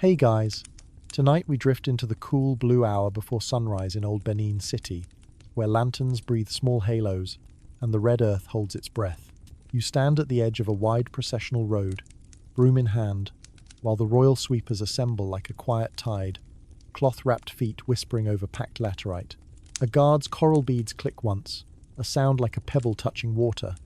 Hey guys, tonight we drift into the cool blue hour before sunrise in old Benin City, where lanterns breathe small halos and the red earth holds its breath. You stand at the edge of a wide processional road, broom in hand, while the royal sweepers assemble like a quiet tide, cloth-wrapped feet whispering over packed laterite. A guard's coral beads click once, a sound like a pebble touching water.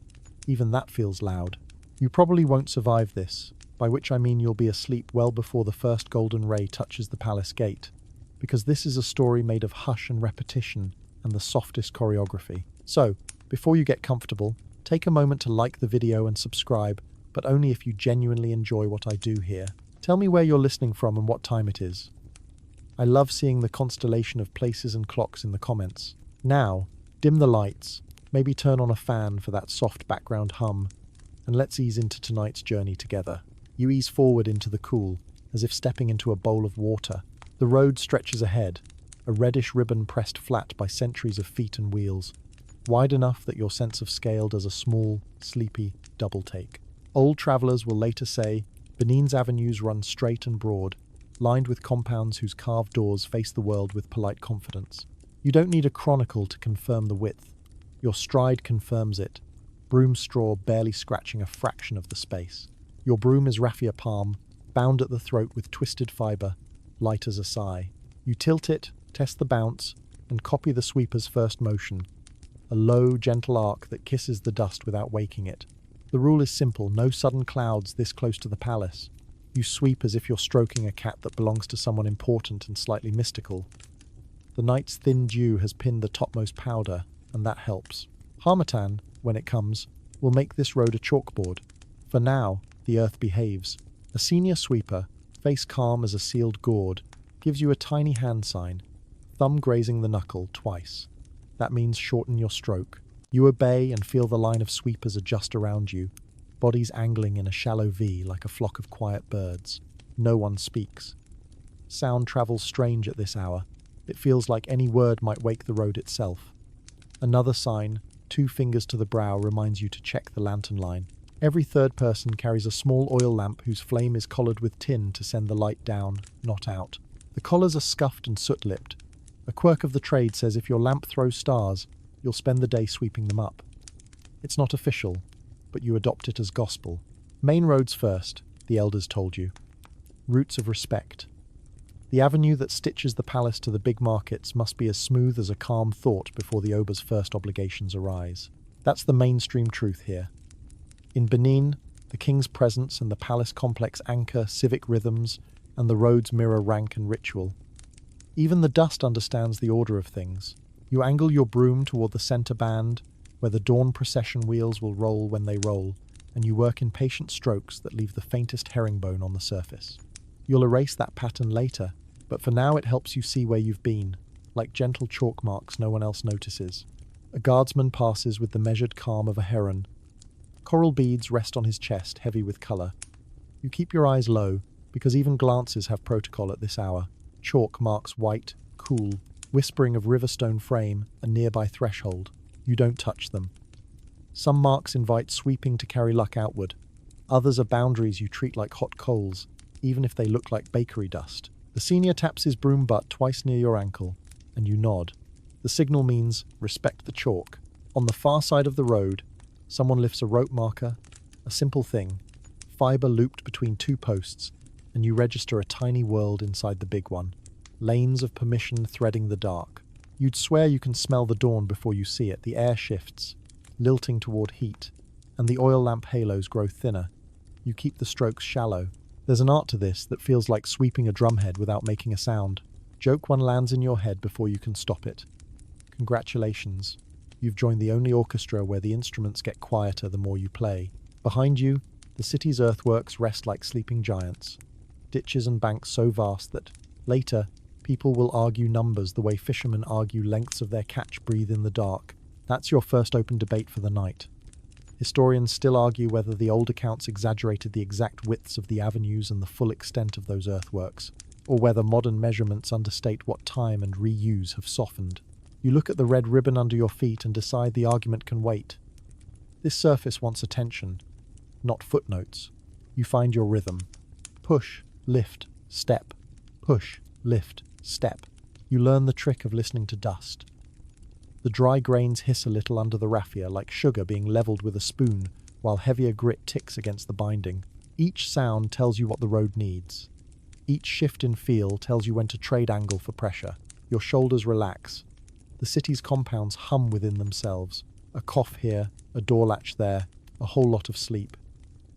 Even that feels loud. You probably won't survive this, by which I mean you'll be asleep well before the first golden ray touches the palace gate, because this is a story made of hush and repetition and the softest choreography. So, before you get comfortable, take a moment to like the video and subscribe, but only if you genuinely enjoy what I do here. Tell me where you're listening from and what time it is. I love seeing the constellation of places and clocks in the comments. Now, dim the lights, maybe turn on a fan for that soft background hum, and let's ease into tonight's journey together. You ease forward into the cool, as if stepping into a bowl of water. The road stretches ahead, a reddish ribbon pressed flat by centuries of feet and wheels, wide enough that your sense of scale does a small, sleepy double take. Old travelers will later say, Benin's avenues run straight and broad, lined with compounds whose carved doors face the world with polite confidence. You don't need a chronicle to confirm the width. Your stride confirms it, broom straw barely scratching a fraction of the space. Your broom is raffia palm, bound at the throat with twisted fibre, light as a sigh. You tilt it, test the bounce, and copy the sweeper's first motion, a low, gentle arc that kisses the dust without waking it. The rule is simple, no sudden clouds this close to the palace. You sweep as if you're stroking a cat that belongs to someone important and slightly mystical. The night's thin dew has pinned the topmost powder, and that helps. Harmattan, when it comes, will make this road a chalkboard. For now, the earth behaves. A senior sweeper, face calm as a sealed gourd, gives you a tiny hand sign, thumb grazing the knuckle twice. That means shorten your stroke. You obey and feel the line of sweepers adjust around you, bodies angling in a shallow V like a flock of quiet birds. No one speaks. Sound travels strange at this hour. It feels like any word might wake the road itself. Another sign, 2 fingers to the brow, reminds you to check the lantern line. Every third person carries a small oil lamp whose flame is collared with tin to send the light down, not out. The collars are scuffed and soot-lipped. A quirk of the trade says if your lamp throws stars, you'll spend the day sweeping them up. It's not official, but you adopt it as gospel. Main roads first, the elders told you. Routes of respect. The avenue that stitches the palace to the big markets must be as smooth as a calm thought before the Oba's first obligations arise. That's the mainstream truth here. In Benin, the king's presence and the palace complex anchor civic rhythms, and the roads mirror rank and ritual. Even the dust understands the order of things. You angle your broom toward the center band, where the dawn procession wheels will roll when they roll, and you work in patient strokes that leave the faintest herringbone on the surface. You'll erase that pattern later, but for now it helps you see where you've been, like gentle chalk marks no one else notices. A guardsman passes with the measured calm of a heron. Coral beads rest on his chest, heavy with colour. You keep your eyes low, because even glances have protocol at this hour. Chalk marks white, cool, whispering of riverstone frame, a nearby threshold. You don't touch them. Some marks invite sweeping to carry luck outward. Others are boundaries you treat like hot coals, even if they look like bakery dust. The senior taps his broom butt twice near your ankle, and you nod. The signal means, respect the chalk. On the far side of the road, someone lifts a rope marker, a simple thing, fibre looped between 2 posts, and you register a tiny world inside the big one. Lanes of permission threading the dark. You'd swear you can smell the dawn before you see it. The air shifts, lilting toward heat, and the oil lamp halos grow thinner. You keep the strokes shallow. There's an art to this that feels like sweeping a drumhead without making a sound. Joke one lands in your head before you can stop it. Congratulations. You've joined the only orchestra where the instruments get quieter the more you play. Behind you, the city's earthworks rest like sleeping giants. Ditches and banks so vast that, later, people will argue numbers the way fishermen argue lengths of their catch breathe in the dark. That's your first open debate for the night. Historians still argue whether the old accounts exaggerated the exact widths of the avenues and the full extent of those earthworks, or whether modern measurements understate what time and reuse have softened. You look at the red ribbon under your feet and decide the argument can wait. This surface wants attention, not footnotes. You find your rhythm. Push, lift, Step, push, lift, step. You learn the trick of listening to dust. The dry grains hiss a little under the raffia like sugar being leveled with a spoon, while heavier grit ticks against the binding. Each sound tells you what the road needs. Each shift in feel tells you when to trade angle for pressure. Your shoulders relax. The city's compounds hum within themselves. A cough here, a door latch there, a whole lot of sleep.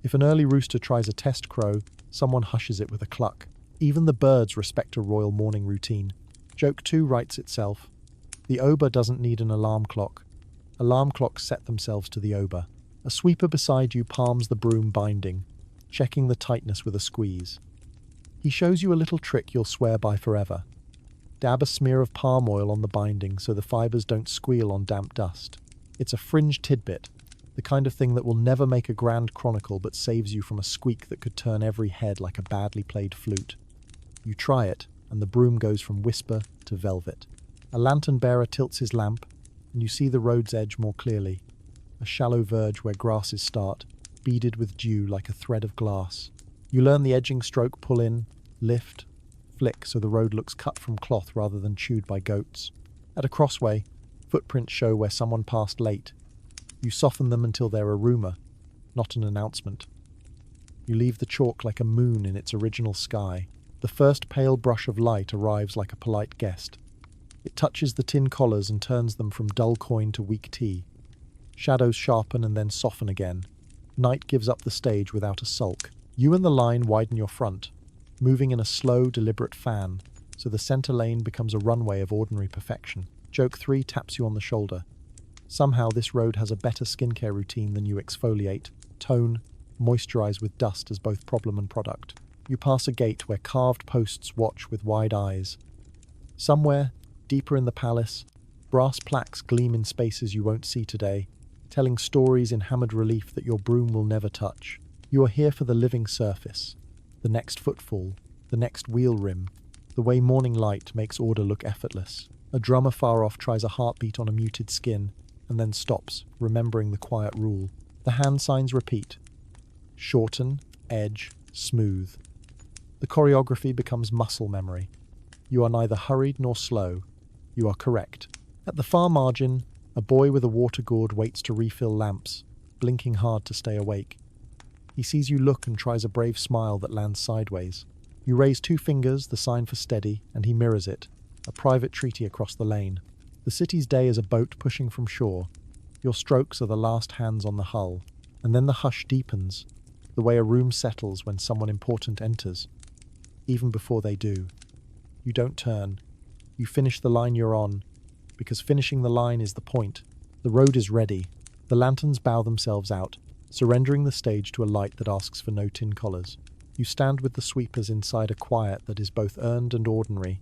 If an early rooster tries a test crow, someone hushes it with a cluck. Even the birds respect a royal morning routine. Joke 2 writes itself. The oba doesn't need an alarm clock. Alarm clocks set themselves to the oba. A sweeper beside you palms the broom binding, checking the tightness with a squeeze. He shows you a little trick you'll swear by forever. Dab a smear of palm oil on the binding so the fibers don't squeal on damp dust. It's a fringe tidbit, the kind of thing that will never make a grand chronicle but saves you from a squeak that could turn every head like a badly played flute. You try it, and the broom goes from whisper to velvet. A lantern bearer tilts his lamp, and you see the road's edge more clearly. A shallow verge where grasses start, beaded with dew like a thread of glass. You learn the edging stroke pull in, lift, flick so the road looks cut from cloth rather than chewed by goats. At a crossway, footprints show where someone passed late. You soften them until they're a rumour, not an announcement. You leave the chalk like a moon in its original sky. The first pale brush of light arrives like a polite guest. It touches the tin collars and turns them from dull coin to weak tea. Shadows sharpen and then soften again. Night gives up the stage without a sulk. You and the line widen your front, moving in a slow, deliberate fan, so the centre lane becomes a runway of ordinary perfection. Joke 3 taps you on the shoulder. Somehow this road has a better skincare routine than you exfoliate, tone, moisturise with dust as both problem and product. You pass a gate where carved posts watch with wide eyes. Somewhere, deeper in the palace, brass plaques gleam in spaces you won't see today, telling stories in hammered relief that your broom will never touch. You are here for the living surface, the next footfall, the next wheel rim, the way morning light makes order look effortless. A drummer far off tries a heartbeat on a muted skin, and then stops, remembering the quiet rule. The hand signs repeat. Shorten, edge, smooth. The choreography becomes muscle memory. You are neither hurried nor slow. You are correct. At the far margin, a boy with a water gourd waits to refill lamps, blinking hard to stay awake. He sees you look and tries a brave smile that lands sideways. You raise 2 fingers, the sign for steady, and he mirrors it, a private treaty across the lane. The city's day is a boat pushing from shore. Your strokes are the last hands on the hull, and then the hush deepens, the way a room settles when someone important enters. Even before they do, you don't turn. You finish the line you're on, because finishing the line is the point. The road is ready. The lanterns bow themselves out, surrendering the stage to a light that asks for no tin collars. You stand with the sweepers inside a quiet that is both earned and ordinary,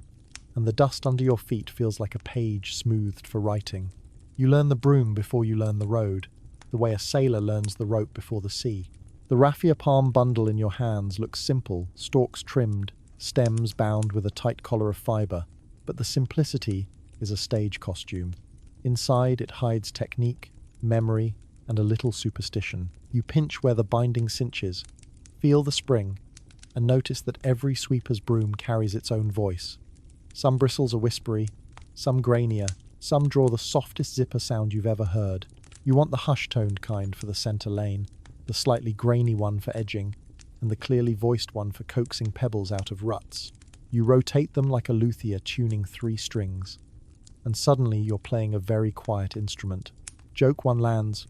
and the dust under your feet feels like a page smoothed for writing. You learn the broom before you learn the road, the way a sailor learns the rope before the sea. The raffia palm bundle in your hands looks simple, stalks trimmed, stems bound with a tight collar of fibre, but the simplicity is a stage costume. Inside it hides technique, memory, and a little superstition. You pinch where the binding cinches, feel the spring, and notice that every sweeper's broom carries its own voice. Some bristles are whispery, some grainier, some draw the softest zipper sound you've ever heard. You want the hush-toned kind for the centre lane, the slightly grainy one for edging, and the clearly voiced one for coaxing pebbles out of ruts. You rotate them like a luthier tuning 3 strings, and suddenly you're playing a very quiet instrument. Joke 1 lands.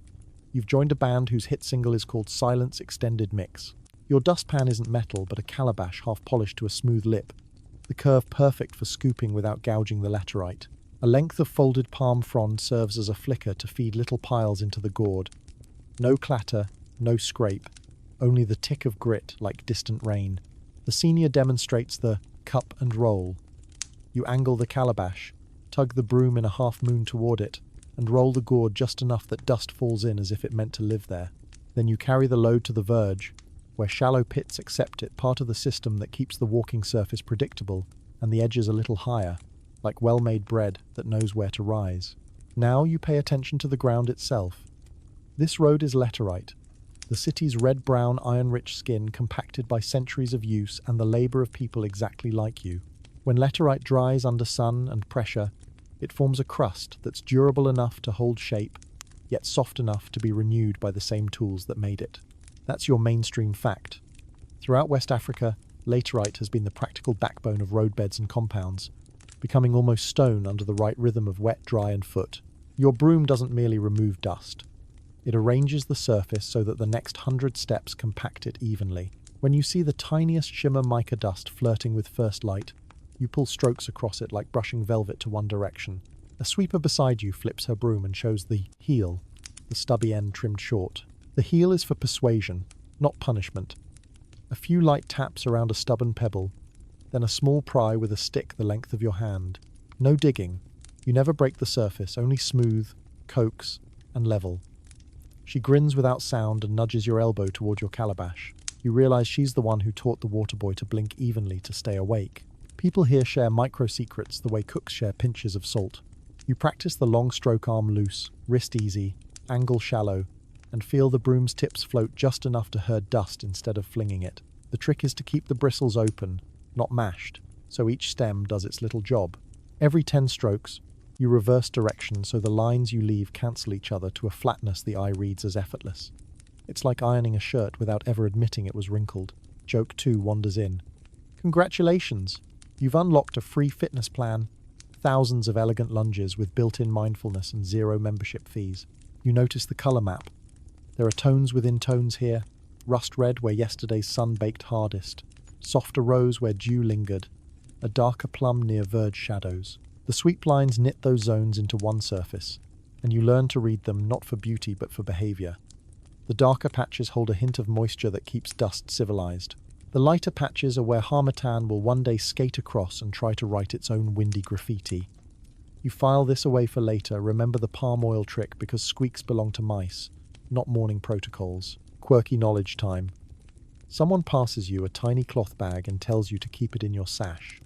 You've joined a band whose hit single is called Silence Extended Mix. Your dustpan isn't metal, but a calabash half polished to a smooth lip, the curve perfect for scooping without gouging the laterite. A length of folded palm frond serves as a flicker to feed little piles into the gourd. No clatter, no scrape, only the tick of grit like distant rain. The senior demonstrates the cup and roll. You angle the calabash, tug the broom in a half-moon toward it, and roll the gourd just enough that dust falls in as if it meant to live there. Then you carry the load to the verge, where shallow pits accept it, part of the system that keeps the walking surface predictable and the edges a little higher, like well-made bread that knows where to rise. Now you pay attention to the ground itself. This road is laterite, The city's red-brown, iron-rich skin compacted by centuries of use and the labor of people exactly like you. When laterite dries under sun and pressure, it forms a crust that's durable enough to hold shape, yet soft enough to be renewed by the same tools that made it. That's your mainstream fact. Throughout West Africa, laterite has been the practical backbone of roadbeds and compounds, becoming almost stone under the right rhythm of wet, dry, and foot. Your broom doesn't merely remove dust. It arranges the surface so that the next 100 steps compact it evenly. When you see the tiniest shimmer mica dust flirting with first light, you pull strokes across it like brushing velvet to one direction. A sweeper beside you flips her broom and shows the heel, the stubby end trimmed short. The heel is for persuasion, not punishment. A few light taps around a stubborn pebble, then a small pry with a stick the length of your hand. No digging. You never break the surface, only smooth, coax, and level. She grins without sound and nudges your elbow toward your calabash. You realize she's the one who taught the water boy to blink evenly to stay awake. People here share micro-secrets the way cooks share pinches of salt. You practice the long stroke arm loose, wrist easy, angle shallow, and feel the broom's tips float just enough to herd dust instead of flinging it. The trick is to keep the bristles open, not mashed, so each stem does its little job. Every 10 strokes, you reverse direction so the lines you leave cancel each other to a flatness the eye reads as effortless. It's like ironing a shirt without ever admitting it was wrinkled. Joke 2 wanders in. Congratulations! You've unlocked a free fitness plan, thousands of elegant lunges with built-in mindfulness and 0 membership fees. You notice the color map. There are tones within tones here, rust red where yesterday's sun baked hardest, softer rose where dew lingered, a darker plum near verge shadows. The sweep lines knit those zones into one surface, and you learn to read them not for beauty but for behavior. The darker patches hold a hint of moisture that keeps dust civilized. The lighter patches are where harmattan will one day skate across and try to write its own windy graffiti. You file this away for later, remember the palm oil trick because squeaks belong to mice, not morning protocols. Quirky knowledge time. Someone passes you a tiny cloth bag and tells you to keep it in your sash.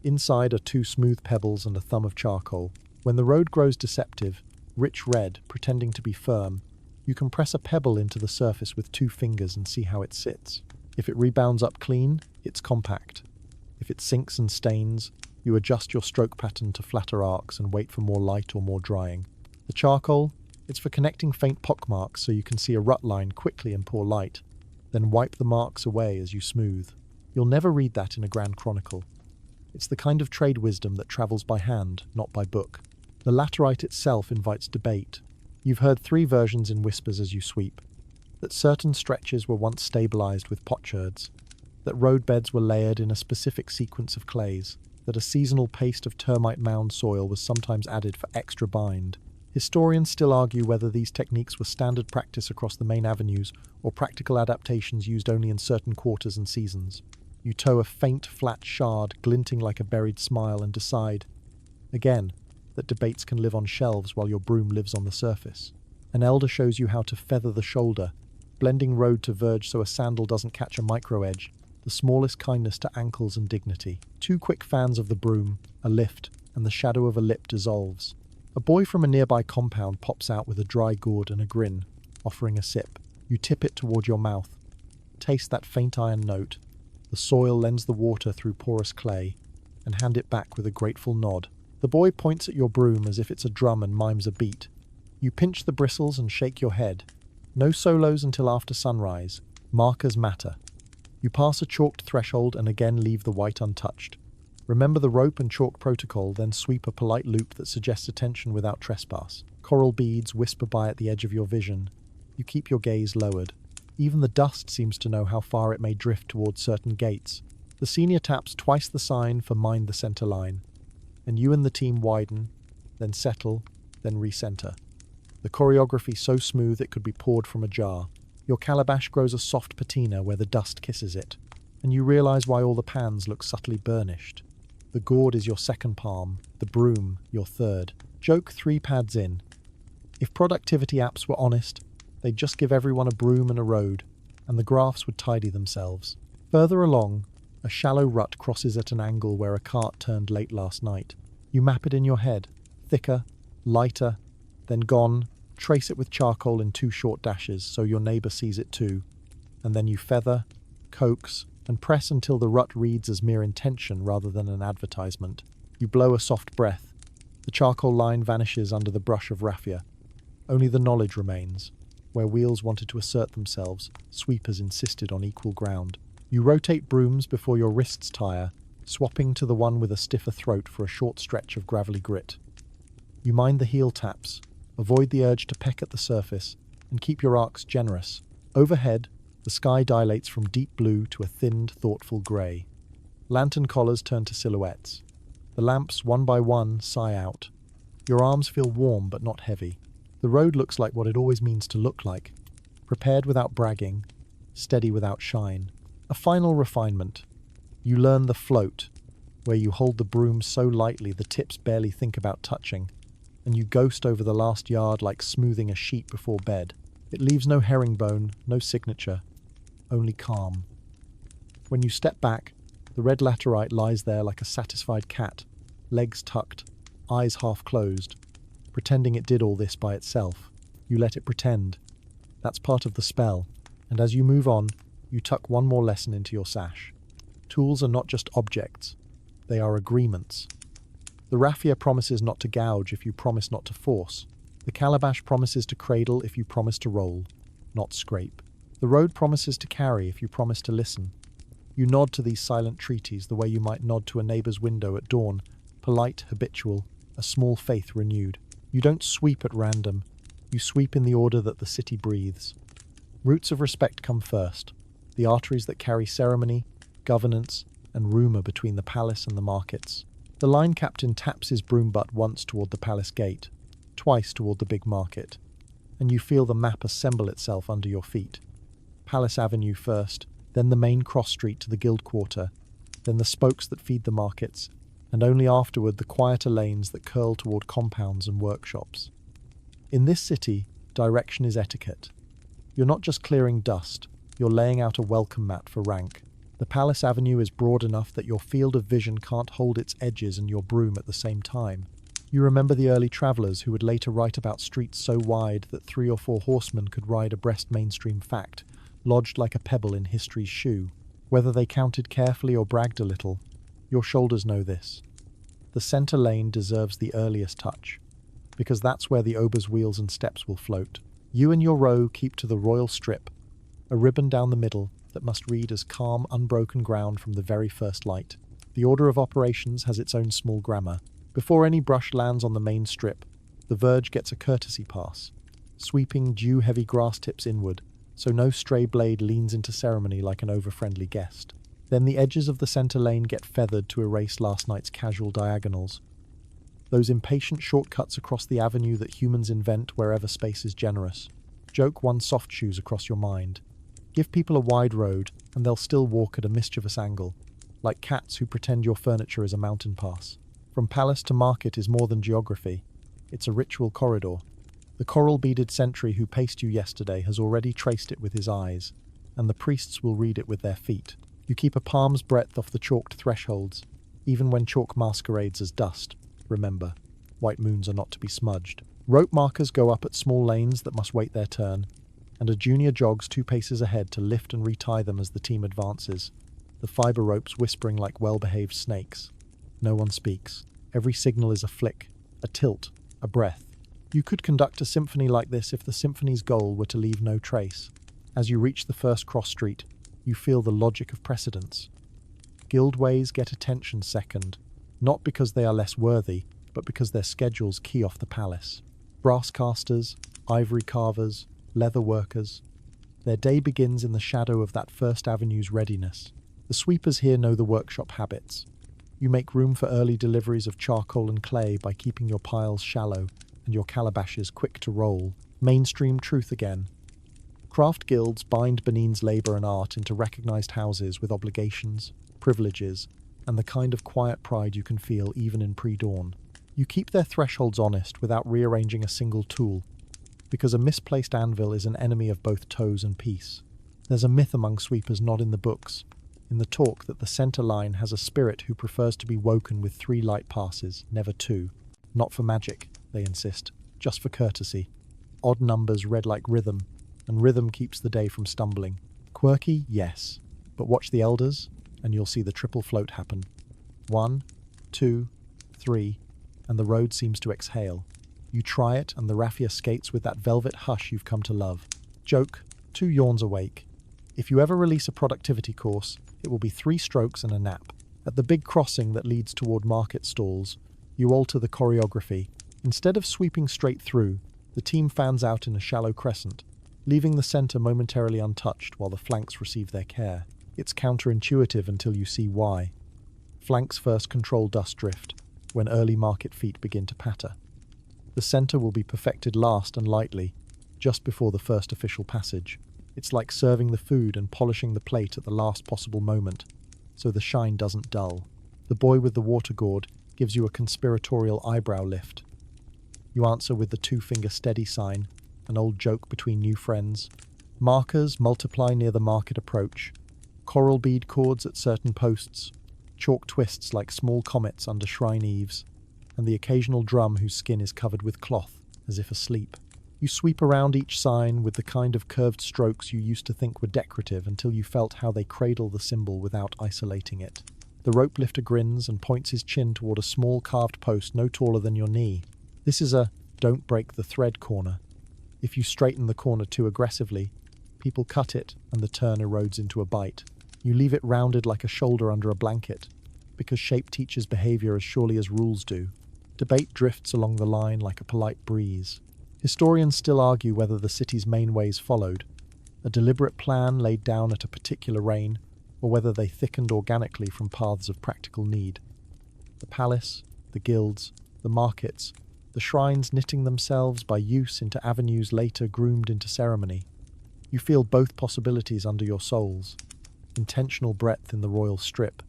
Inside are 2 smooth pebbles and a thumb of charcoal. When the road grows deceptive, rich red, pretending to be firm, you can press a pebble into the surface with 2 fingers and see how it sits. If it rebounds up clean, it's compact. If it sinks and stains, you adjust your stroke pattern to flatter arcs and wait for more light or more drying. The charcoal, it's for connecting faint pockmarks so you can see a rut line quickly and pour light, then wipe the marks away as you smooth. You'll never read that in a Grand Chronicle. It's the kind of trade wisdom that travels by hand, not by book. The laterite itself invites debate. You've heard 3 versions in whispers as you sweep. That certain stretches were once stabilized with potsherds. That roadbeds were layered in a specific sequence of clays. That a seasonal paste of termite mound soil was sometimes added for extra bind. Historians still argue whether these techniques were standard practice across the main avenues or practical adaptations used only in certain quarters and seasons. You toe a faint, flat shard, glinting like a buried smile, and decide, again, that debates can live on shelves while your broom lives on the surface. An elder shows you how to feather the shoulder, blending road to verge so a sandal doesn't catch a micro-edge, the smallest kindness to ankles and dignity. 2 quick fans of the broom, a lift, and the shadow of a lip dissolves. A boy from a nearby compound pops out with a dry gourd and a grin, offering a sip. You tip it toward your mouth. Taste that faint iron note. The soil lends the water through porous clay, and hand it back with a grateful nod. The boy points at your broom as if it's a drum and mimes a beat. You pinch the bristles and shake your head. No solos until after sunrise. Markers matter. You pass a chalked threshold and again leave the white untouched. Remember the rope and chalk protocol, then sweep a polite loop that suggests attention without trespass. Coral beads whisper by at the edge of your vision. You keep your gaze lowered. Even the dust seems to know how far it may drift towards certain gates. The senior taps twice the sign for mind the center line, and you and the team widen, then settle, then recenter. The choreography so smooth it could be poured from a jar. Your calabash grows a soft patina where the dust kisses it, and you realize why all the pans look subtly burnished. The gourd is your second palm, the broom your third. Joke 3 pads in. If productivity apps were honest, they'd just give everyone a broom and a road, and the graphs would tidy themselves. Further along, a shallow rut crosses at an angle where a cart turned late last night. You map it in your head. Thicker, lighter, then gone, Trace it with charcoal in 2 short dashes so your neighbour sees it too, and then you feather, coax, and press until the rut reads as mere intention rather than an advertisement. You blow a soft breath. The charcoal line vanishes under the brush of raffia. Only the knowledge remains. Where wheels wanted to assert themselves, sweepers insisted on equal ground. You rotate brooms before your wrists tire, swapping to the one with a stiffer throat for a short stretch of gravelly grit. You mind the heel taps, avoid the urge to peck at the surface, and keep your arcs generous. Overhead, the sky dilates from deep blue to a thinned, thoughtful grey. Lantern collars turn to silhouettes. The lamps, one by one, sigh out. Your arms feel warm but not heavy. The road looks like what it always means to look like. Prepared without bragging, steady without shine. A final refinement. You learn the float, where you hold the broom so lightly the tips barely think about touching, and you ghost over the last yard like smoothing a sheet before bed. It leaves no herringbone, no signature, only calm. When you step back, the red laterite lies there like a satisfied cat, legs tucked, eyes half closed, pretending it did all this by itself. You let it pretend. That's part of the spell, and as you move on, you tuck one more lesson into your sash. Tools are not just objects, they are agreements. The raffia promises not to gouge if you promise not to force. The calabash promises to cradle if you promise to roll, not scrape. The road promises to carry if you promise to listen. You nod to these silent treaties the way you might nod to a neighbour's window at dawn, polite, habitual, a small faith renewed. You don't sweep at random, you sweep in the order that the city breathes. Roots of respect come first, the arteries that carry ceremony, governance, and rumour between the palace and the markets. The line captain taps his broom butt once toward the palace gate, twice toward the big market, and you feel the map assemble itself under your feet. Palace Avenue first, then the main cross street to the Guild Quarter, then the spokes that feed the markets, and only afterward the quieter lanes that curl toward compounds and workshops. In this city, direction is etiquette. You're not just clearing dust, you're laying out a welcome mat for rank. The Palace Avenue is broad enough that your field of vision can't hold its edges and your broom at the same time. You remember the early travellers who would later write about streets so wide that 3 or 4 horsemen could ride abreast mainstream fact, lodged like a pebble in history's shoe. Whether they counted carefully or bragged a little, your shoulders know this. The centre lane deserves the earliest touch, because that's where the Ober's wheels and steps will float. You and your row keep to the royal strip, a ribbon down the middle that must read as calm, unbroken ground from the very first light. The order of operations has its own small grammar. Before any brush lands on the main strip, the verge gets a courtesy pass, sweeping dew-heavy grass tips inward, so no stray blade leans into ceremony like an over-friendly guest. Then the edges of the centre lane get feathered to erase last night's casual diagonals. Those impatient shortcuts across the avenue that humans invent wherever space is generous. Joke one's soft shoes across your mind. Give people a wide road, and they'll still walk at a mischievous angle, like cats who pretend your furniture is a mountain pass. From palace to market is more than geography. It's a ritual corridor. The coral-beaded sentry who paced you yesterday has already traced it with his eyes, and the priests will read it with their feet. You keep a palm's breadth off the chalked thresholds, even when chalk masquerades as dust. Remember, white moons are not to be smudged. Rope markers go up at small lanes that must wait their turn, and a junior jogs 2 paces ahead to lift and retie them as the team advances, the fibre ropes whispering like well-behaved snakes. No one speaks. Every signal is a flick, a tilt, a breath. You could conduct a symphony like this if the symphony's goal were to leave no trace. As you reach the first cross street, you feel the logic of precedence. Guildways get attention second, not because they are less worthy, but because their schedules key off the palace. Brass casters, ivory carvers, leather workers. Their day begins in the shadow of that First Avenue's readiness. The sweepers here know the workshop habits. You make room for early deliveries of charcoal and clay by keeping your piles shallow and your calabashes quick to roll. Mainstream truth again. Craft guilds bind Benin's labour and art into recognised houses with obligations, privileges, and the kind of quiet pride you can feel even in pre-dawn. You keep their thresholds honest without rearranging a single tool, because a misplaced anvil is an enemy of both toes and peace. There's a myth among sweepers not in the books, in the talk that the centre line has a spirit who prefers to be woken with 3 light passes, never 2. Not for magic, they insist, just for courtesy. odd numbers read like rhythm, and rhythm keeps the day from stumbling. Quirky, yes, but watch the elders, and you'll see the triple float happen. 1, 2, 3, and the road seems to exhale. You try it, and the raffia skates with that velvet hush you've come to love. Joke, 2 yawns awake. If you ever release a productivity course, it will be 3 strokes and a nap. At the big crossing that leads toward market stalls, you alter the choreography. Instead of sweeping straight through, the team fans out in a shallow crescent, leaving the center momentarily untouched while the flanks receive their care. It's counterintuitive until you see why. Flanks first control dust drift, when early market feet begin to patter. The center will be perfected last and lightly, just before the first official passage. It's like serving the food and polishing the plate at the last possible moment, so the shine doesn't dull. The boy with the water gourd gives you a conspiratorial eyebrow lift. You answer with the 2-finger steady sign, an old joke between new friends. Markers multiply near the market approach. Coral bead cords at certain posts. Chalk twists like small comets under shrine eaves. And the occasional drum whose skin is covered with cloth, as if asleep. You sweep around each sign with the kind of curved strokes you used to think were decorative until you felt how they cradle the symbol without isolating it. The rope lifter grins and points his chin toward a small carved post no taller than your knee. This is a "don't break the thread" corner. If you straighten the corner too aggressively, people cut it and the turn erodes into a bite. You leave it rounded like a shoulder under a blanket, because shape teaches behavior as surely as rules do. Debate drifts along the line like a polite breeze. Historians still argue whether the city's main ways followed, a deliberate plan laid down at a particular reign, or whether they thickened organically from paths of practical need. The palace, the guilds, the markets, the shrines knitting themselves by use into avenues later groomed into ceremony. You feel both possibilities under your soles. Intentional breadth in the royal strip,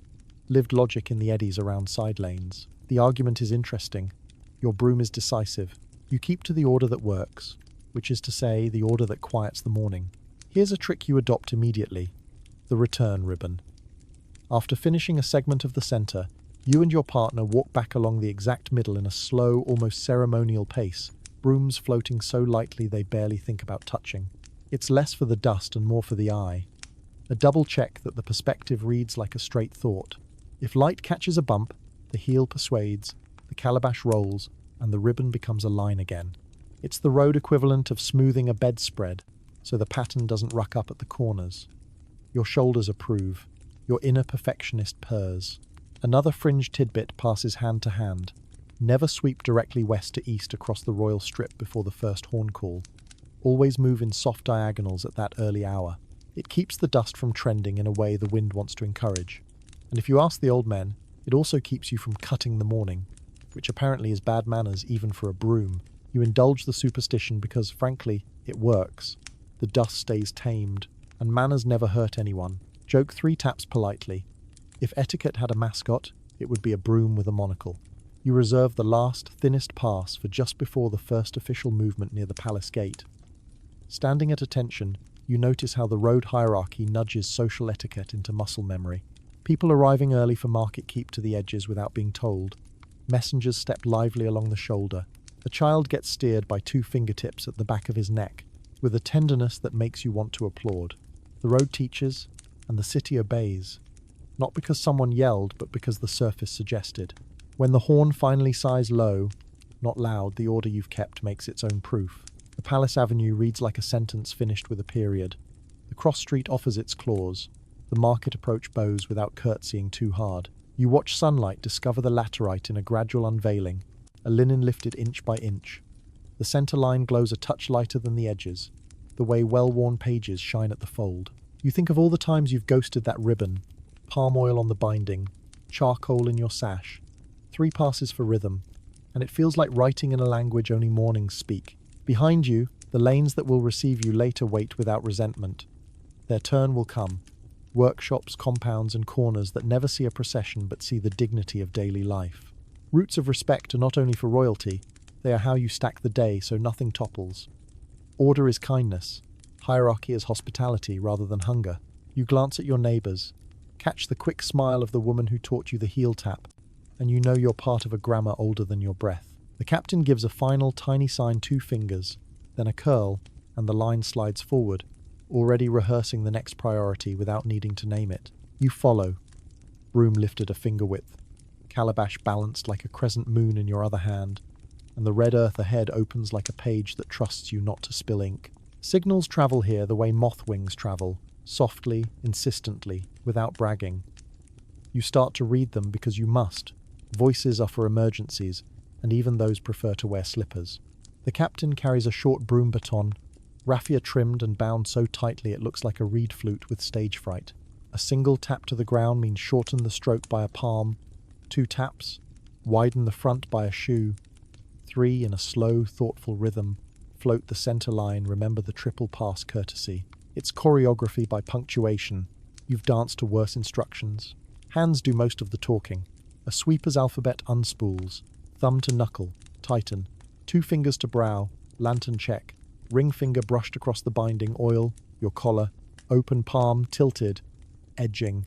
lived logic in the eddies around side lanes. The argument is interesting. Your broom is decisive. You keep to the order that works, which is to say, the order that quiets the morning. Here's a trick you adopt immediately: the return ribbon. After finishing a segment of the center, you and your partner walk back along the exact middle in a slow, almost ceremonial pace, brooms floating so lightly they barely think about touching. It's less for the dust and more for the eye. A double check that the perspective reads like a straight thought. If light catches a bump, the heel persuades, the calabash rolls, and the ribbon becomes a line again. It's the road equivalent of smoothing a bedspread, so the pattern doesn't ruck up at the corners. Your shoulders approve. Your inner perfectionist purrs. Another fringe tidbit passes hand to hand. Never sweep directly west to east across the royal strip before the first horn call. Always move in soft diagonals at that early hour. It keeps the dust from trending in a way the wind wants to encourage. And if you ask the old men, it also keeps you from cutting the morning, which apparently is bad manners even for a broom. You indulge the superstition because, frankly, it works. The dust stays tamed, and manners never hurt anyone. Joke 3 taps politely. If etiquette had a mascot, it would be a broom with a monocle. You reserve the last, thinnest pass for just before the first official movement near the palace gate. Standing at attention, you notice how the road hierarchy nudges social etiquette into muscle memory. People arriving early for market keep to the edges without being told. Messengers step lively along the shoulder. A child gets steered by 2 fingertips at the back of his neck, with a tenderness that makes you want to applaud. The road teaches, and the city obeys. Not because someone yelled, but because the surface suggested. When the horn finally sighs low, not loud, the order you've kept makes its own proof. The Palace Avenue reads like a sentence finished with a period. The cross street offers its clause. The market approach bows without curtsying too hard. You watch sunlight discover the laterite in a gradual unveiling, a linen lifted inch by inch. The center line glows a touch lighter than the edges, the way well-worn pages shine at the fold. You think of all the times you've ghosted that ribbon, palm oil on the binding, charcoal in your sash, 3 passes for rhythm, and it feels like writing in a language only mornings speak. Behind you, the lanes that will receive you later wait without resentment. Their turn will come. Workshops, compounds, and corners that never see a procession but see the dignity of daily life. Roots of respect are not only for royalty, they are how you stack the day so nothing topples. Order is kindness. Hierarchy is hospitality rather than hunger. You glance at your neighbors, catch the quick smile of the woman who taught you the heel tap, and you know you're part of a grammar older than your breath. The captain gives a final tiny sign 2 fingers, then a curl, and the line slides forward, already rehearsing the next priority without needing to name it. You follow, broom lifted a finger width, calabash balanced like a crescent moon in your other hand, and the red earth ahead opens like a page that trusts you not to spill ink. Signals travel here the way moth wings travel, softly, insistently, without bragging. You start to read them because you must. Voices are for emergencies, and even those prefer to wear slippers. The captain carries a short broom baton, raffia trimmed and bound so tightly it looks like a reed flute with stage fright. A single tap to the ground means shorten the stroke by a palm. 2 taps, widen the front by a shoe. 3, in a slow, thoughtful rhythm, float the center line, remember the triple pass courtesy. It's choreography by punctuation. You've danced to worse instructions. Hands do most of the talking. A sweeper's alphabet unspools. Thumb to knuckle, tighten. 2 fingers to brow, lantern check. Ring finger brushed across the binding, oil, your collar. Open palm, tilted, edging.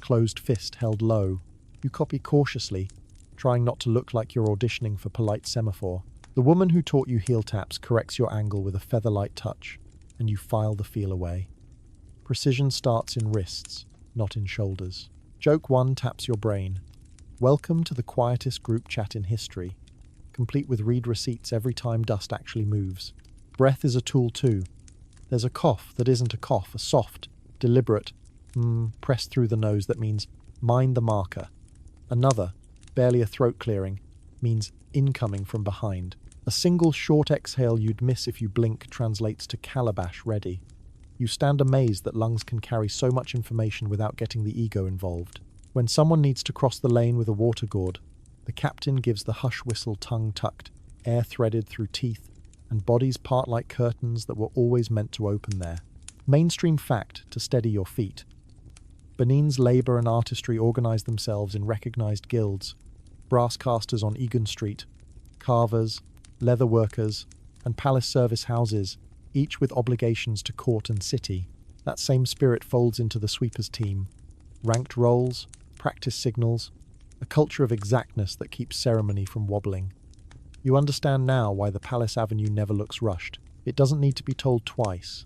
Closed fist held low. You copy cautiously, trying not to look like you're auditioning for polite semaphore. The woman who taught you heel taps corrects your angle with a feather-light touch, and you file the feel away. Precision starts in wrists, not in shoulders. Joke 1 taps your brain. Welcome to the quietest group chat in history, complete with read receipts every time dust actually moves. Breath is a tool too. There's a cough that isn't a cough, a soft, deliberate, pressed through the nose that means mind the marker. Another, barely a throat clearing, means incoming from behind. A single short exhale you'd miss if you blink translates to calabash ready. You stand amazed that lungs can carry so much information without getting the ego involved. When someone needs to cross the lane with a water gourd, the captain gives the hush whistle tongue tucked, air threaded through teeth, and bodies part like curtains that were always meant to open there. Mainstream fact to steady your feet. Benin's labour and artistry organise themselves in recognised guilds. Brass casters on Egan Street, carvers, leather workers, and palace service houses, each with obligations to court and city. That same spirit folds into the sweepers team. Ranked roles, practice signals, a culture of exactness that keeps ceremony from wobbling. You understand now why the Palace Avenue never looks rushed. It doesn't need to be told twice.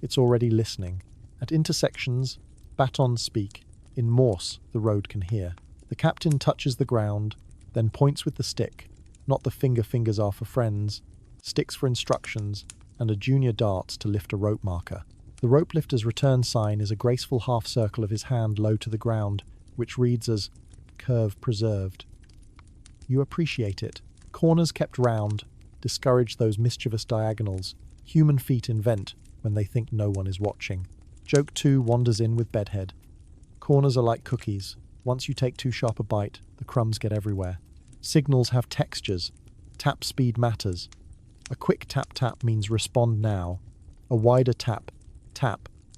It's already listening. At intersections, batons speak. In Morse, the road can hear. The captain touches the ground, then points with the stick. Not the fingers are for friends, sticks for instructions, and a junior darts to lift a rope marker. The rope lifter's return sign is a graceful half circle of his hand low to the ground, which reads as curve preserved. You appreciate it. Corners kept round, discourage those mischievous diagonals. Human feet invent when they think no one is watching. Joke 2 wanders in with bedhead. Corners are like cookies. Once you take too sharp a bite, the crumbs get everywhere. Signals have textures. Tap speed matters. A quick tap-tap means respond now. A wider tap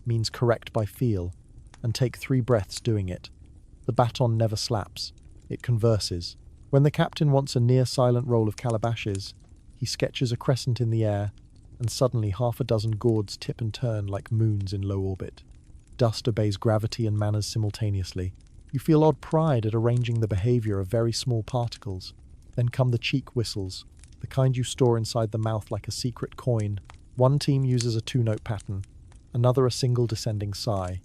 means correct by feel, and take 3 breaths doing it. The baton never slaps. It converses. When the captain wants a near-silent roll of calabashes, he sketches a crescent in the air, and suddenly 6 gourds tip and turn like moons in low orbit. Dust obeys gravity and manners simultaneously. You feel odd pride at arranging the behavior of very small particles. Then come the cheek whistles, the kind you store inside the mouth like a secret coin. One team uses a 2-note pattern, another a single descending sigh.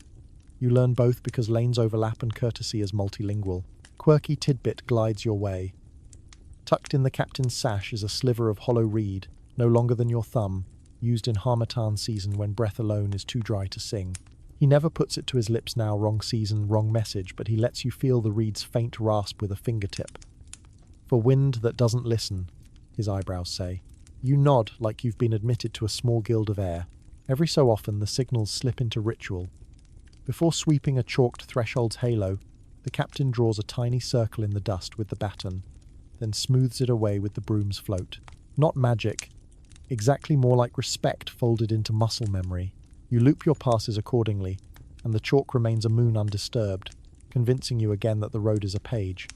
You learn both because lanes overlap and courtesy is multilingual. Quirky tidbit glides your way. Tucked in the captain's sash is a sliver of hollow reed, no longer than your thumb, used in harmattan season when breath alone is too dry to sing. He never puts it to his lips now, wrong season, wrong message, but he lets you feel the reed's faint rasp with a fingertip. For wind that doesn't listen, his eyebrows say. You nod like you've been admitted to a small guild of air. Every so often the signals slip into ritual. Before sweeping a chalked threshold's halo, the captain draws a tiny circle in the dust with the baton, then smooths it away with the broom's float. Not magic, exactly more like respect folded into muscle memory. You loop your passes accordingly, and the chalk remains a moon undisturbed, convincing you again that the road is a page,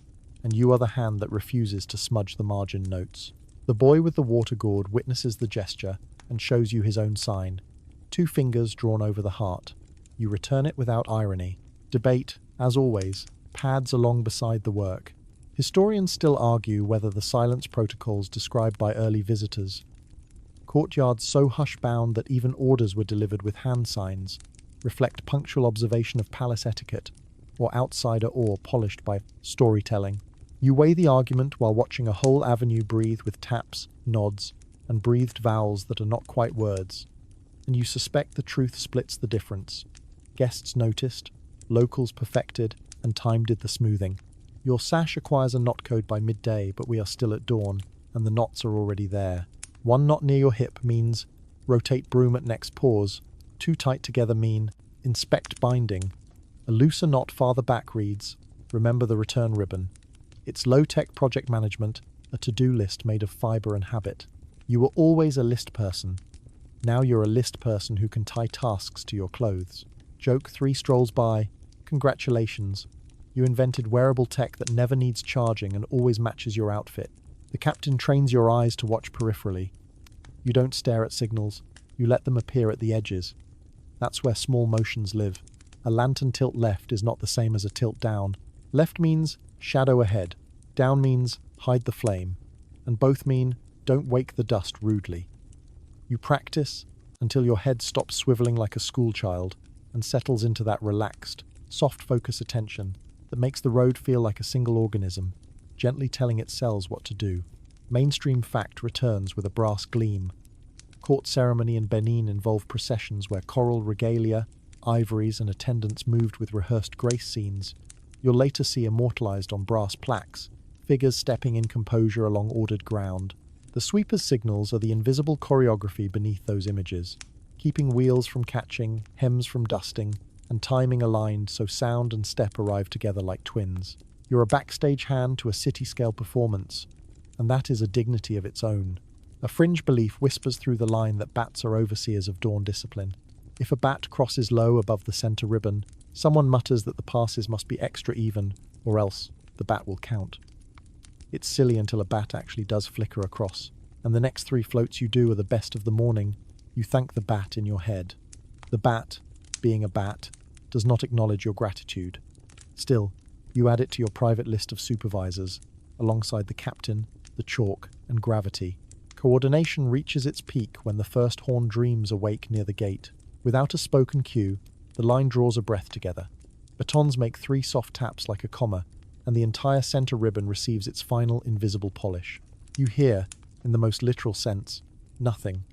and you are the hand that refuses to smudge the margin notes. The boy with the water gourd witnesses the gesture and shows you his own sign, 2 fingers drawn over the heart. You return it without irony. Debate, as always, pads along beside the work. Historians still argue whether the silence protocols described by early visitors Courtyards so hush-bound that even orders were delivered with hand signs reflect punctual observation of palace etiquette or outsider awe polished by storytelling. You weigh the argument while watching a whole avenue breathe with taps, nods, and breathed vowels that are not quite words. And you suspect the truth splits the difference. Guests noticed, locals perfected, and time did the smoothing. Your sash acquires a knot code by midday, but we are still at dawn, and the knots are already there. One knot near your hip means rotate broom at next pause. Too tight together mean inspect binding. A looser knot farther back reads remember the return ribbon. It's low-tech project management, a to-do list made of fiber and habit. You were always a list person. Now you're a list person who can tie tasks to your clothes. Joke 3 strolls by. Congratulations. You invented wearable tech that never needs charging and always matches your outfit. The captain trains your eyes to watch peripherally. You don't stare at signals. You let them appear at the edges. That's where small motions live. A lantern tilt left is not the same as a tilt down. Left means shadow ahead. Down means hide the flame. And both mean don't wake the dust rudely. You practice until your head stops swiveling like a schoolchild and settles into that relaxed, soft focus attention that makes the road feel like a single organism, gently telling its cells what to do. Mainstream fact returns with a brass gleam. Court ceremony in Benin involved processions where choral regalia, ivories, and attendants moved with rehearsed grace scenes. You'll later see immortalized on brass plaques, figures stepping in composure along ordered ground. The sweeper's signals are the invisible choreography beneath those images, keeping wheels from catching, hems from dusting, and timing aligned so sound and step arrive together like twins. You're a backstage hand to a city-scale performance, and that is a dignity of its own. A fringe belief whispers through the line that bats are overseers of dawn discipline. If a bat crosses low above the center ribbon, someone mutters that the passes must be extra even, or else the bat will count. It's silly until a bat actually does flicker across, and the next 3 floats you do are the best of the morning. You thank the bat in your head. The bat, being a bat, does not acknowledge your gratitude. Still, you add it to your private list of supervisors, alongside the captain, the chalk, and gravity. Coordination reaches its peak when the first horn dreams awake near the gate. Without a spoken cue, the line draws a breath together. Batons make 3 soft taps like a comma, and the entire center ribbon receives its final invisible polish. You hear, in the most literal sense, nothing.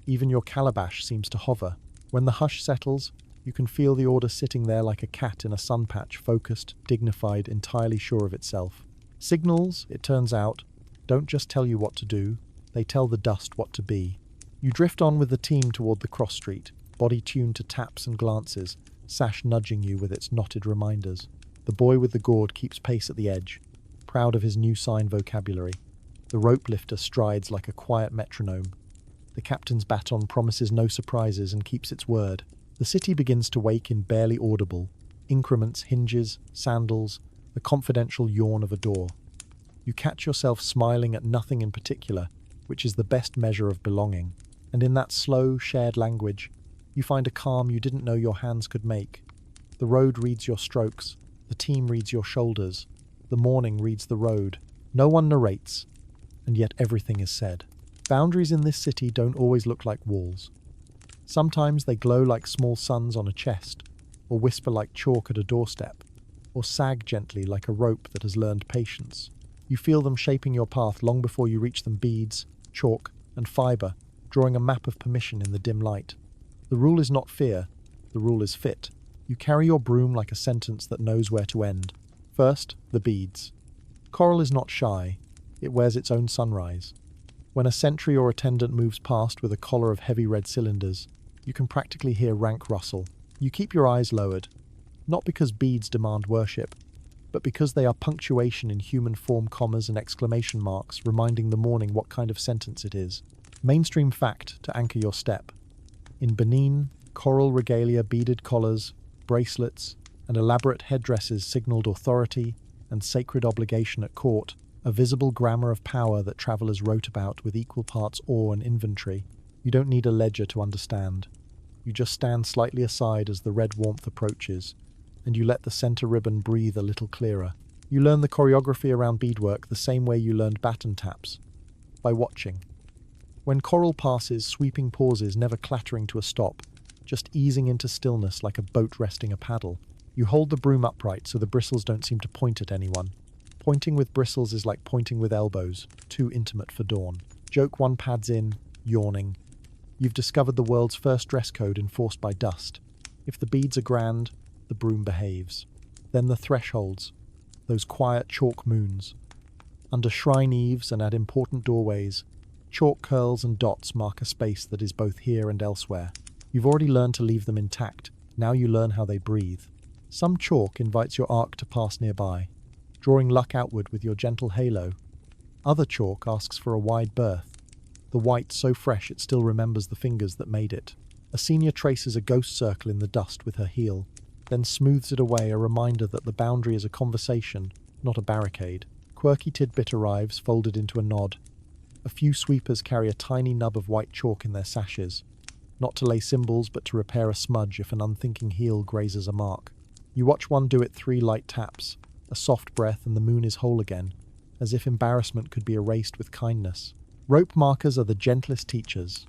Even your calabash seems to hover. When the hush settles, you can feel the order sitting there like a cat in a sun patch, focused, dignified, entirely sure of itself. Signals, it turns out, don't just tell you what to do, they tell the dust what to be. You drift on with the team toward the cross street, body tuned to taps and glances, sash nudging you with its knotted reminders. The boy with the gourd keeps pace at the edge, proud of his new sign vocabulary. The rope lifter strides like a quiet metronome. The captain's baton promises no surprises and keeps its word. The city begins to wake in barely audible increments, hinges, sandals, the confidential yawn of a door. You catch yourself smiling at nothing in particular, which is the best measure of belonging. And in that slow, shared language, you find a calm you didn't know your hands could make. The road reads your strokes. The team reads your shoulders. The morning reads the road. No one narrates, and yet everything is said. Boundaries in this city don't always look like walls. Sometimes they glow like small suns on a chest, or whisper like chalk at a doorstep, or sag gently like a rope that has learned patience. You feel them shaping your path long before you reach them, beads, chalk, and fiber, drawing a map of permission in the dim light. The rule is not fear, the rule is fit. You carry your broom like a sentence that knows where to end. First, the beads. Coral is not shy. It wears its own sunrise. When a sentry or attendant moves past with a collar of heavy red cylinders, you can practically hear rank rustle. You keep your eyes lowered, not because beads demand worship, but because they are punctuation in human form, commas and exclamation marks, reminding the morning what kind of sentence it is. Mainstream fact to anchor your step. In Benin, coral regalia, beaded collars, bracelets, and elaborate headdresses signaled authority and sacred obligation at court, a visible grammar of power that travelers wrote about with equal parts awe and inventory. You don't need a ledger to understand. You just stand slightly aside as the red warmth approaches, and you let the center ribbon breathe a little clearer. You learn the choreography around beadwork the same way you learned baton taps, by watching. When coral passes, sweeping pauses, never clattering to a stop, just easing into stillness like a boat resting a paddle. You hold the broom upright so the bristles don't seem to point at anyone. Pointing with bristles is like pointing with elbows, too intimate for dawn. Joke one pads in, yawning. You've discovered the world's first dress code enforced by dust. If the beads are grand, the broom behaves. Then the thresholds, those quiet chalk moons. Under shrine eaves and at important doorways, chalk curls and dots mark a space that is both here and elsewhere. You've already learned to leave them intact, now you learn how they breathe. Some chalk invites your arc to pass nearby, drawing luck outward with your gentle halo. Other chalk asks for a wide berth, the white so fresh it still remembers the fingers that made it. A senior traces a ghost circle in the dust with her heel, then smooths it away, a reminder that the boundary is a conversation, not a barricade. Quirky tidbit arrives, folded into a nod. A few sweepers carry a tiny nub of white chalk in their sashes, not to lay symbols but to repair a smudge if an unthinking heel grazes a mark. You watch one do it 3 light taps, a soft breath, and the moon is whole again, as if embarrassment could be erased with kindness. Rope markers are the gentlest teachers.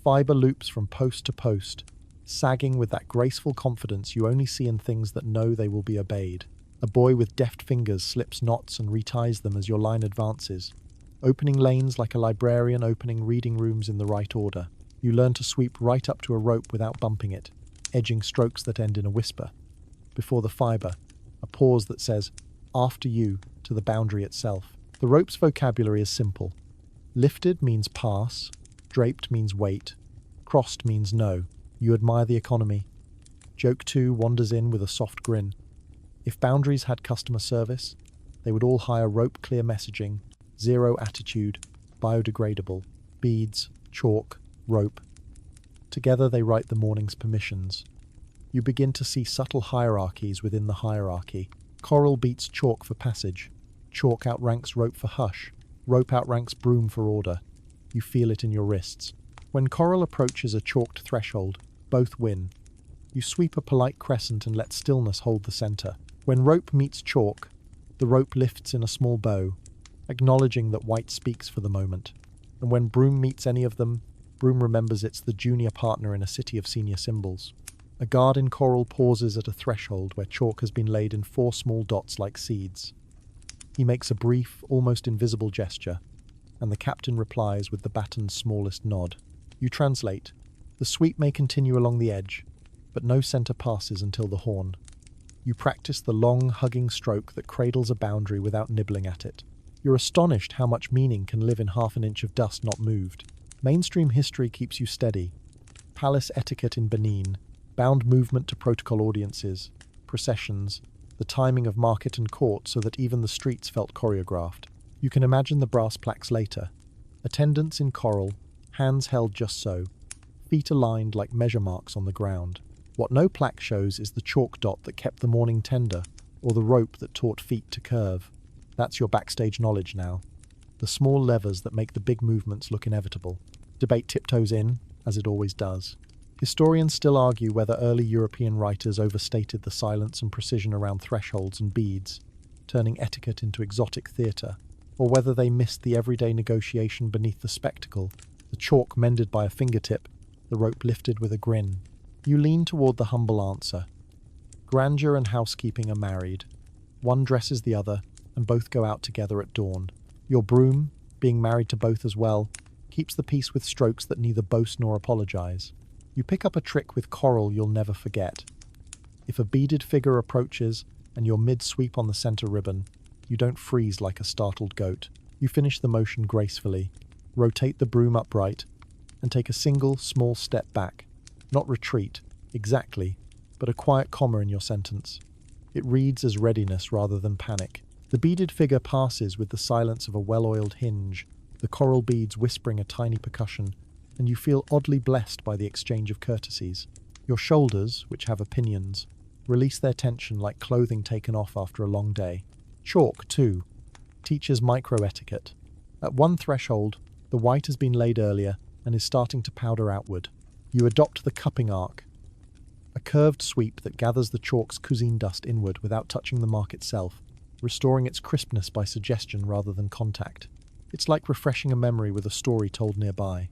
Fiber loops from post to post, sagging with that graceful confidence you only see in things that know they will be obeyed. A boy with deft fingers slips knots and reties them as your line advances, opening lanes like a librarian opening reading rooms in the right order. You learn to sweep right up to a rope without bumping it, edging strokes that end in a whisper. Before the fiber, a pause that says, "After you," to the boundary itself. The rope's vocabulary is simple. Lifted means pass, draped means wait, crossed means no. You admire the economy. Joke 2 wanders in with a soft grin. If boundaries had customer service, they would all hire rope clear messaging, zero attitude, biodegradable, beads, chalk, rope. Together they write the morning's permissions. You begin to see subtle hierarchies within the hierarchy. Coral beats chalk for passage. Chalk outranks rope for hush. Rope outranks broom for order. You feel it in your wrists. When coral approaches a chalked threshold, both win. You sweep a polite crescent and let stillness hold the center. When rope meets chalk, the rope lifts in a small bow, acknowledging that white speaks for the moment. And when broom meets any of them, broom remembers it's the junior partner in a city of senior symbols. A guard in coral pauses at a threshold where chalk has been laid in 4 small dots like seeds. He makes a brief, almost invisible gesture, and the captain replies with the baton's smallest nod. You translate. The sweep may continue along the edge, but no center passes until the horn. You practice the long, hugging stroke that cradles a boundary without nibbling at it. You're astonished how much meaning can live in half an inch of dust not moved. Mainstream history keeps you steady. Palace etiquette in Benin, bound movement to protocol audiences, processions, the timing of market and court so that even the streets felt choreographed. You can imagine the brass plaques later. Attendants in coral, hands held just so, feet aligned like measure marks on the ground. What no plaque shows is the chalk dot that kept the morning tender, or the rope that taught feet to curve. That's your backstage knowledge now. The small levers that make the big movements look inevitable. Debate tiptoes in, as it always does. Historians still argue whether early European writers overstated the silence and precision around thresholds and beads, turning etiquette into exotic theatre, or whether they missed the everyday negotiation beneath the spectacle, the chalk mended by a fingertip, the rope lifted with a grin. You lean toward the humble answer. Grandeur and housekeeping are married. One dresses the other, and both go out together at dawn. Your broom, being married to both as well, keeps the peace with strokes that neither boast nor apologize. You pick up a trick with coral you'll never forget. If a beaded figure approaches, and you're mid-sweep on the center ribbon, you don't freeze like a startled goat. You finish the motion gracefully, rotate the broom upright, and take a single, small step back. Not retreat, exactly, but a quiet comma in your sentence. It reads as readiness rather than panic. The beaded figure passes with the silence of a well-oiled hinge, the coral beads whispering a tiny percussion, and you feel oddly blessed by the exchange of courtesies. Your shoulders, which have opinions, release their tension like clothing taken off after a long day. Chalk, too, teaches micro-etiquette. At one threshold, the white has been laid earlier and is starting to powder outward. You adopt the cupping arc, a curved sweep that gathers the chalk's cuisine dust inward without touching the mark itself, restoring its crispness by suggestion rather than contact. It's like refreshing a memory with a story told nearby.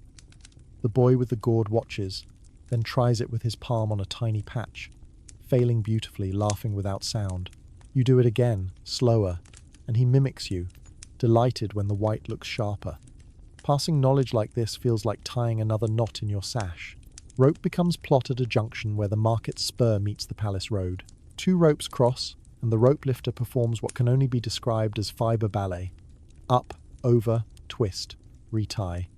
The boy with the gourd watches, then tries it with his palm on a tiny patch, failing beautifully, laughing without sound. You do it again, slower, and he mimics you, delighted when the white looks sharper. Passing knowledge like this feels like tying another knot in your sash. Rope becomes plot at a junction where the market's spur meets the palace road. Two ropes cross, and the rope lifter performs what can only be described as fiber ballet. Up, over, twist, retie.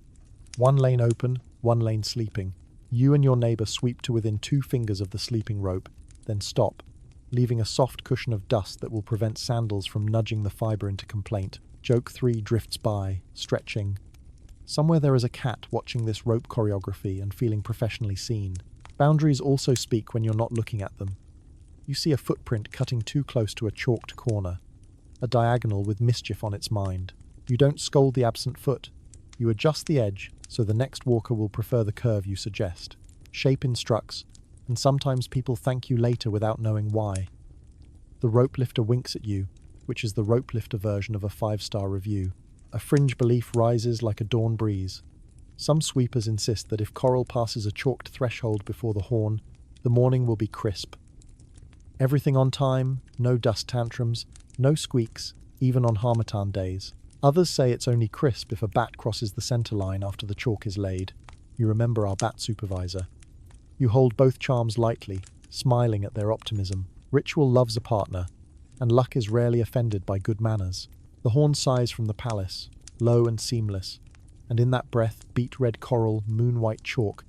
One lane open, one lane sleeping. You and your neighbor sweep to within 2 fingers of the sleeping rope, then stop, leaving a soft cushion of dust that will prevent sandals from nudging the fiber into complaint. Joke 3 drifts by, stretching. Somewhere there is a cat watching this rope choreography and feeling professionally seen. Boundaries also speak when you're not looking at them. You see a footprint cutting too close to a chalked corner, a diagonal with mischief on its mind. You don't scold the absent foot. You adjust the edge so the next walker will prefer the curve you suggest. Shape instructs, and sometimes people thank you later without knowing why. The rope lifter winks at you, which is the rope lifter version of a 5-star review. A fringe belief rises like a dawn breeze. Some sweepers insist that if coral passes a chalked threshold before the horn, the morning will be crisp. Everything on time, no dust tantrums, no squeaks, even on harmattan days. Others say it's only crisp if a bat crosses the centre line after the chalk is laid. You remember our bat supervisor. You hold both charms lightly, smiling at their optimism. Ritual loves a partner, and luck is rarely offended by good manners. The horn sighs from the palace, low and seamless, and in that breath beat red coral, moon-white chalk,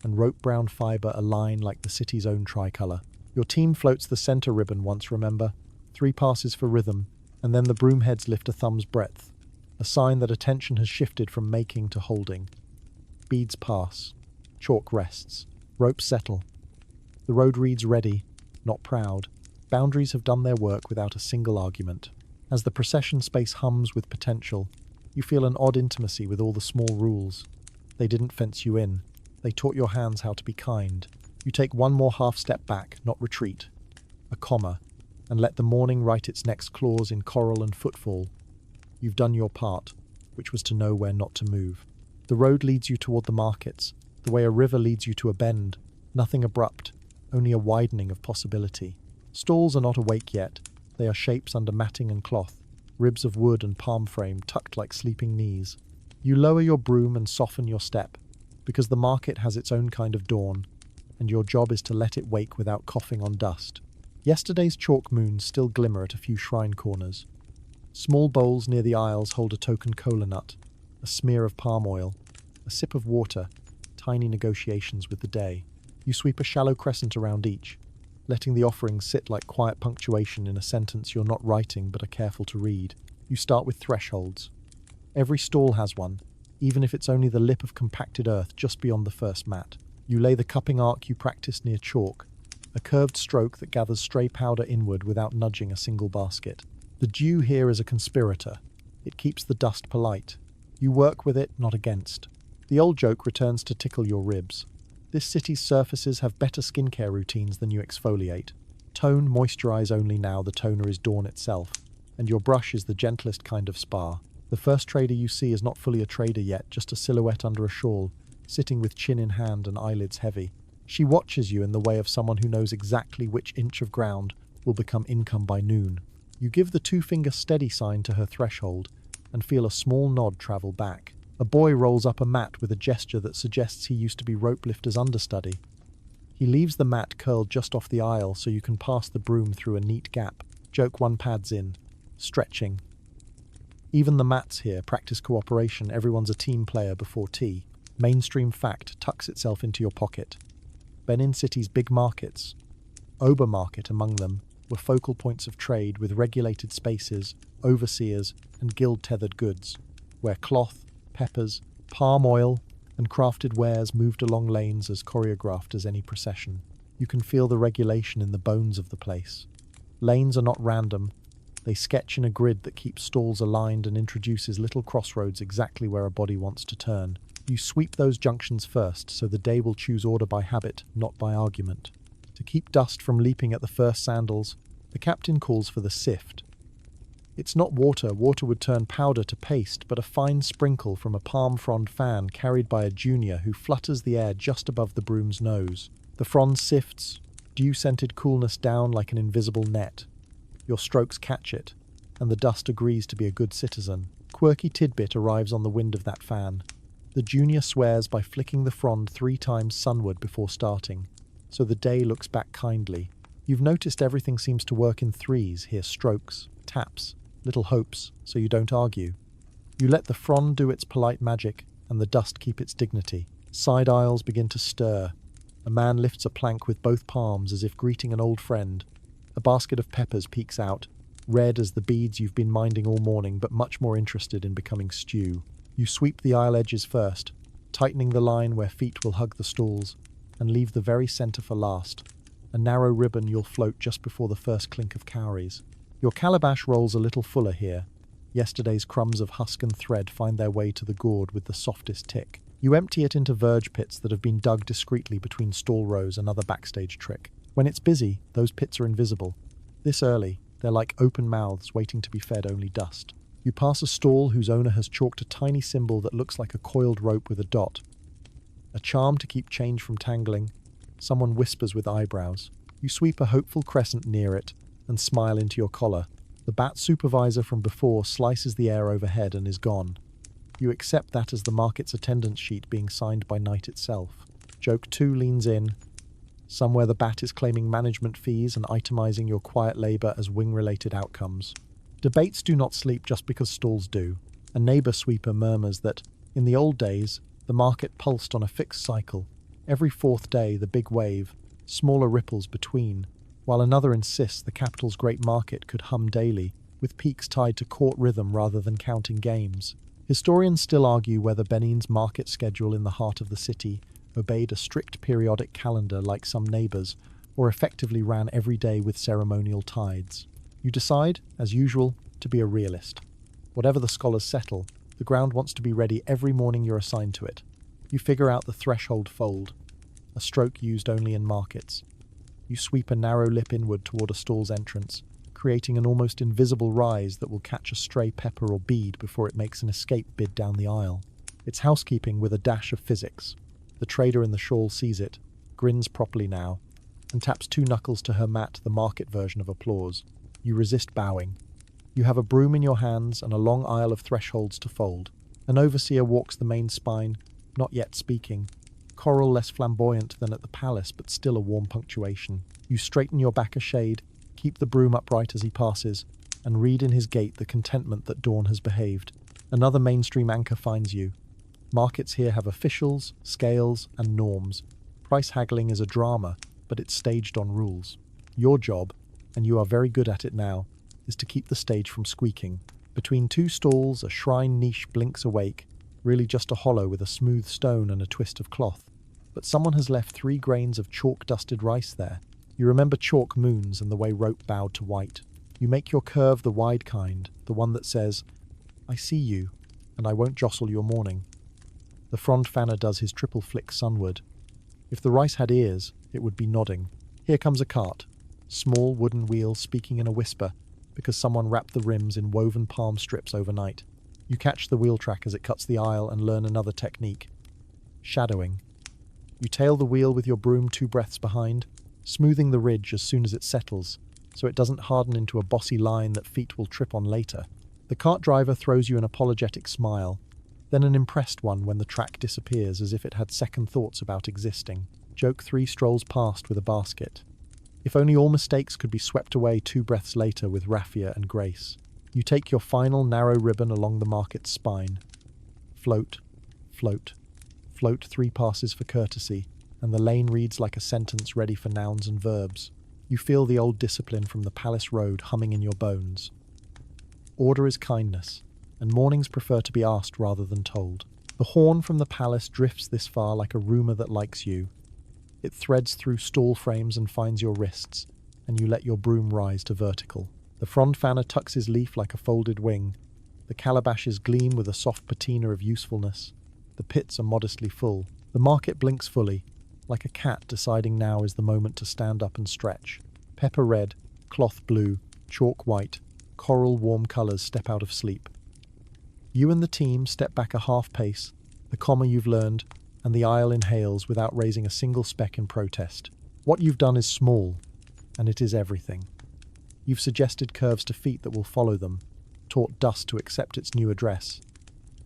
and rope-brown fibre align like the city's own tricolour. Your team floats the centre ribbon once, remember? 3 passes for rhythm, and then the broomheads lift a thumb's breadth, a sign that attention has shifted from making to holding. Beads pass. Chalk rests. Ropes settle. The road reads ready, not proud. Boundaries have done their work without a single argument. As the procession space hums with potential, you feel an odd intimacy with all the small rules. They didn't fence you in. They taught your hands how to be kind. You take one more half step back, not retreat. A comma, and let the morning write its next clause in coral and footfall. You've done your part, which was to know where not to move. The road leads you toward the markets, the way a river leads you to a bend, nothing abrupt, only a widening of possibility. Stalls are not awake yet. They are shapes under matting and cloth, ribs of wood and palm frame tucked like sleeping knees. You lower your broom and soften your step, because the market has its own kind of dawn, and your job is to let it wake without coughing on dust. Yesterday's chalk moons still glimmer at a few shrine corners. Small bowls near the aisles hold a token kola nut, a smear of palm oil, a sip of water, tiny negotiations with the day. You sweep a shallow crescent around each, letting the offerings sit like quiet punctuation in a sentence you're not writing but are careful to read. You start with thresholds. Every stall has one, even if it's only the lip of compacted earth just beyond the first mat. You lay the cupping arc you practiced near chalk, a curved stroke that gathers stray powder inward without nudging a single basket. The dew here is a conspirator. It keeps the dust polite. You work with it, not against. The old joke returns to tickle your ribs. This city's surfaces have better skincare routines than you exfoliate. Tone, moisturize only now the toner is dawn itself, and your brush is the gentlest kind of spa. The first trader you see is not fully a trader yet, just a silhouette under a shawl, sitting with chin in hand and eyelids heavy. She watches you in the way of someone who knows exactly which inch of ground will become income by noon. You give the 2-finger steady sign to her threshold and feel a small nod travel back. A boy rolls up a mat with a gesture that suggests he used to be rope lifter's understudy. He leaves the mat curled just off the aisle so you can pass the broom through a neat gap. Joke 1 pads in. Stretching. Even the mats here practice cooperation. Everyone's a team player before tea. Mainstream fact tucks itself into your pocket. Benin City's big markets, Oba Market among them, were focal points of trade with regulated spaces, overseers, and guild-tethered goods, where cloth, peppers, palm oil, and crafted wares moved along lanes as choreographed as any procession. You can feel the regulation in the bones of the place. Lanes are not random. They sketch in a grid that keeps stalls aligned and introduces little crossroads exactly where a body wants to turn. You sweep those junctions first, so the day will choose order by habit, not by argument. To keep dust from leaping at the first sandals, the captain calls for the sift. It's not water, water would turn powder to paste, but a fine sprinkle from a palm frond fan carried by a junior who flutters the air just above the broom's nose. The frond sifts, dew-scented coolness down like an invisible net. Your strokes catch it, and the dust agrees to be a good citizen. Quirky tidbit arrives on the wind of that fan. The junior swears by flicking the frond 3 times sunward before starting, so the day looks back kindly. You've noticed everything seems to work in threes, hear strokes, taps, little hopes, so you don't argue. You let the frond do its polite magic, and the dust keep its dignity. Side aisles begin to stir. A man lifts a plank with both palms as if greeting an old friend. A basket of peppers peeks out, red as the beads you've been minding all morning, but much more interested in becoming stew. You sweep the aisle edges first, tightening the line where feet will hug the stalls, and leave the very centre for last. A narrow ribbon you'll float just before the first clink of cowries. Your calabash rolls a little fuller here. Yesterday's crumbs of husk and thread find their way to the gourd with the softest tick. You empty it into verge pits that have been dug discreetly between stall rows, another backstage trick. When it's busy, those pits are invisible. This early, they're like open mouths waiting to be fed only dust. You pass a stall whose owner has chalked a tiny symbol that looks like a coiled rope with a dot. A charm to keep change from tangling. Someone whispers with eyebrows. You sweep a hopeful crescent near it and smile into your collar. The bat supervisor from before slices the air overhead and is gone. You accept that as the market's attendance sheet being signed by night itself. Joke 2 leans in. Somewhere the bat is claiming management fees and itemizing your quiet labour as wing-related outcomes. Debates do not sleep just because stalls do. A neighbour sweeper murmurs that, in the old days, the market pulsed on a fixed cycle. Every 4th day, the big wave, smaller ripples between, while another insists the capital's great market could hum daily, with peaks tied to court rhythm rather than counting games. Historians still argue whether Benin's market schedule in the heart of the city obeyed a strict periodic calendar like some neighbours, or effectively ran every day with ceremonial tides. You decide, as usual, to be a realist. Whatever the scholars settle, the ground wants to be ready every morning you're assigned to it. You figure out the threshold fold, a stroke used only in markets. You sweep a narrow lip inward toward a stall's entrance, creating an almost invisible rise that will catch a stray pepper or bead before it makes an escape bid down the aisle. It's housekeeping with a dash of physics. The trader in the shawl sees it, grins properly now, and taps 2 knuckles to her mat, the market version of applause. You resist bowing. You have a broom in your hands and a long aisle of thresholds to fold. An overseer walks the main spine, not yet speaking. Coral less flamboyant than at the palace, but still a warm punctuation. You straighten your back a shade, keep the broom upright as he passes, and read in his gait the contentment that dawn has behaved. Another mainstream anchor finds you. Markets here have officials, scales, and norms. Price haggling is a drama, but it's staged on rules. Your job, and you are very good at it now, is to keep the stage from squeaking. Between 2 stalls, a shrine niche blinks awake, really just a hollow with a smooth stone and a twist of cloth. But someone has left 3 grains of chalk-dusted rice there. You remember chalk moons and the way rope bowed to white. You make your curve the wide kind, the one that says, "I see you, and I won't jostle your morning." The frond fanner does his triple flick sunward. If the rice had ears, it would be nodding. Here comes a cart. Small wooden wheels speaking in a whisper, because someone wrapped the rims in woven palm strips overnight. You catch the wheel track as it cuts the aisle and learn another technique. Shadowing. You tail the wheel with your broom 2 breaths behind, smoothing the ridge as soon as it settles, so it doesn't harden into a bossy line that feet will trip on later. The cart driver throws you an apologetic smile, then an impressed one when the track disappears as if it had second thoughts about existing. Joke 3 strolls past with a basket. If only all mistakes could be swept away 2 breaths later with raffia and grace. You take your final narrow ribbon along the market's spine. Float, float, float 3 passes for courtesy, and the lane reads like a sentence ready for nouns and verbs. You feel the old discipline from the palace road humming in your bones. Order is kindness, and mornings prefer to be asked rather than told. The horn from the palace drifts this far like a rumour that likes you. It threads through stall frames and finds your wrists, and you let your broom rise to vertical. The frond fanner tucks his leaf like a folded wing. The calabashes gleam with a soft patina of usefulness. The pits are modestly full. The market blinks fully, like a cat deciding now is the moment to stand up and stretch. Pepper red, cloth blue, chalk white, coral warm colours step out of sleep. You and the team step back a half pace, the comma you've learned, and the isle inhales without raising a single speck in protest. What you've done is small, and it is everything. You've suggested curves to feet that will follow them, taught dust to accept its new address,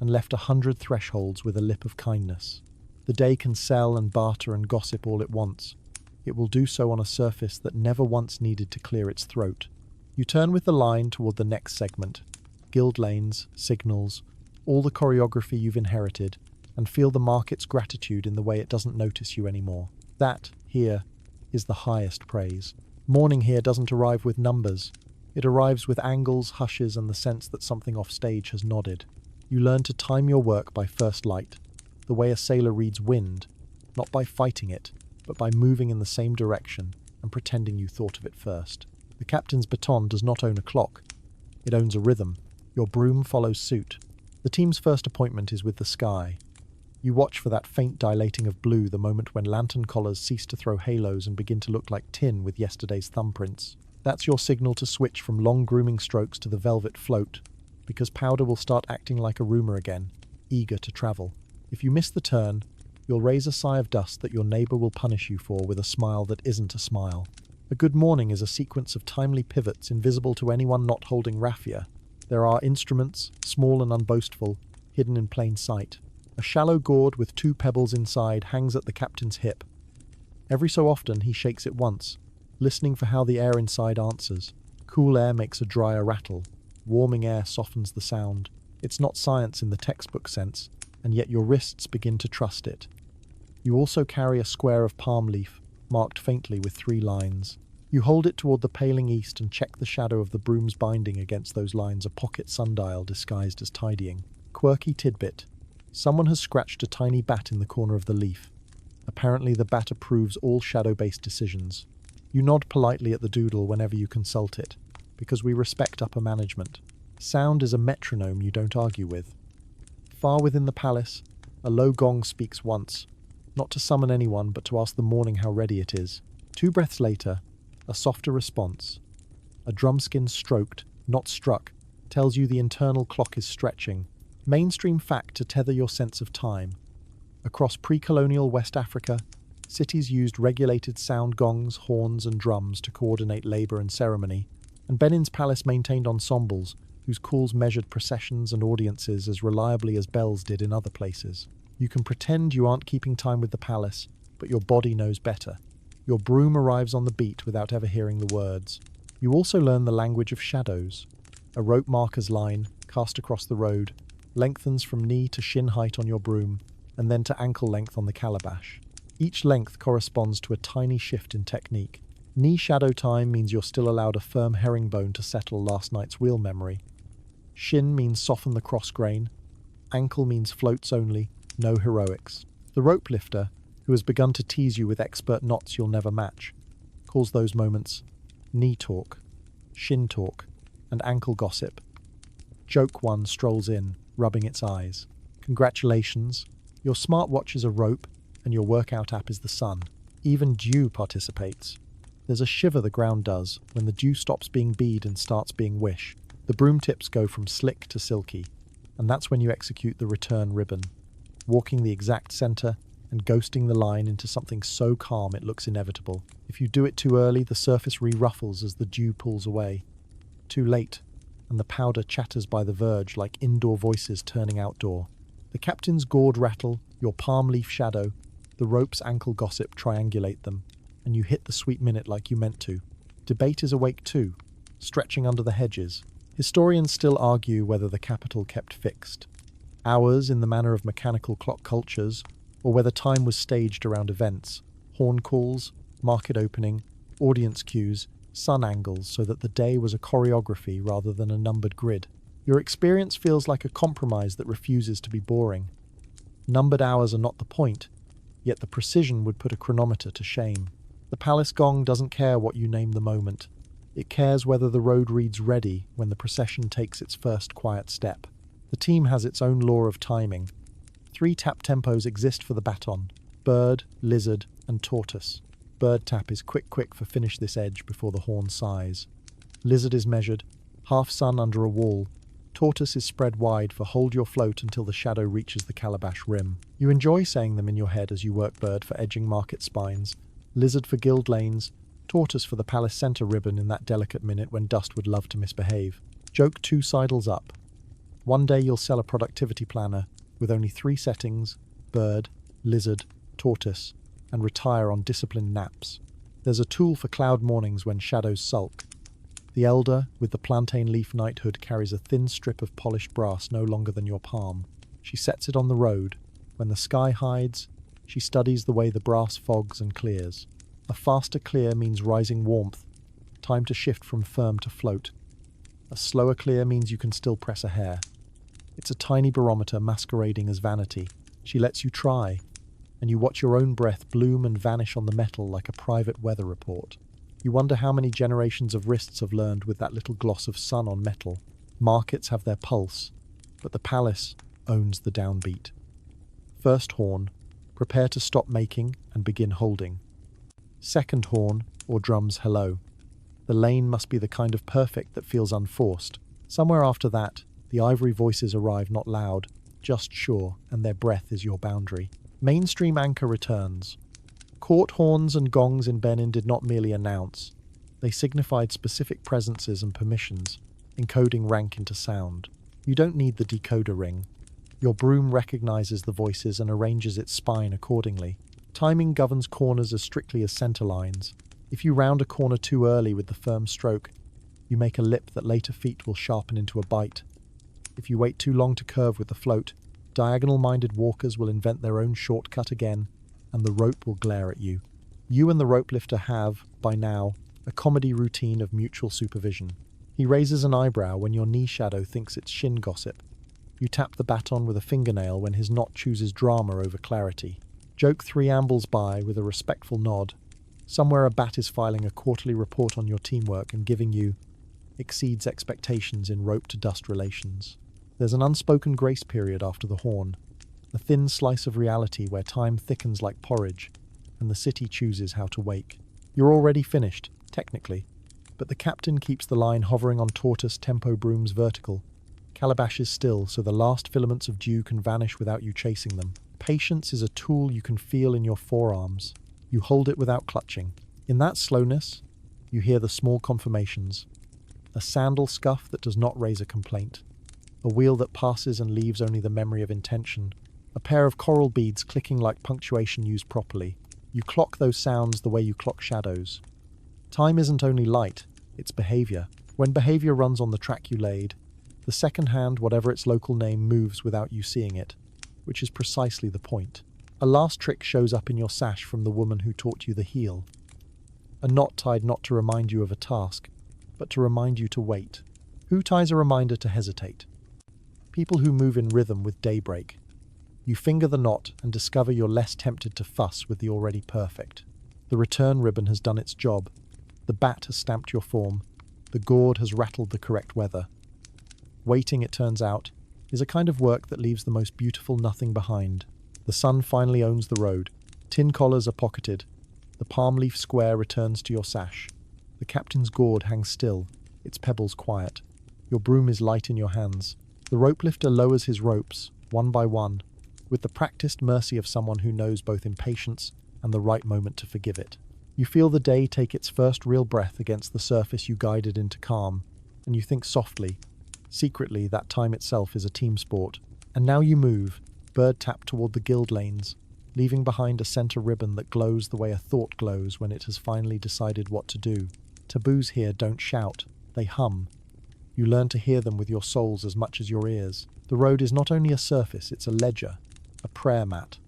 and left 100 thresholds with a lip of kindness. The day can sell and barter and gossip all it wants. It will do so on a surface that never once needed to clear its throat. You turn with the line toward the next segment, guild lanes, signals, all the choreography you've inherited, and feel the market's gratitude in the way it doesn't notice you anymore. That, here, is the highest praise. Morning here doesn't arrive with numbers. It arrives with angles, hushes, and the sense that something off stage has nodded. You learn to time your work by first light, the way a sailor reads wind, not by fighting it, but by moving in the same direction and pretending you thought of it first. The captain's baton does not own a clock. It owns a rhythm. Your broom follows suit. The team's first appointment is with the sky. You watch for that faint dilating of blue the moment when lantern collars cease to throw halos and begin to look like tin with yesterday's thumbprints. That's your signal to switch from long grooming strokes to the velvet float, because powder will start acting like a rumour again, eager to travel. If you miss the turn, you'll raise a sigh of dust that your neighbour will punish you for with a smile that isn't a smile. A good morning is a sequence of timely pivots invisible to anyone not holding raffia. There are instruments, small and unboastful, hidden in plain sight. A shallow gourd with 2 pebbles inside hangs at the captain's hip. Every so often he shakes it once, listening for how the air inside answers. Cool air makes a drier rattle. Warming air softens the sound. It's not science in the textbook sense, and yet your wrists begin to trust it. You also carry a square of palm leaf, marked faintly with 3 lines. You hold it toward the paling east and check the shadow of the broom's binding against those lines, a pocket sundial disguised as tidying. Quirky tidbit. Someone has scratched a tiny bat in the corner of the leaf. Apparently the bat approves all shadow-based decisions. You nod politely at the doodle whenever you consult it, because we respect upper management. Sound is a metronome you don't argue with. Far within the palace, a low gong speaks once, not to summon anyone but to ask the morning how ready it is. 2 breaths later, a softer response. A drumskin stroked, not struck, tells you the internal clock is stretching. Mainstream fact to tether your sense of time. Across pre-colonial West Africa, cities used regulated sound gongs, horns and drums to coordinate labour and ceremony, and Benin's palace maintained ensembles whose calls measured processions and audiences as reliably as bells did in other places. You can pretend you aren't keeping time with the palace, but your body knows better. Your broom arrives on the beat without ever hearing the words. You also learn the language of shadows. A rope marker's line, cast across the road, lengthens from knee to shin height on your broom, and then to ankle length on the calabash. Each length corresponds to a tiny shift in technique. Knee shadow time means you're still allowed a firm herringbone to settle last night's wheel memory. Shin means soften the cross grain. Ankle means floats only, no heroics. The rope lifter, who has begun to tease you with expert knots you'll never match, calls those moments knee talk, shin talk, and ankle gossip. Joke one strolls in, rubbing its eyes. Congratulations, your smartwatch is a rope, and your workout app is the sun. Even dew participates. There's a shiver the ground does when the dew stops being bead and starts being wish. The broom tips go from slick to silky, and that's when you execute the return ribbon, walking the exact center and ghosting the line into something so calm it looks inevitable. If you do it too early, the surface re-ruffles as the dew pulls away. Too late, and the powder chatters by the verge like indoor voices turning outdoor. The captain's gourd rattle, your palm leaf shadow, the rope's ankle gossip triangulate them, and you hit the sweet minute like you meant to. Debate is awake too, stretching under the hedges. Historians still argue whether the capital kept fixed hours in the manner of mechanical clock cultures, or whether time was staged around events, horn calls, market opening, audience cues, sun angles, so that the day was a choreography rather than a numbered grid. Your experience feels like a compromise that refuses to be boring. Numbered hours are not the point, yet the precision would put a chronometer to shame. The palace gong doesn't care what you name the moment. It cares whether the road reads ready when the procession takes its first quiet step. The team has its own law of timing. 3 tap tempos exist for the baton: bird, lizard, and tortoise. Bird tap is quick for finish this edge before the horn sighs. Lizard is measured, Half sun under a wall. Tortoise is spread wide for hold your float until the shadow reaches the calabash rim. You enjoy saying them in your head as you work bird for edging market spines, lizard for guild lanes, tortoise for the palace centre ribbon in that delicate minute when dust would love to misbehave. Joke two sidles up. One day you'll sell a productivity planner with only 3 settings: bird, lizard, tortoise, and retire on disciplined naps. There's a tool for cloud mornings when shadows sulk. The elder, with the plantain leaf knighthood, carries a thin strip of polished brass no longer than your palm. She sets it on the road. When the sky hides, she studies the way the brass fogs and clears. A faster clear means rising warmth, time to shift from firm to float. A slower clear means you can still press a hair. It's a tiny barometer masquerading as vanity. She lets you try, and you watch your own breath bloom and vanish on the metal like a private weather report. You wonder how many generations of wrists have learned with that little gloss of sun on metal. Markets have their pulse, but the palace owns the downbeat. First horn, prepare to stop making and begin holding. Second horn, or drums hello. The lane must be the kind of perfect that feels unforced. Somewhere after that, the ivory voices arrive not loud, just sure, and their breath is your boundary. Mainstream anchor returns. Court horns and gongs in Benin did not merely announce. They signified specific presences and permissions, encoding rank into sound. You don't need the decoder ring. Your broom recognizes the voices and arranges its spine accordingly. Timing governs corners as strictly as center lines. If you round a corner too early with the firm stroke, you make a lip that later feet will sharpen into a bite. If you wait too long to curve with the float, diagonal-minded walkers will invent their own shortcut again, and the rope will glare at you. You and the rope lifter have, by now, a comedy routine of mutual supervision. He raises an eyebrow when your knee shadow thinks it's shin gossip. You tap the baton with a fingernail when his knot chooses drama over clarity. Joke 3 ambles by with a respectful nod. Somewhere a bat is filing a quarterly report on your teamwork and giving you exceeds expectations in rope-to-dust relations. There's an unspoken grace period after the horn, a thin slice of reality where time thickens like porridge, and the city chooses how to wake. You're already finished, technically, but the captain keeps the line hovering on tortoise tempo brooms vertical. Calabash is still, so the last filaments of dew can vanish without you chasing them. Patience is a tool you can feel in your forearms. You hold it without clutching. In that slowness, you hear the small confirmations. A sandal scuff that does not raise a complaint. A wheel that passes and leaves only the memory of intention. A pair of coral beads clicking like punctuation used properly. You clock those sounds the way you clock shadows. Time isn't only light, it's behavior. When behavior runs on the track you laid, the second hand, whatever its local name, moves without you seeing it, which is precisely the point. A last trick shows up in your sash from the woman who taught you the heel. A knot tied not to remind you of a task, but to remind you to wait. Who ties a reminder to hesitate? People who move in rhythm with daybreak. You finger the knot and discover you're less tempted to fuss with the already perfect. The return ribbon has done its job. The bat has stamped your form. The gourd has rattled the correct weather. Waiting, it turns out, is a kind of work that leaves the most beautiful nothing behind. The sun finally owns the road. Tin collars are pocketed. The palm leaf square returns to your sash. The captain's gourd hangs still, its pebbles quiet. Your broom is light in your hands. The rope lifter lowers his ropes, one by one, with the practiced mercy of someone who knows both impatience and the right moment to forgive it. You feel the day take its first real breath against the surface you guided into calm, and you think softly. Secretly, that time itself is a team sport. And now you move, bird tap toward the guild lanes, leaving behind a center ribbon that glows the way a thought glows when it has finally decided what to do. Taboos here don't shout, they hum. You learn to hear them with your souls as much as your ears. The road is not only a surface, it's a ledger, a prayer mat,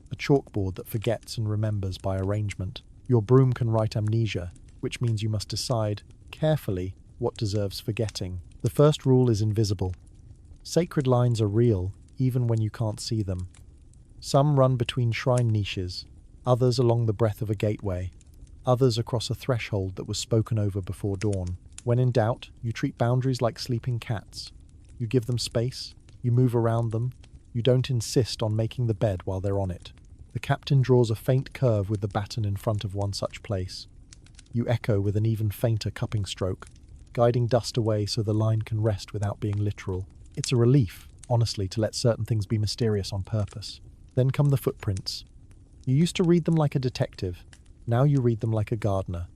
a chalkboard that forgets and remembers by arrangement. Your broom can write amnesia, which means you must decide, carefully, what deserves forgetting. The first rule is invisible. Sacred lines are real, even when you can't see them. Some run between shrine niches, others along the breadth of a gateway, others across a threshold that was spoken over before dawn. When in doubt, you treat boundaries like sleeping cats. You give them space, you move around them, you don't insist on making the bed while they're on it. The captain draws a faint curve with the baton in front of one such place. You echo with an even fainter cupping stroke. guiding dust away so the line can rest without being literal. It's a relief, honestly, to let certain things be mysterious on purpose. Then come the footprints. You used to read them like a detective. Now you read them like a gardener.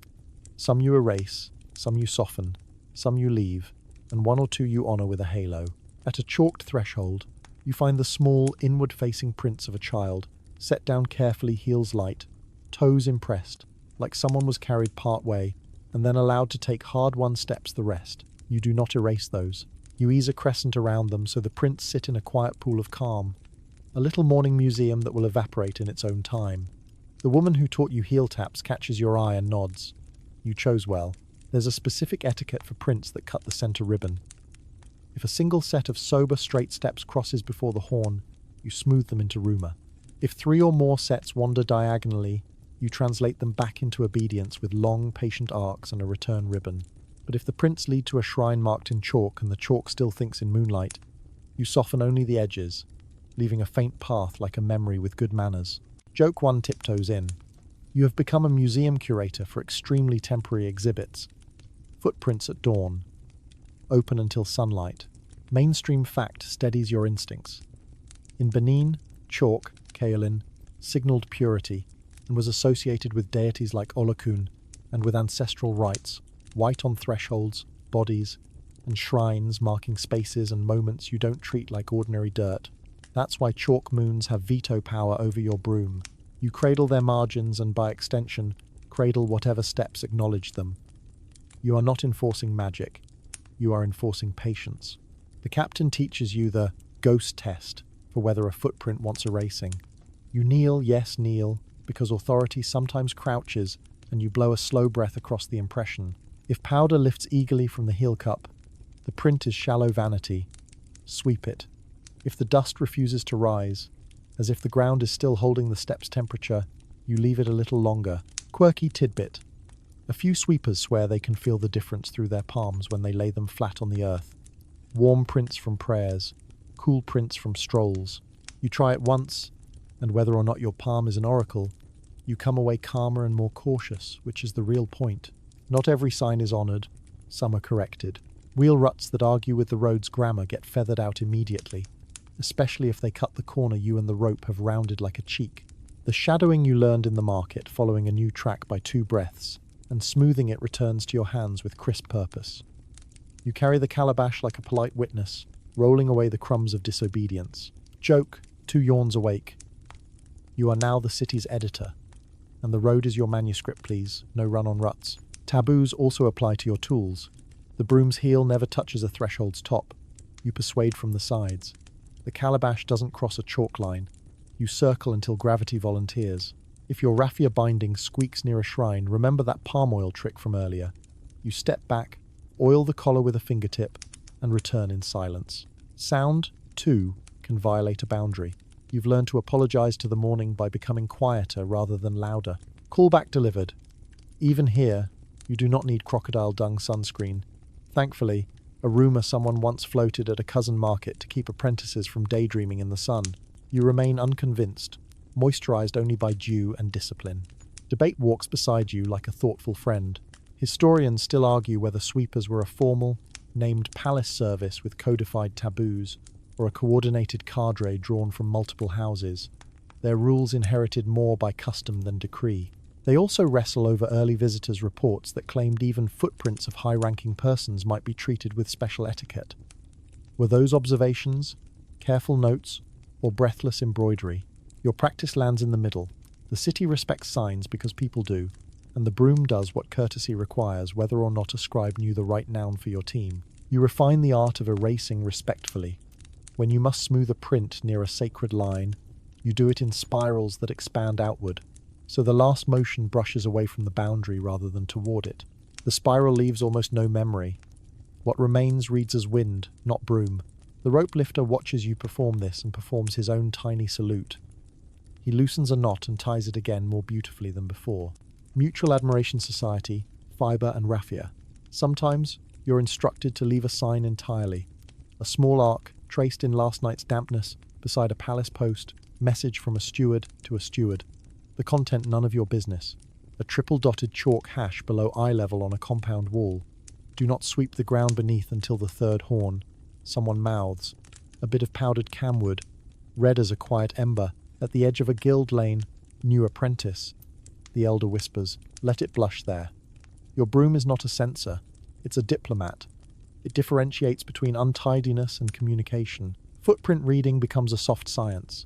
Some you erase, some you soften, some you leave, and one or two you honor with a halo. At a chalked threshold, you find the small, inward-facing prints of a child, set down carefully, heels light, toes impressed, like someone was carried part way, and then allowed to take hard-won steps the rest. You do not erase those. You ease a crescent around them so the prints sit in a quiet pool of calm, a little morning museum that will evaporate in its own time. The woman who taught you heel taps catches your eye and nods. You chose well. There's a specific etiquette for prints that cut the center ribbon. If a single set of sober, straight steps crosses before the horn, you smooth them into rumor. If 3 or more sets wander diagonally, you translate them back into obedience with long, patient arcs and a return ribbon. But if the prints lead to a shrine marked in chalk and the chalk still thinks in moonlight, you soften only the edges, leaving a faint path like a memory with good manners. Joke 1 tiptoes in. You have become a museum curator for extremely temporary exhibits. Footprints at dawn. Open until sunlight. Mainstream fact steadies your instincts. In Benin, chalk, kaolin, signaled purity and was associated with deities like Olokun and with ancestral rites, white on thresholds, bodies, and shrines marking spaces and moments you don't treat like ordinary dirt. That's why chalk moons have veto power over your broom. You cradle their margins and, by extension, cradle whatever steps acknowledge them. You are not enforcing magic. You are enforcing patience. The captain teaches you the ghost test for whether a footprint wants erasing. You kneel, yes, kneel, because authority sometimes crouches, and you blow a slow breath across the impression. If powder lifts eagerly from the heel cup, the print is shallow vanity. Sweep it. If the dust refuses to rise, as if the ground is still holding the step's temperature, you leave it a little longer. Quirky tidbit. A few sweepers swear they can feel the difference through their palms when they lay them flat on the earth. Warm prints from prayers, cool prints from strolls. You try it once, and whether or not your palm is an oracle, you come away calmer and more cautious, which is the real point. Not every sign is honoured, some are corrected. Wheel ruts that argue with the road's grammar get feathered out immediately, especially if they cut the corner you and the rope have rounded like a cheek. The shadowing you learned in the market following a new track by 2 breaths, and smoothing it returns to your hands with crisp purpose. You carry the calabash like a polite witness, rolling away the crumbs of disobedience. Joke, 2 yawns awake. You are now the city's editor, and the road is your manuscript, please, no run on ruts. Taboos also apply to your tools. The broom's heel never touches a threshold's top. You persuade from the sides. The calabash doesn't cross a chalk line. You circle until gravity volunteers. If your raffia binding squeaks near a shrine, remember that palm oil trick from earlier. You step back, oil the collar with a fingertip, and return in silence. Sound, too, can violate a boundary. You've learned to apologize to the morning by becoming quieter rather than louder. Callback delivered. Even here, you do not need crocodile dung sunscreen. Thankfully, a rumor someone once floated at a cousin market to keep apprentices from daydreaming in the sun. You remain unconvinced, moisturized only by dew and discipline. Debate walks beside you like a thoughtful friend. Historians still argue whether sweepers were a formal, named palace service with codified taboos, or a coordinated cadre drawn from multiple houses, their rules inherited more by custom than decree. They also wrestle over early visitors' reports that claimed even footprints of high-ranking persons might be treated with special etiquette. Were those observations, careful notes, or breathless embroidery? Your practice lands in the middle. The city respects signs because people do, and the broom does what courtesy requires whether or not a scribe knew the right noun for your team. You refine the art of erasing respectfully. When you must smooth a print near a sacred line, you do it in spirals that expand outward, so the last motion brushes away from the boundary rather than toward it. The spiral leaves almost no memory. What remains reads as wind, not broom. The rope lifter watches you perform this and performs his own tiny salute. He loosens a knot and ties it again more beautifully than before. Mutual Admiration Society, fibre and raffia. Sometimes you're instructed to leave a sign entirely. A small arc, traced in last night's dampness, beside a palace post, message from a steward to a steward. The content none of your business. A triple-dotted chalk hash below eye level on a compound wall. Do not sweep the ground beneath until the third horn. Someone mouths. A bit of powdered camwood, red as a quiet ember, at the edge of a guild lane. New apprentice. The elder whispers, let it blush there. Your broom is not a censor. It's a diplomat. It differentiates between untidiness and communication. Footprint reading becomes a soft science.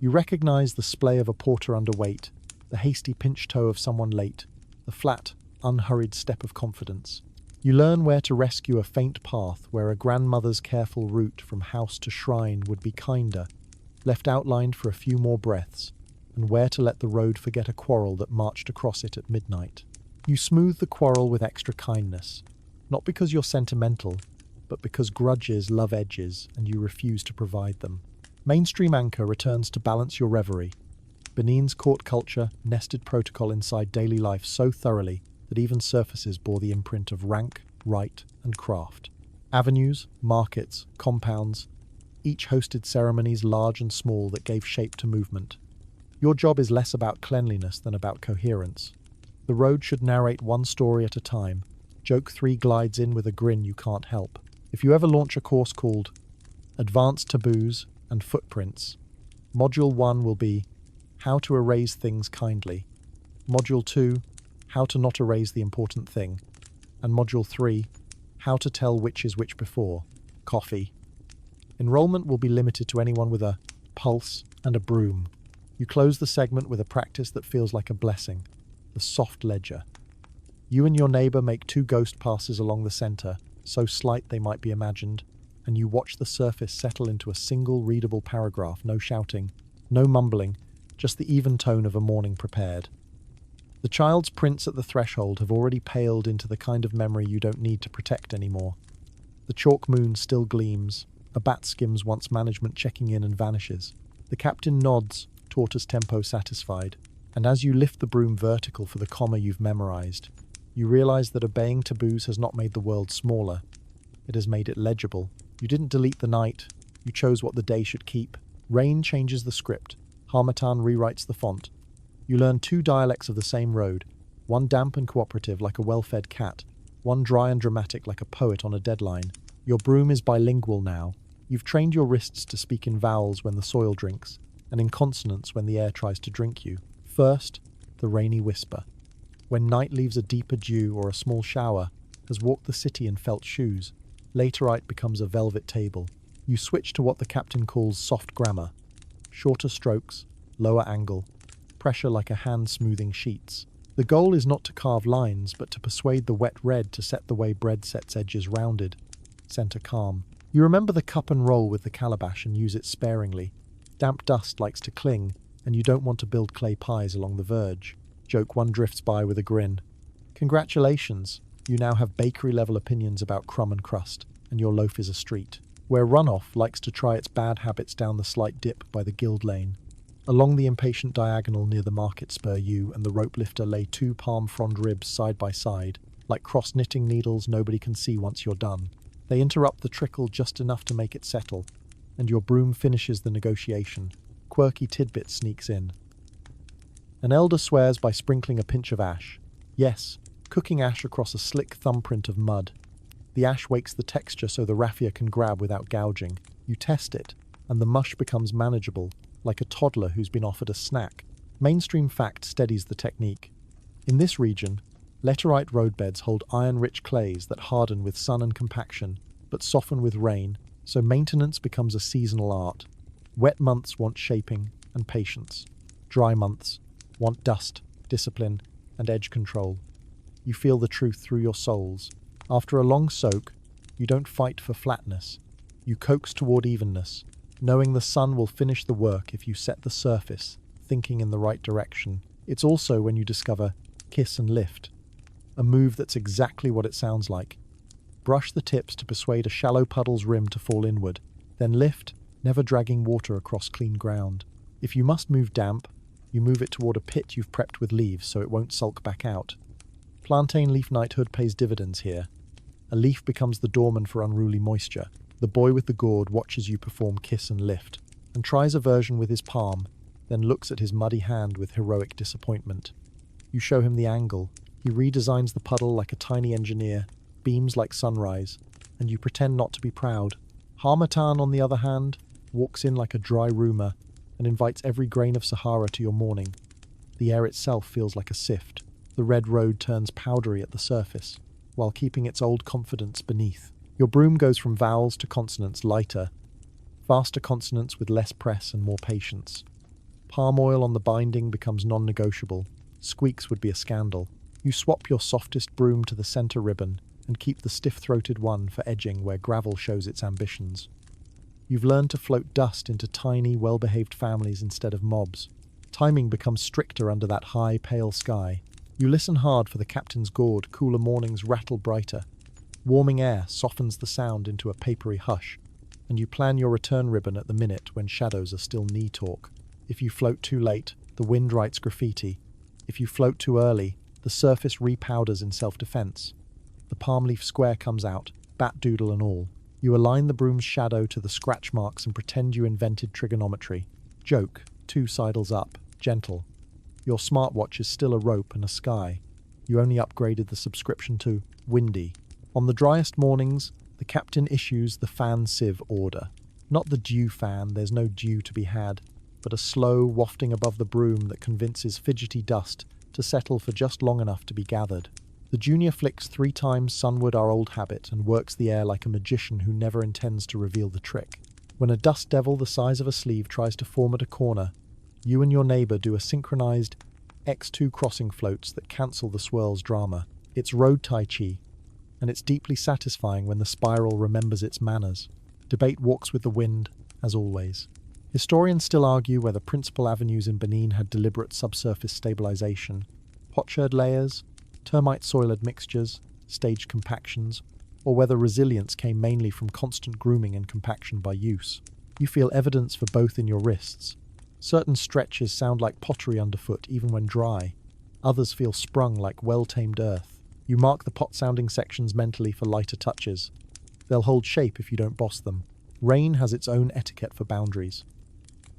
You recognize the splay of a porter underweight, the hasty pinch toe of someone late, the flat, unhurried step of confidence. You learn where to rescue a faint path where a grandmother's careful route from house to shrine would be kinder, left outlined for a few more breaths, and where to let the road forget a quarrel that marched across it at midnight. You smooth the quarrel with extra kindness, not because you're sentimental, but because grudges love edges and you refuse to provide them. Mainstream Anchor returns to balance your reverie. Benin's court culture nested protocol inside daily life so thoroughly that even surfaces bore the imprint of rank, right, and craft. Avenues, markets, compounds, each hosted ceremonies large and small that gave shape to movement. Your job is less about cleanliness than about coherence. The road should narrate one story at a time. Joke 3 glides in with a grin you can't help. If you ever launch a course called Advanced Taboos and Footprints, Module 1 will be How to Erase Things Kindly. Module 2, How to Not Erase the Important Thing. And Module 3, How to Tell Which is Which Before. Coffee. Enrollment will be limited to anyone with a pulse and a broom. You close the segment with a practice that feels like a blessing, the soft ledger. You and your neighbor make 2 ghost passes along the center, so slight they might be imagined, and you watch the surface settle into a single readable paragraph, no shouting, no mumbling, just the even tone of a morning prepared. The child's prints at the threshold have already paled into the kind of memory you don't need to protect anymore. The chalk moon still gleams, a bat skims once management checking in and vanishes. The captain nods, tortoise tempo satisfied, and as you lift the broom vertical for the comma you've memorized, you realize that obeying taboos has not made the world smaller. It has made it legible. You didn't delete the night, you chose what the day should keep. Rain changes the script, Harmattan rewrites the font. You learn 2 dialects of the same road, one damp and cooperative like a well-fed cat, one dry and dramatic like a poet on a deadline. Your broom is bilingual now. You've trained your wrists to speak in vowels when the soil drinks, and in consonants when the air tries to drink you. First, the rainy whisper. When night leaves a deeper dew or a small shower, has walked the city in felt shoes. Later it becomes a velvet table. You switch to what the captain calls soft grammar. Shorter strokes, lower angle, pressure like a hand smoothing sheets. The goal is not to carve lines, but to persuade the wet red to set the way bread sets edges rounded. Center calm. You remember the cup and roll with the calabash and use it sparingly. Damp dust likes to cling, and you don't want to build clay pies along the verge. Joke 1 drifts by with a grin. Congratulations, you now have bakery-level opinions about crumb and crust, and your loaf is a street. Where Runoff likes to try its bad habits down the slight dip by the guild lane. Along the impatient diagonal near the market spur, you and the rope lifter lay 2 palm frond ribs side by side, like cross-knitting needles nobody can see once you're done. They interrupt the trickle just enough to make it settle, and your broom finishes the negotiation. Quirky tidbit sneaks in. An elder swears by sprinkling a pinch of ash. Yes, cooking ash across a slick thumbprint of mud. The ash wakes the texture so the raffia can grab without gouging. You test it, and the mush becomes manageable, like a toddler who's been offered a snack. Mainstream fact steadies the technique. In this region, laterite roadbeds hold iron-rich clays that harden with sun and compaction, but soften with rain, so maintenance becomes a seasonal art. Wet months want shaping and patience. Dry months want dust, discipline, and edge control. You feel the truth through your soles. After a long soak, you don't fight for flatness. You coax toward evenness, knowing the sun will finish the work if you set the surface, thinking in the right direction. It's also when you discover kiss and lift, a move that's exactly what it sounds like. Brush the tips to persuade a shallow puddle's rim to fall inward, then lift, never dragging water across clean ground. If you must move damp, you move it toward a pit you've prepped with leaves so it won't sulk back out. Plantain leaf knighthood pays dividends here. A leaf becomes the doorman for unruly moisture. The boy with the gourd watches you perform kiss and lift, and tries a version with his palm, then looks at his muddy hand with heroic disappointment. You show him the angle. He redesigns the puddle like a tiny engineer, beams like sunrise, and you pretend not to be proud. Harmattan, on the other hand, walks in like a dry rumour and invites every grain of Sahara to your morning. The air itself feels like a sift. The red road turns powdery at the surface, while keeping its old confidence beneath. Your broom goes from vowels to consonants lighter, faster consonants with less press and more patience. Palm oil on the binding becomes non-negotiable. Squeaks would be a scandal. You swap your softest broom to the centre ribbon and keep the stiff-throated one for edging where gravel shows its ambitions. You've learned to float dust into tiny, well-behaved families instead of mobs. Timing becomes stricter under that high, pale sky. You listen hard for the captain's gourd, cooler mornings rattle brighter. Warming air softens the sound into a papery hush, and you plan your return ribbon at the minute when shadows are still knee talk. If you float too late, the wind writes graffiti. If you float too early, the surface repowders in self-defense. The palm leaf square comes out, bat doodle and all. You align the broom's shadow to the scratch marks and pretend you invented trigonometry. Joke, 2 sidles up, gentle. Your smartwatch is still a rope and a sky. You only upgraded the subscription to windy. On the driest mornings, the captain issues the fan sieve order. Not the dew fan, there's no dew to be had, but a slow wafting above the broom that convinces fidgety dust to settle for just long enough to be gathered. The junior flicks 3 times sunward our old habit and works the air like a magician who never intends to reveal the trick. When a dust devil the size of a sleeve tries to form at a corner, you and your neighbour do a synchronized X2 crossing floats that cancel the swirl's drama. It's road tai chi, and it's deeply satisfying when the spiral remembers its manners. Debate walks with the wind, as always. Historians still argue whether principal avenues in Benin had deliberate subsurface stabilization, potsherd layers, termite soil admixtures, staged compactions, or whether resilience came mainly from constant grooming and compaction by use. You feel evidence for both in your wrists. Certain stretches sound like pottery underfoot even when dry. Others feel sprung like well-tamed earth. You mark the pot-sounding sections mentally for lighter touches. They'll hold shape if you don't boss them. Rain has its own etiquette for boundaries.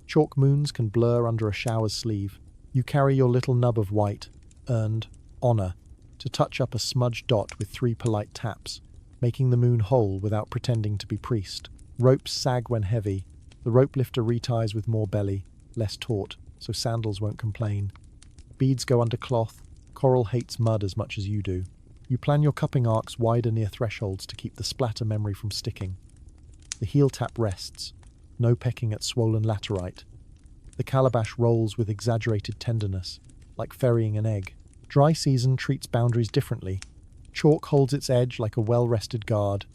Chalk moons can blur under a shower's sleeve. You carry your little nub of white, earned honour, to touch up a smudged dot with 3 polite taps, making the moon whole without pretending to be priest. Ropes sag when heavy. The rope lifter reties with more belly, less taut, so sandals won't complain. Beads go under cloth. Coral hates mud as much as you do. You plan your cupping arcs wider near thresholds to keep the splatter memory from sticking. The heel tap rests. No pecking at swollen laterite. The calabash rolls with exaggerated tenderness, like ferrying an egg. Dry season treats boundaries differently. Chalk holds its edge like a well-rested guard.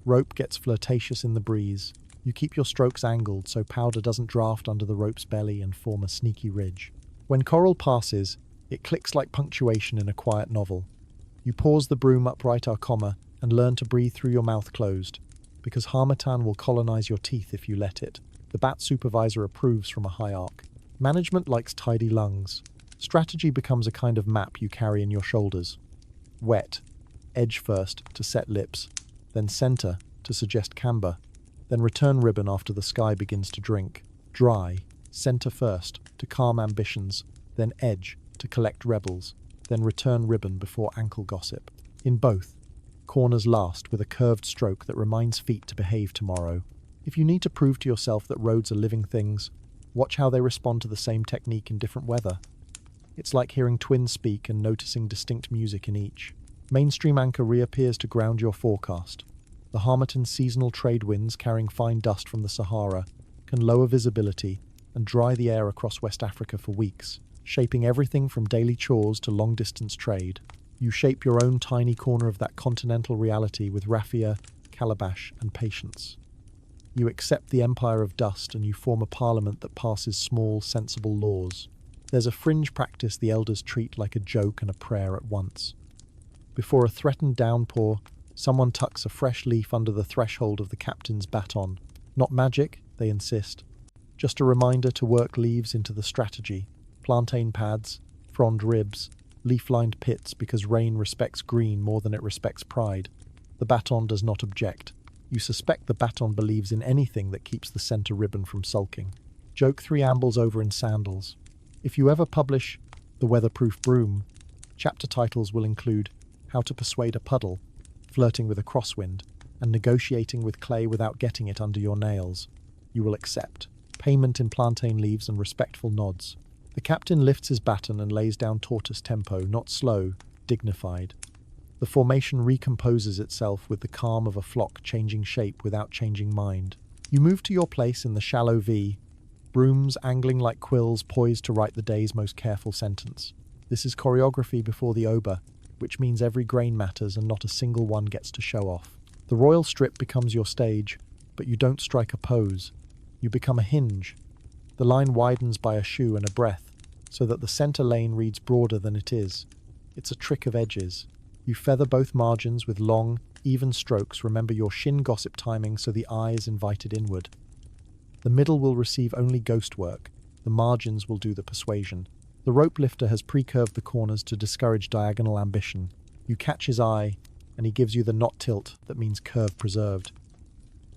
Rope gets flirtatious in the breeze. You keep your strokes angled so powder doesn't draft under the rope's belly and form a sneaky ridge. When coral passes, it clicks like punctuation in a quiet novel. You pause the broom upright our comma and learn to breathe through your mouth closed, because harmattan will colonize your teeth if you let it. The bat supervisor approves from a high arc. Management likes tidy lungs. Strategy becomes a kind of map you carry in your shoulders. Wet, edge first to set lips, then center to suggest camber, then return ribbon after the sky begins to drink. Dry, center first to calm ambitions, then edge to collect rebels, then return ribbon before ankle gossip. In both, corners last with a curved stroke that reminds feet to behave tomorrow. If you need to prove to yourself that roads are living things, watch how they respond to the same technique in different weather. It's like hearing twins speak and noticing distinct music in each. Mainstream anchor reappears to ground your forecast. The Harmattan seasonal trade winds carrying fine dust from the Sahara can lower visibility and dry the air across West Africa for weeks, shaping everything from daily chores to long-distance trade. You shape your own tiny corner of that continental reality with raffia, calabash, and patience. You accept the empire of dust and you form a parliament that passes small, sensible laws. There's a fringe practice the elders treat like a joke and a prayer at once. Before a threatened downpour, someone tucks a fresh leaf under the threshold of the captain's baton. Not magic, they insist. Just a reminder to work leaves into the strategy. Plantain pads, frond ribs, leaf-lined pits because rain respects green more than it respects pride. The baton does not object. You suspect the baton believes in anything that keeps the center ribbon from sulking. Joke 3 ambles over in sandals. If you ever publish The Weatherproof Broom, chapter titles will include How to Persuade a Puddle, flirting with a crosswind, and negotiating with clay without getting it under your nails. You will accept. Payment in plantain leaves and respectful nods. The captain lifts his baton and lays down tortoise tempo, not slow, dignified. The formation recomposes itself with the calm of a flock changing shape without changing mind. You move to your place in the shallow V, brooms angling like quills poised to write the day's most careful sentence. This is choreography before the oba, which means every grain matters and not a single one gets to show off. The royal strip becomes your stage, but you don't strike a pose. You become a hinge. The line widens by a shoe and a breath, so that the center lane reads broader than it is. It's a trick of edges. You feather both margins with long, even strokes. Remember your shin gossip timing so the eye is invited inward. The middle will receive only ghost work. The margins will do the persuasion. The rope lifter has pre-curved the corners to discourage diagonal ambition. You catch his eye, and he gives you the knot tilt that means curve preserved.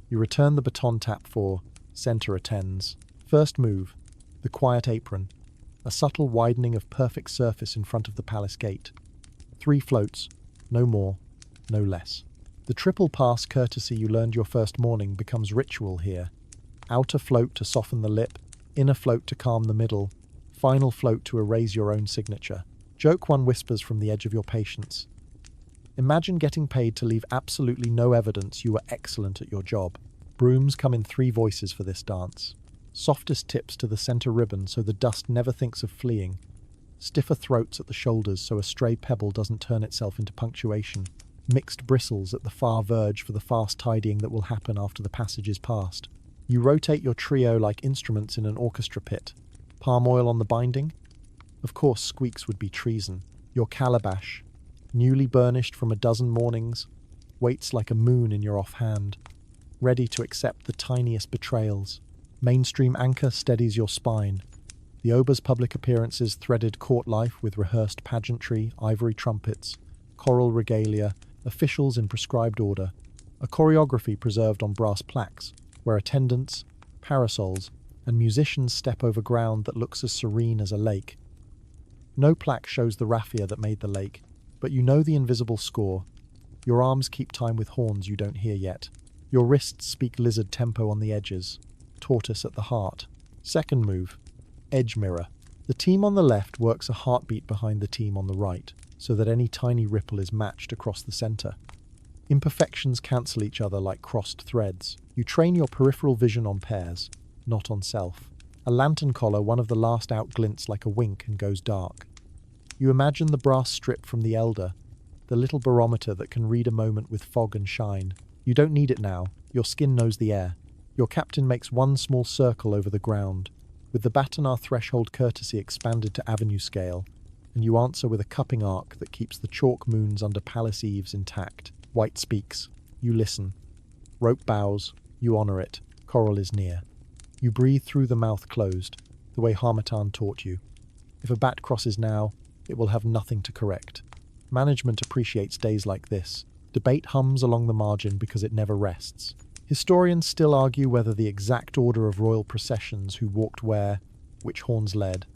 You return the baton tap for center attends. First move, the quiet apron, a subtle widening of perfect surface in front of the palace gate. 3 floats, no more, no less. The triple pass courtesy you learned your first morning becomes ritual here. Outer float to soften the lip, inner float to calm the middle, final float to erase your own signature. Joke one whispers from the edge of your patience. Imagine getting paid to leave absolutely no evidence you were excellent at your job. Brooms come in 3 voices for this dance. Softest tips to the center ribbon so the dust never thinks of fleeing. Stiffer throats at the shoulders so a stray pebble doesn't turn itself into punctuation. Mixed bristles at the far verge for the fast tidying that will happen after the passage is passed. You rotate your trio like instruments in an orchestra pit. Palm oil on the binding? Of course, squeaks would be treason. Your calabash, newly burnished from a dozen mornings, waits like a moon in your offhand, ready to accept the tiniest betrayals. Mainstream anchor steadies your spine. The oba's public appearances threaded court life with rehearsed pageantry, ivory trumpets, choral regalia, officials in prescribed order, a choreography preserved on brass plaques, where attendants, parasols, and musicians step over ground that looks as serene as a lake. No plaque shows the raffia that made the lake, but you know the invisible score. Your arms keep time with horns you don't hear yet. Your wrists speak lizard tempo on the edges, tortoise at the heart. Second move, edge mirror. The team on the left works a heartbeat behind the team on the right, so that any tiny ripple is matched across the center. Imperfections cancel each other like crossed threads. You train your peripheral vision on pairs, not on self. A lantern collar, one of the last out, glints like a wink and goes dark. You imagine the brass strip from the elder, the little barometer that can read a moment with fog and shine. You don't need it now. Your skin knows the air. Your captain makes one small circle over the ground, with the baton our threshold courtesy expanded to avenue scale, and you answer with a cupping arc that keeps the chalk moons under palace eaves intact. White speaks. You listen. Rope bows. You honor it. Coral is near. You breathe through the mouth closed, the way Harmattan taught you. If a bat crosses now, it will have nothing to correct. Management appreciates days like this. Debate hums along the margin because it never rests. Historians still argue whether the exact order of royal processions, who walked where, which horns led.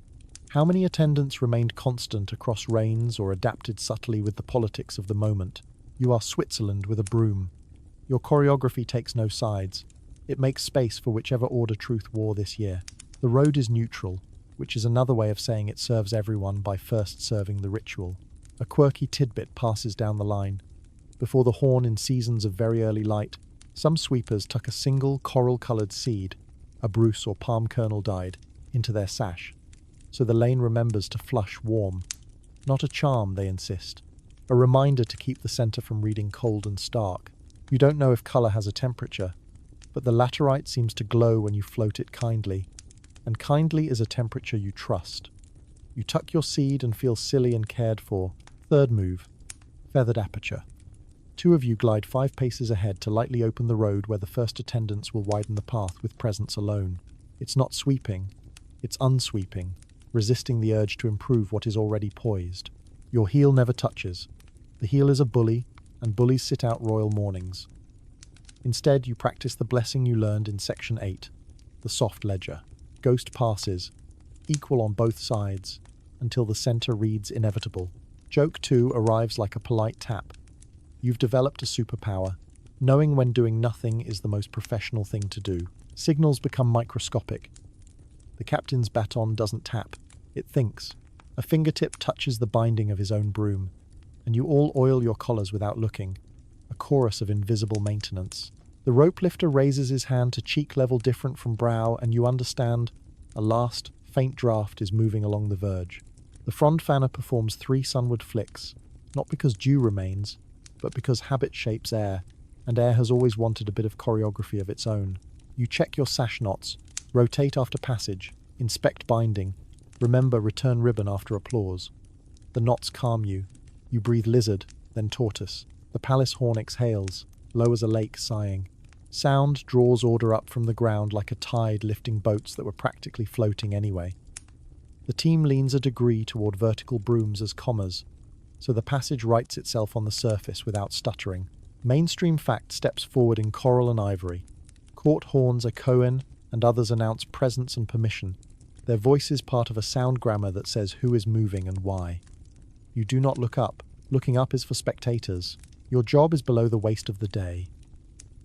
How many attendants remained constant across reigns or adapted subtly with the politics of the moment. You are Switzerland with a broom. Your choreography takes no sides. It makes space for whichever order truth wore this year. The road is neutral, which is another way of saying it serves everyone by first serving the ritual. A quirky tidbit passes down the line. Before the horn in seasons of very early light, some sweepers tuck a single coral-coloured seed, a bruce or palm kernel dyed, into their sash, so the lane remembers to flush warm. Not a charm, they insist. A reminder to keep the centre from reading cold and stark. You don't know if colour has a temperature, but the laterite seems to glow when you float it kindly, and kindly is a temperature you trust. You tuck your seed and feel silly and cared for. Third move, feathered aperture. 2 of you glide 5 paces ahead to lightly open the road where the first attendants will widen the path with presence alone. It's not sweeping, it's unsweeping, resisting the urge to improve what is already poised. Your heel never touches. The heel is a bully, and bullies sit out royal mornings. Instead, you practice the blessing you learned in Section 8, the soft ledger. Ghost passes, equal on both sides, until the center reads inevitable. Joke 2 arrives like a polite tap. You've developed a superpower. Knowing when doing nothing is the most professional thing to do. Signals become microscopic. The captain's baton doesn't tap, it thinks. A fingertip touches the binding of his own broom, and you all oil your collars without looking. A chorus of invisible maintenance. The rope lifter raises his hand to cheek level different from brow, and you understand a last, faint draft is moving along the verge. The frond fanner performs 3 sunward flicks, not because dew remains, but because habit shapes air, and air has always wanted a bit of choreography of its own. You check your sash knots, rotate after passage, inspect binding, remember return ribbon after applause. The knots calm you. You breathe lizard, then tortoise. The palace horn exhales, low as a lake sighing. Sound draws order up from the ground like a tide lifting boats that were practically floating anyway. The team leans a degree toward vertical brooms as commas, so the passage rights itself on the surface without stuttering. Mainstream fact steps forward in coral and ivory. Court horns are koan, and others announce presence and permission. Their voice is part of a sound grammar that says who is moving and why. You do not look up. Looking up is for spectators. Your job is below the waist of the day.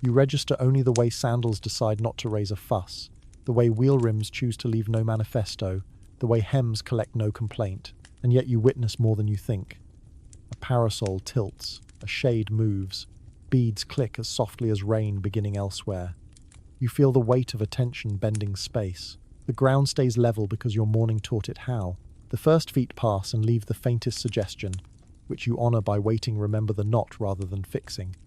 You register only the way sandals decide not to raise a fuss, the way wheel rims choose to leave no manifesto, the way hems collect no complaint, and yet you witness more than you think. A parasol tilts, a shade moves, beads click as softly as rain beginning elsewhere. You feel the weight of attention bending space. The ground stays level because your morning taught it how. The first feet pass and leave the faintest suggestion, which you honor by waiting remember the knot rather than fixing.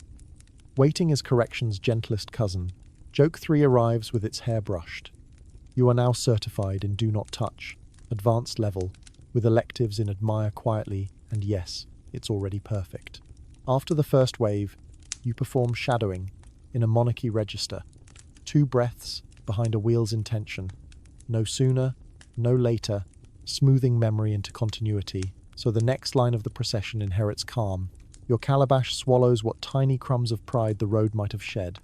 Waiting is correction's gentlest cousin. Joke 3 arrives with its hair brushed. You are now certified in Do Not Touch, advanced level, with electives in Admire Quietly, and yes, it's already perfect. After the first wave, you perform shadowing in a monarchy register. 2 breaths behind a wheel's intention. No sooner, no later, smoothing memory into continuity, so the next line of the procession inherits calm. Your calabash swallows what tiny crumbs of pride the road might have shed,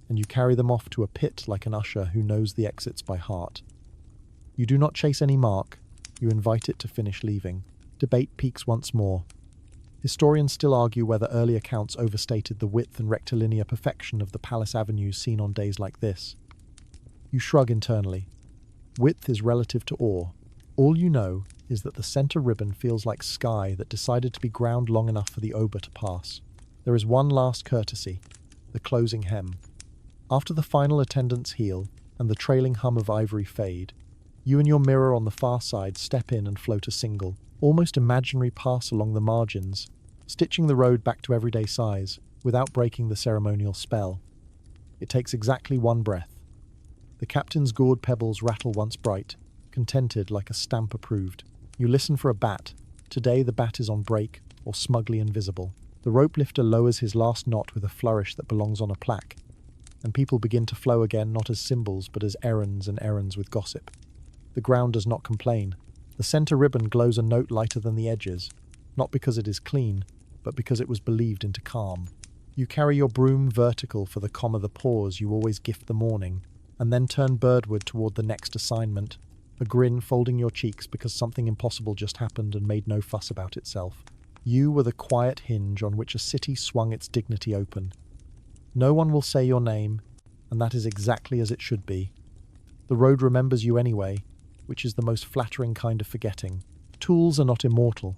and you carry them off to a pit like an usher who knows the exits by heart. You do not chase any mark, you invite it to finish leaving. Debate peaks once more. Historians still argue whether early accounts overstated the width and rectilinear perfection of the palace avenues seen on days like this. You shrug internally. Width is relative to awe. All you know is that the center ribbon feels like sky that decided to be ground long enough for the oba to pass. There is one last courtesy, the closing hem. After the final attendants heel and the trailing hum of ivory fade, you and your mirror on the far side step in and float a single, almost imaginary pass along the margins, stitching the road back to everyday size without breaking the ceremonial spell. It takes exactly 1 breath. The captain's gourd pebbles rattle once bright, contented like a stamp approved. You listen for a bat. Today the bat is on break or smugly invisible. The rope lifter lowers his last knot with a flourish that belongs on a plaque, and people begin to flow again not as symbols but as errands and errands with gossip. The ground does not complain. The center ribbon glows a note lighter than the edges, not because it is clean, but because it was believed into calm. You carry your broom vertical for the pause you always gift the morning, and then turn birdward toward the next assignment, a grin folding your cheeks because something impossible just happened and made no fuss about itself. You were the quiet hinge on which a city swung its dignity open. No one will say your name, and that is exactly as it should be. The road remembers you anyway, which is the most flattering kind of forgetting. Tools are not immortal.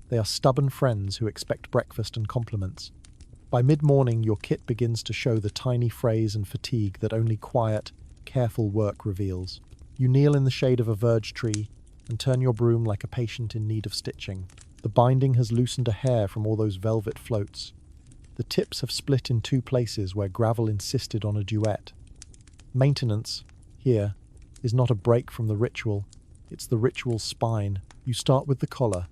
They are stubborn friends who expect breakfast and compliments. By mid-morning, your kit begins to show the tiny frays and fatigue that only quiet, careful work reveals. You kneel in the shade of a verge tree and turn your broom like a patient in need of stitching. The binding has loosened a hair from all those velvet floats. The tips have split in 2 places where gravel insisted on a duet. Maintenance, here, is not a break from the ritual. It's the ritual's spine. You start with the collar.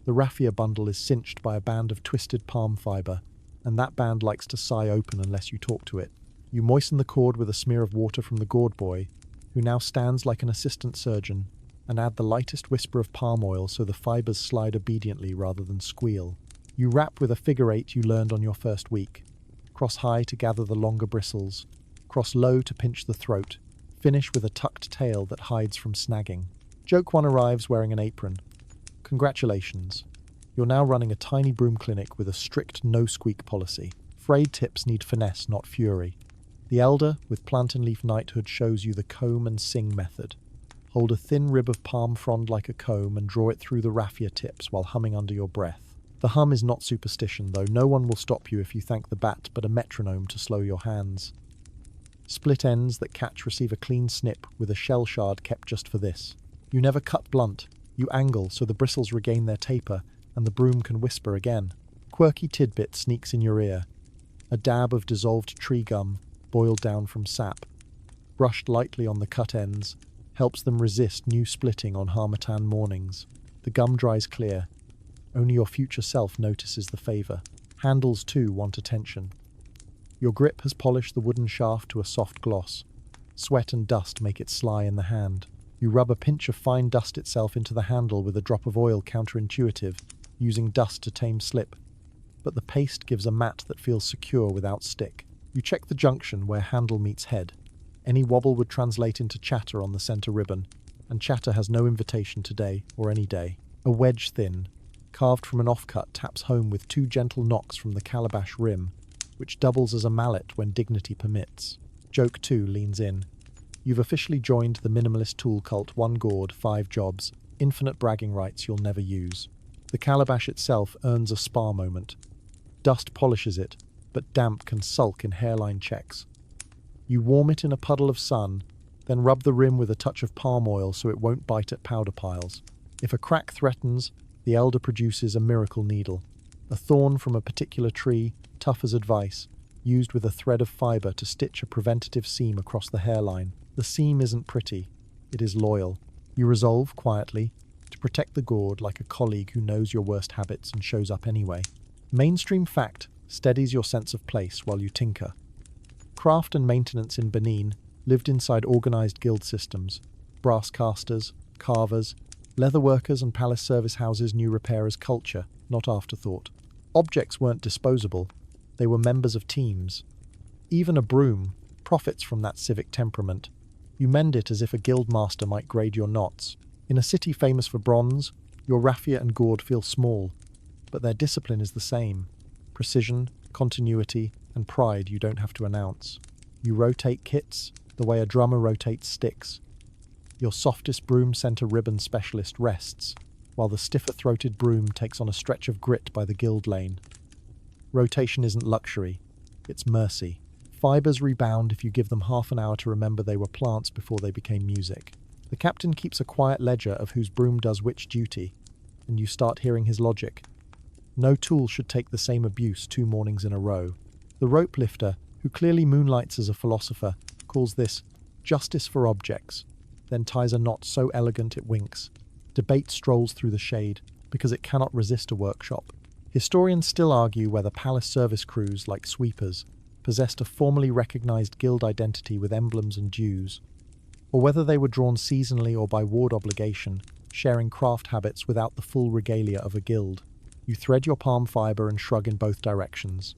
The raffia bundle is cinched by a band of twisted palm fiber, and that band likes to sigh open unless you talk to it. You moisten the cord with a smear of water from the gourd boy, who now stands like an assistant surgeon, and add the lightest whisper of palm oil so the fibers slide obediently rather than squeal. You wrap with a figure 8 you learned on your first week. Cross high to gather the longer bristles. Cross low to pinch the throat. Finish with a tucked tail that hides from snagging. Joke 1 arrives wearing an apron. Congratulations. You're now running a tiny broom clinic with a strict no-squeak policy. Frayed tips need finesse, not fury. The elder, with plant and leaf knighthood, shows you the comb and sing method. Hold a thin rib of palm frond like a comb and draw it through the raffia tips while humming under your breath. The hum is not superstition, though. No one will stop you if you thank the bat, but a metronome to slow your hands. Split ends that catch receive a clean snip with a shell shard kept just for this. You never cut blunt. You angle so the bristles regain their taper and the broom can whisper again. Quirky tidbit sneaks in your ear. A dab of dissolved tree gum, boiled down from sap, brushed lightly on the cut ends, helps them resist new splitting on harmattan mornings. The gum dries clear. Only your future self notices the favour. Handles, too, want attention. Your grip has polished the wooden shaft to a soft gloss. Sweat and dust make it sly in the hand. You rub a pinch of fine dust itself into the handle with a drop of oil, counterintuitive, using dust to tame slip. But the paste gives a mat that feels secure without stick. You check the junction where handle meets head. Any wobble would translate into chatter on the centre ribbon, and chatter has no invitation today or any day. A wedge thin, carved from an offcut, taps home with 2 gentle knocks from the calabash rim, which doubles as a mallet when dignity permits. Joke 2 leans in. You've officially joined the minimalist tool cult. 1 gourd, 5 jobs, infinite bragging rights you'll never use. The calabash itself earns a spa moment. Dust polishes it, but damp can sulk in hairline checks. You warm it in a puddle of sun, then rub the rim with a touch of palm oil so it won't bite at powder piles. If a crack threatens, the elder produces a miracle needle. A thorn from a particular tree, tough as advice, used with a thread of fibre to stitch a preventative seam across the hairline. The seam isn't pretty, it is loyal. You resolve, quietly, to protect the gourd like a colleague who knows your worst habits and shows up anyway. Mainstream fact steadies your sense of place while you tinker. Craft and maintenance in Benin lived inside organised guild systems. Brass casters, carvers, leather workers and palace service houses knew repair as culture, not afterthought. Objects weren't disposable, they were members of teams. Even a broom profits from that civic temperament. You mend it as if a guild master might grade your knots. In a city famous for bronze, your raffia and gourd feel small, but their discipline is the same. Precision, continuity, and pride you don't have to announce. You rotate kits the way a drummer rotates sticks. Your softest broom centre ribbon specialist rests, while the stiffer-throated broom takes on a stretch of grit by the guild lane. Rotation isn't luxury, it's mercy. Fibres rebound if you give them half an hour to remember they were plants before they became music. The captain keeps a quiet ledger of whose broom does which duty, and you start hearing his logic. No tool should take the same abuse 2 mornings in a row. The rope lifter, who clearly moonlights as a philosopher, calls this justice for objects, then ties a knot so elegant it winks. Debate strolls through the shade, because it cannot resist a workshop. Historians still argue whether palace service crews, like sweepers, possessed a formally recognised guild identity with emblems and dues, or whether they were drawn seasonally or by ward obligation, sharing craft habits without the full regalia of a guild. You thread your palm fibre and shrug in both directions.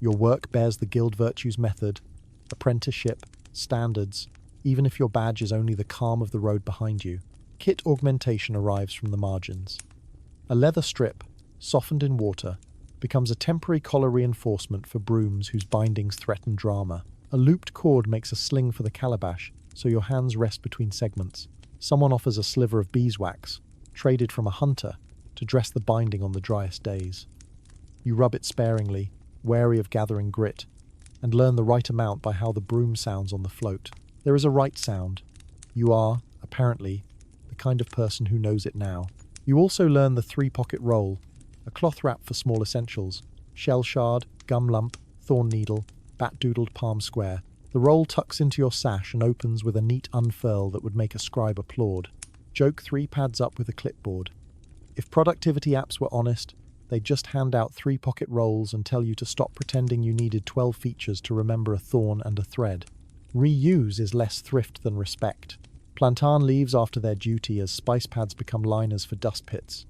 Your work bears the guild virtues method, apprenticeship, standards, even if your badge is only the calm of the road behind you. Kit augmentation arrives from the margins. A leather strip, softened in water, becomes a temporary collar reinforcement for brooms whose bindings threaten drama. A looped cord makes a sling for the calabash, so your hands rest between segments. Someone offers a sliver of beeswax, traded from a hunter, to dress the binding on the driest days. You rub it sparingly, wary of gathering grit, and learn the right amount by how the broom sounds on the float. There is a right sound. You are, apparently, the kind of person who knows it now. You also learn the 3-pocket roll, a cloth wrap for small essentials, shell shard, gum lump, thorn needle, bat-doodled palm square. The roll tucks into your sash and opens with a neat unfurl that would make a scribe applaud. Joke 3 pads up with a clipboard. If productivity apps were honest, they'd just hand out 3-pocket rolls and tell you to stop pretending you needed 12 features to remember a thorn and a thread. Reuse is less thrift than respect. Plantain leaves after their duty as spice pads become liners for dust pits.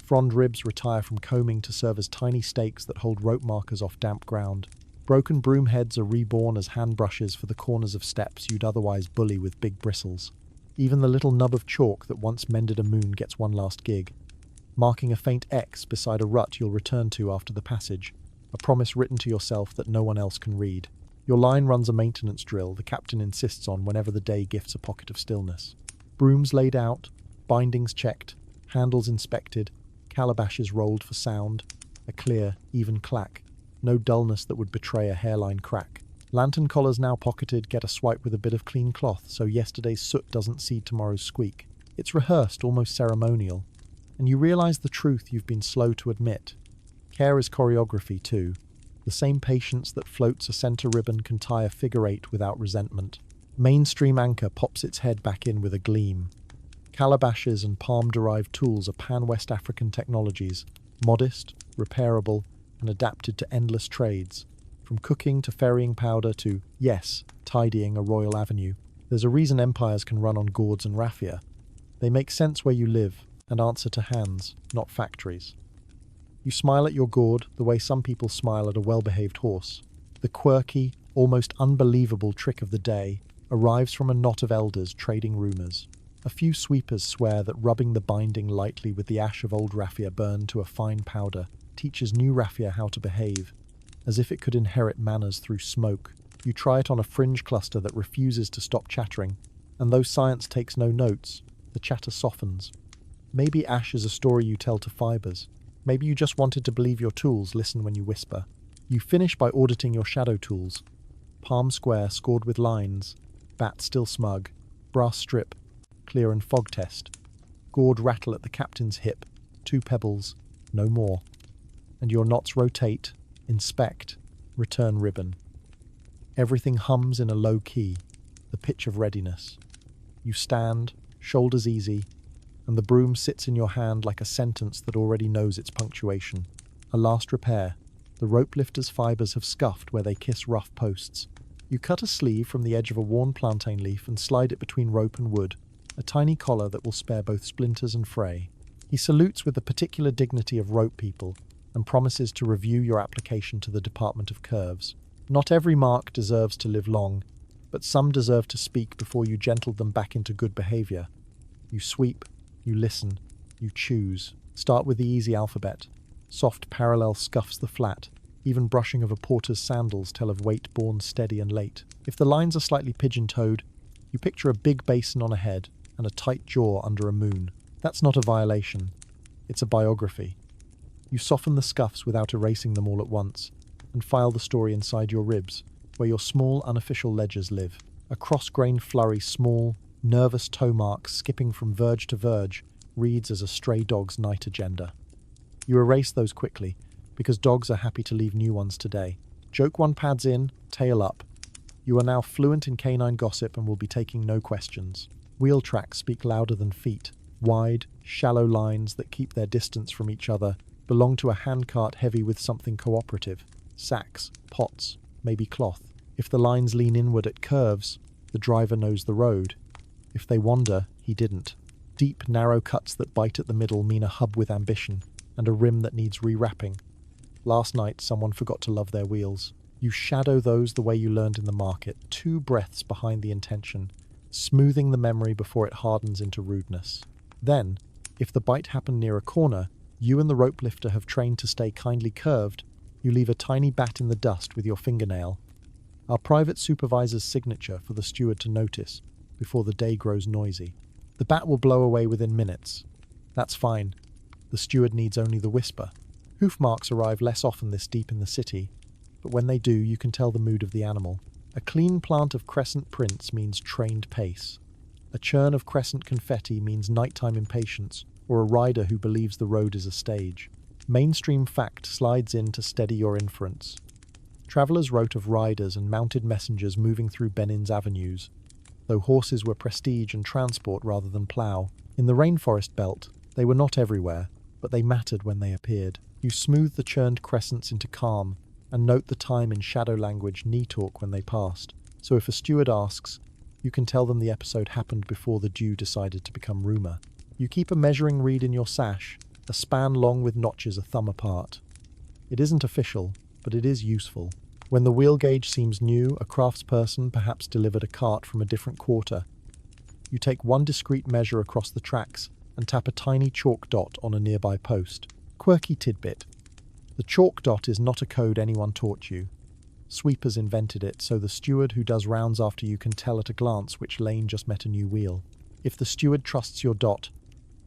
Frond ribs retire from combing to serve as tiny stakes that hold rope markers off damp ground. Broken broom heads are reborn as hand brushes for the corners of steps you'd otherwise bully with big bristles. Even the little nub of chalk that once mended a moon gets one last gig. marking a faint X beside a rut you'll return to after the passage, a promise written to yourself that no one else can read. Your line runs a maintenance drill the captain insists on whenever the day gifts a pocket of stillness. Brooms laid out, bindings checked, handles inspected, calabashes rolled for sound, a clear, even clack, no dullness that would betray a hairline crack. Lantern collars now pocketed get a swipe with a bit of clean cloth so yesterday's soot doesn't seed tomorrow's squeak. It's rehearsed, almost ceremonial, and you realize the truth you've been slow to admit. Care is choreography too. The same patience that floats a center ribbon can tie a figure eight without resentment. Mainstream anchor pops its head back in with a gleam. Calabashes and palm-derived tools are pan-West African technologies, modest, repairable, and adapted to endless trades. From cooking to ferrying powder to, yes, tidying a royal avenue. There's a reason empires can run on gourds and raffia. They make sense where you live and answer to hands, not factories. You smile at your gourd the way some people smile at a well-behaved horse. The quirky, almost unbelievable trick of the day arrives from a knot of elders trading rumours. A few sweepers swear that rubbing the binding lightly with the ash of old raffia burned to a fine powder teaches new raffia how to behave, as if it could inherit manners through smoke. You try it on a fringe cluster that refuses to stop chattering, and though science takes no notes, the chatter softens. Maybe ash is a story you tell to fibres. Maybe you just wanted to believe your tools listen when you whisper. You finish by auditing your shadow tools. Palm square scored with lines, bat still smug, brass strip, clear and fog test. Gourd rattle at the captain's hip, 2 pebbles, no more. And your knots rotate, inspect, return ribbon. Everything hums in a low key, the pitch of readiness. You stand, shoulders easy, and the broom sits in your hand like a sentence that already knows its punctuation. A last repair. The rope lifter's fibres have scuffed where they kiss rough posts. You cut a sleeve from the edge of a worn plantain leaf and slide it between rope and wood, a tiny collar that will spare both splinters and fray. He salutes with the particular dignity of rope people and promises to review your application to the Department of Curves. Not every mark deserves to live long, but some deserve to speak before you gentle them back into good behaviour. You sweep, you listen, you choose. Start with the easy alphabet. Soft parallel scuffs the flat. Even brushing of a porter's sandals tell of weight borne steady and late. If the lines are slightly pigeon-toed, you picture a big basin on a head and a tight jaw under a moon. That's not a violation. It's a biography. You soften the scuffs without erasing them all at once, and file the story inside your ribs, where your small unofficial ledgers live. A cross-grained flurry, small, nervous toe marks skipping from verge to verge, reads as a stray dog's night agenda. You erase those quickly, because dogs are happy to leave new ones today. Joke one pads in, tail up. You are now fluent in canine gossip and will be taking no questions. Wheel tracks speak louder than feet. Wide, shallow lines that keep their distance from each other belong to a handcart heavy with something cooperative. Sacks, pots, maybe cloth. If the lines lean inward at curves, the driver knows the road. If they wander, he didn't. Deep, narrow cuts that bite at the middle mean a hub with ambition, and a rim that needs rewrapping. Last night, someone forgot to love their wheels. You shadow those the way you learned in the market, 2 breaths behind the intention, smoothing the memory before it hardens into rudeness. Then, if the bite happened near a corner, you and the rope lifter have trained to stay kindly curved, you leave a tiny bat in the dust with your fingernail. Our private supervisor's signature for the steward to notice before the day grows noisy. The bat will blow away within minutes. That's fine. The steward needs only the whisper. Hoof marks arrive less often this deep in the city, but when they do, you can tell the mood of the animal. A clean plant of crescent prints means trained pace. A churn of crescent confetti means nighttime impatience, or a rider who believes the road is a stage. Mainstream fact slides in to steady your inference. Travellers wrote of riders and mounted messengers moving through Benin's avenues, though horses were prestige and transport rather than plough. In the rainforest belt, they were not everywhere, but they mattered when they appeared. You smooth the churned crescents into calm, and note the time in shadow language knee talk when they passed. So if a steward asks, you can tell them the episode happened before the dew decided to become rumour. You keep a measuring reed in your sash, a span long with notches a thumb apart. It isn't official, but it is useful. When the wheel gauge seems new, a craftsperson perhaps delivered a cart from a different quarter. You take one discrete measure across the tracks and tap a tiny chalk dot on a nearby post. Quirky tidbit. The chalk dot is not a code anyone taught you. Sweepers invented it so the steward who does rounds after you can tell at a glance which lane just met a new wheel. If the steward trusts your dot,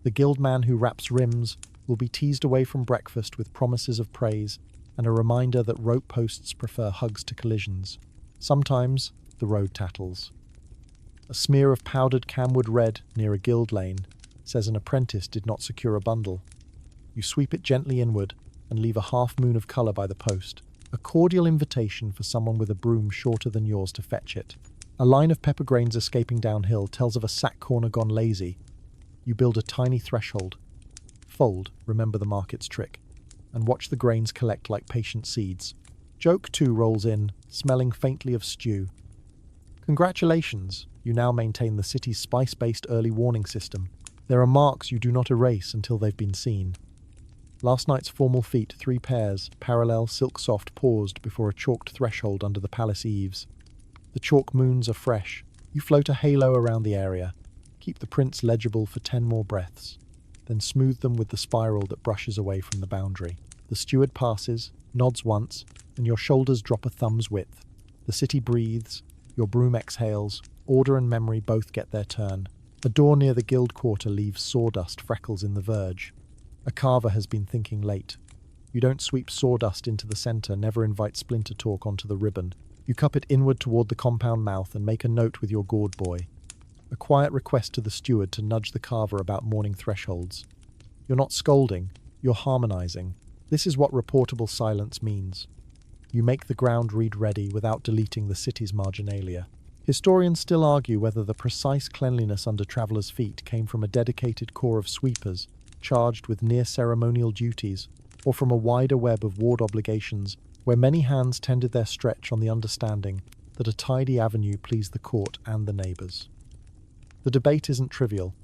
the guildman who wraps rims will be teased away from breakfast with promises of praise and a reminder that rope posts prefer hugs to collisions. Sometimes the road tattles. A smear of powdered camwood red near a guild lane says an apprentice did not secure a bundle. You sweep it gently inward and leave a half moon of colour by the post, a cordial invitation for someone with a broom shorter than yours to fetch it. A line of pepper grains escaping downhill tells of a sack corner gone lazy. You build a tiny threshold. Fold, remember the market's trick, and watch the grains collect like patient seeds. Joke 2 rolls in, smelling faintly of stew. Congratulations, you now maintain the city's spice-based early warning system. There are marks you do not erase until they've been seen. Last night's formal feet, 3 pairs, parallel, silk-soft, paused before a chalked threshold under the palace eaves. The chalk moons are fresh. You float a halo around the area. Keep the prints legible for 10 more breaths. Then smooth them with the spiral that brushes away from the boundary. The steward passes, nods once, and your shoulders drop a thumb's width. The city breathes, your broom exhales, order and memory both get their turn. A door near the guild quarter leaves sawdust freckles in the verge. A carver has been thinking late. You don't sweep sawdust into the centre, never invite splinter talk onto the ribbon. You cup it inward toward the compound mouth and make a note with your gourd boy. A quiet request to the steward to nudge the carver about morning thresholds. You're not scolding, you're harmonizing. This is what reportable silence means. You make the ground read ready without deleting the city's marginalia. Historians still argue whether the precise cleanliness under travellers' feet came from a dedicated corps of sweepers, charged with near-ceremonial duties, or from a wider web of ward obligations where many hands tended their stretch on the understanding that a tidy avenue pleased the court and the neighbours. The debate isn't trivial.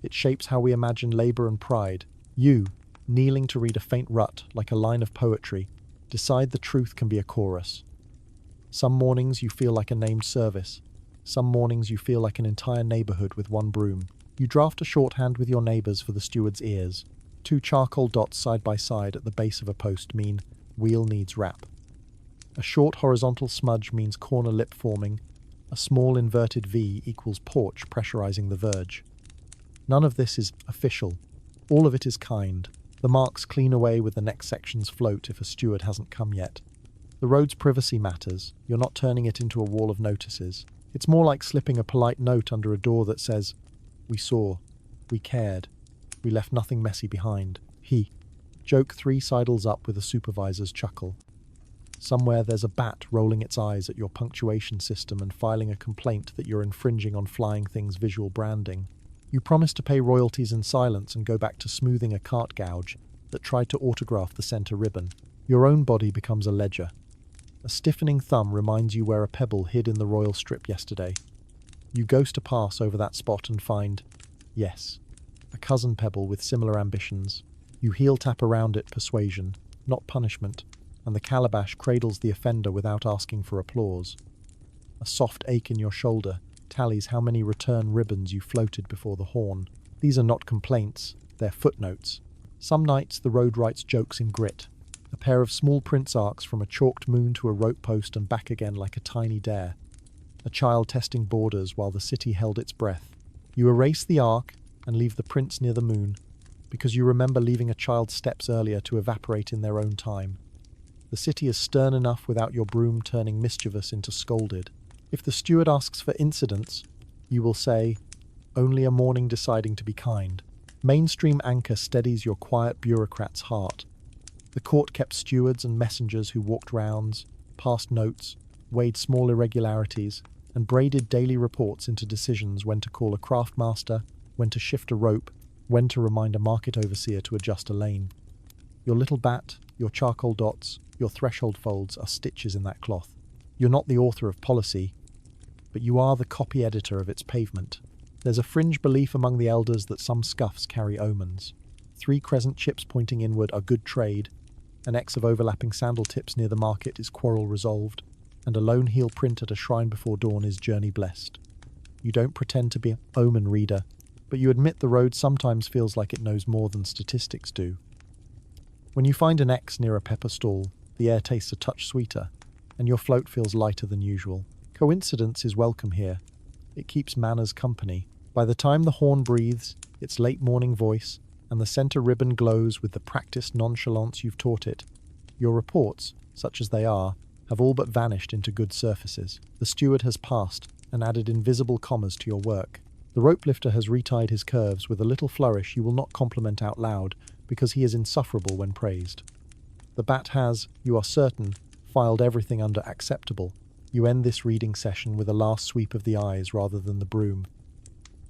It shapes how we imagine labour and pride. You, kneeling to read a faint rut like a line of poetry, decide the truth can be a chorus. Some mornings you feel like a named service. Some mornings you feel like an entire neighbourhood with one broom. You draft a shorthand with your neighbours for the steward's ears. 2 charcoal dots side by side at the base of a post mean wheel needs wrap. A short horizontal smudge means corner lip forming. A small inverted V equals porch pressurizing the verge. None of this is official. All of it is kind. The marks clean away with the next section's float if a steward hasn't come yet. The road's privacy matters. You're not turning it into a wall of notices. It's more like slipping a polite note under a door that says, "We saw. We cared. We left nothing messy behind." Joke 3 sidles up with a supervisor's chuckle. Somewhere there's a bat rolling its eyes at your punctuation system and filing a complaint that you're infringing on Flying Things' visual branding. You promise to pay royalties in silence and go back to smoothing a cart gouge that tried to autograph the centre ribbon. Your own body becomes a ledger. A stiffening thumb reminds you where a pebble hid in the royal strip yesterday. You ghost a pass over that spot and find, yes, a cousin pebble with similar ambitions. You heel tap around it persuasion, not punishment, and the calabash cradles the offender without asking for applause. A soft ache in your shoulder tallies how many return ribbons you floated before the horn. These are not complaints, they're footnotes. Some nights the road writes jokes in grit. A pair of small prince arcs from a chalked moon to a rope post and back again like a tiny dare. A child testing borders while the city held its breath. You erase the arc and leave the prints near the moon, because you remember leaving a child's steps earlier to evaporate in their own time. The city is stern enough without your broom turning mischievous into scolded. If the steward asks for incidents, you will say, "Only a morning deciding to be kind." Mainstream anchor steadies your quiet bureaucrat's heart. The court kept stewards and messengers who walked rounds, passed notes, weighed small irregularities, and braided daily reports into decisions when to call a craftmaster, when to shift a rope, when to remind a market overseer to adjust a lane. Your little bat, your charcoal dots, your threshold folds are stitches in that cloth. You're not the author of policy, but you are the copy editor of its pavement. There's a fringe belief among the elders that some scuffs carry omens. 3 crescent chips pointing inward are good trade, an X of overlapping sandal tips near the market is quarrel resolved, and a lone heel print at a shrine before dawn is journey blessed. You don't pretend to be an omen reader. but you admit the road sometimes feels like it knows more than statistics do. When you find an X near a pepper stall, the air tastes a touch sweeter, and your float feels lighter than usual. Coincidence is welcome here. It keeps manners company. By the time the horn breathes, its late morning voice, and the center ribbon glows with the practiced nonchalance you've taught it, your reports, such as they are, have all but vanished into good surfaces. The steward has passed and added invisible commas to your work. The rope lifter has retied his curves with a little flourish you will not compliment out loud because he is insufferable when praised. The bat has, you are certain, filed everything under acceptable. You end this reading session with a last sweep of the eyes rather than the broom.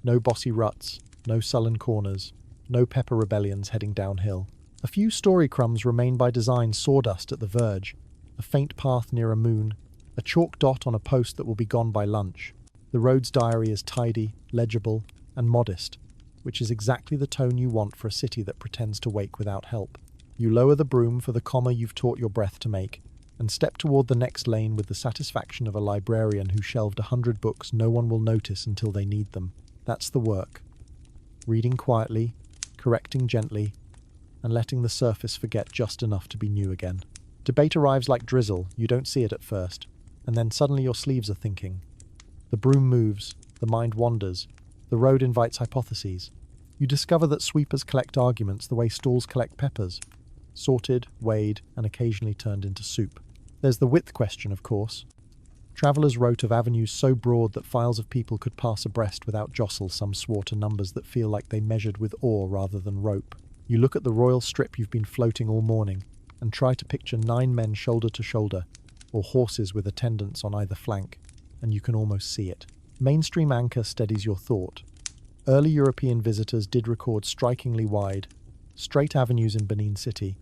No bossy ruts, no sullen corners, no pepper rebellions heading downhill. A few story crumbs remain by design sawdust at the verge, a faint path near a moon, a chalk dot on a post that will be gone by lunch. The road's diary is tidy, legible, and modest, which is exactly the tone you want for a city that pretends to wake without help. You lower the broom for the comma you've taught your breath to make, and step toward the next lane with the satisfaction of a librarian who shelved 100 books no one will notice until they need them. That's the work. Reading quietly, correcting gently, and letting the surface forget just enough to be new again. Debate arrives like drizzle, you don't see it at first, and then suddenly your sleeves are thinking. The broom moves, the mind wanders, the road invites hypotheses. You discover that sweepers collect arguments the way stalls collect peppers, sorted, weighed, and occasionally turned into soup. There's the width question, of course. Travellers wrote of avenues so broad that files of people could pass abreast without jostle. Some swore to numbers that feel like they measured with oar rather than rope. You look at the royal strip you've been floating all morning and try to picture 9 men shoulder to shoulder, or horses with attendants on either flank, and you can almost see it. Mainstream anchor steadies your thought. Early European visitors did record strikingly wide, straight avenues in Benin City,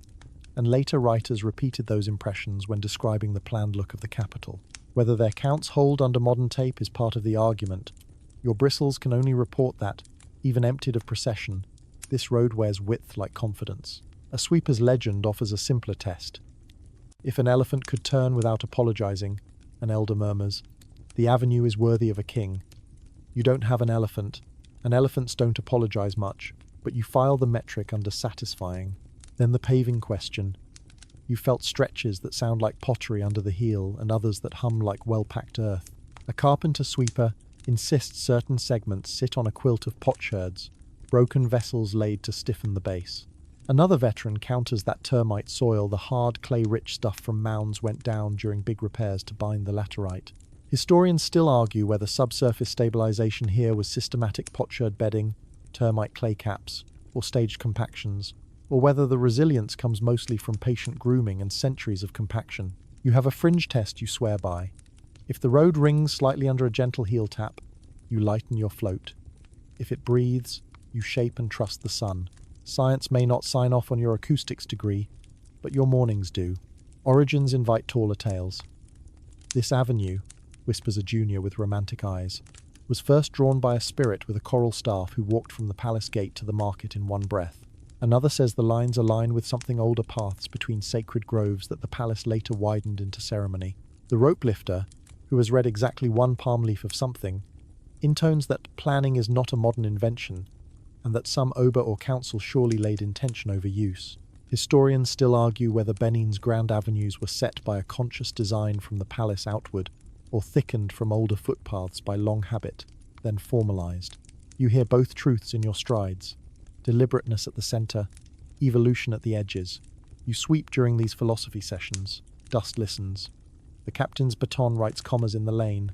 and later writers repeated those impressions when describing the planned look of the capital. Whether their counts hold under modern tape is part of the argument. Your bristles can only report that, even emptied of procession, this road wears width like confidence. A sweeper's legend offers a simpler test. If an elephant could turn without apologizing, an elder murmurs, the avenue is worthy of a king. You don't have an elephant, and elephants don't apologize much, but you file the metric under satisfying. Then the paving question. You felt stretches that sound like pottery under the heel and others that hum like well-packed earth. A carpenter sweeper insists certain segments sit on a quilt of potsherds, broken vessels laid to stiffen the base. Another veteran counters that termite soil, the hard clay-rich stuff from mounds went down during big repairs to bind the laterite. Historians still argue whether subsurface stabilization here was systematic potsherd bedding, termite clay caps, or staged compactions, or whether the resilience comes mostly from patient grooming and centuries of compaction. You have a fringe test you swear by. If the road rings slightly under a gentle heel tap, you lighten your float. If it breathes, you shape and trust the sun. Science may not sign off on your acoustics degree, but your mornings do. Origins invite taller tales. This avenue, whispers a junior with romantic eyes, was first drawn by a spirit with a coral staff who walked from the palace gate to the market in one breath. Another says the lines align with something older paths between sacred groves that the palace later widened into ceremony. The rope lifter, who has read exactly one palm leaf of something, intones that planning is not a modern invention, and that some oba or council surely laid intention over use. Historians still argue whether Benin's grand avenues were set by a conscious design from the palace outward, or thickened from older footpaths by long habit, then formalized. You hear both truths in your strides. Deliberateness at the center, evolution at the edges. You sweep during these philosophy sessions. Dust listens. The captain's baton writes commas in the lane.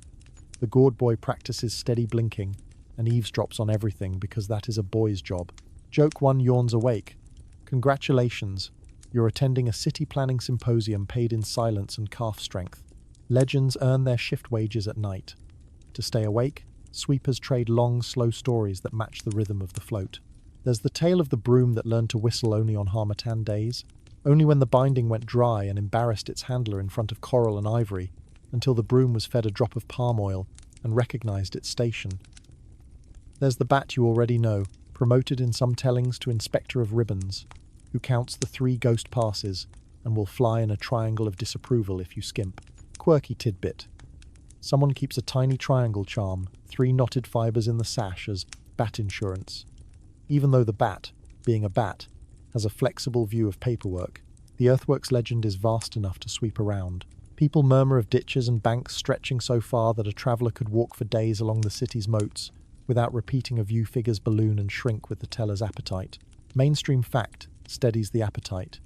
The gourd boy practices steady blinking and eavesdrops on everything because that is a boy's job. Joke one yawns awake. Congratulations, you're attending a city planning symposium paid in silence and calf strength. Legends earn their shift wages at night. To stay awake, sweepers trade long, slow stories that match the rhythm of the float. There's the tale of the broom that learned to whistle only on harmattan days, only when the binding went dry and embarrassed its handler in front of coral and ivory, until the broom was fed a drop of palm oil and recognized its station. There's the bat you already know, promoted in some tellings to inspector of ribbons, who counts the 3 ghost passes and will fly in a triangle of disapproval if you skimp. Quirky tidbit. Someone keeps a tiny triangle charm, 3 knotted fibers in the sash as bat insurance. Even though the bat, being a bat, has a flexible view of paperwork, the earthworks legend is vast enough to sweep around. People murmur of ditches and banks stretching so far that a traveller could walk for days along the city's moats without repeating a view figure's balloon and shrink with the teller's appetite. Mainstream fact steadies the appetite.